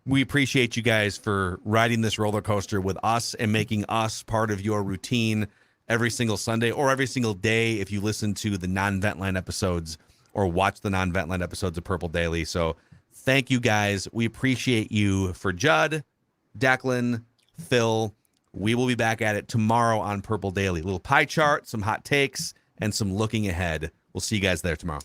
We appreciate you guys for riding this roller coaster with us and making us part of your routine every single Sunday or every single day if you listen to the non-Vent Line episodes or watch the non-Vent Line episodes of Purple Daily. So thank you guys. We appreciate you. For Judd, Declan, Phil, we will be back at it tomorrow on Purple Daily. A little pie chart, some hot takes, and some looking ahead. We'll see you guys there tomorrow.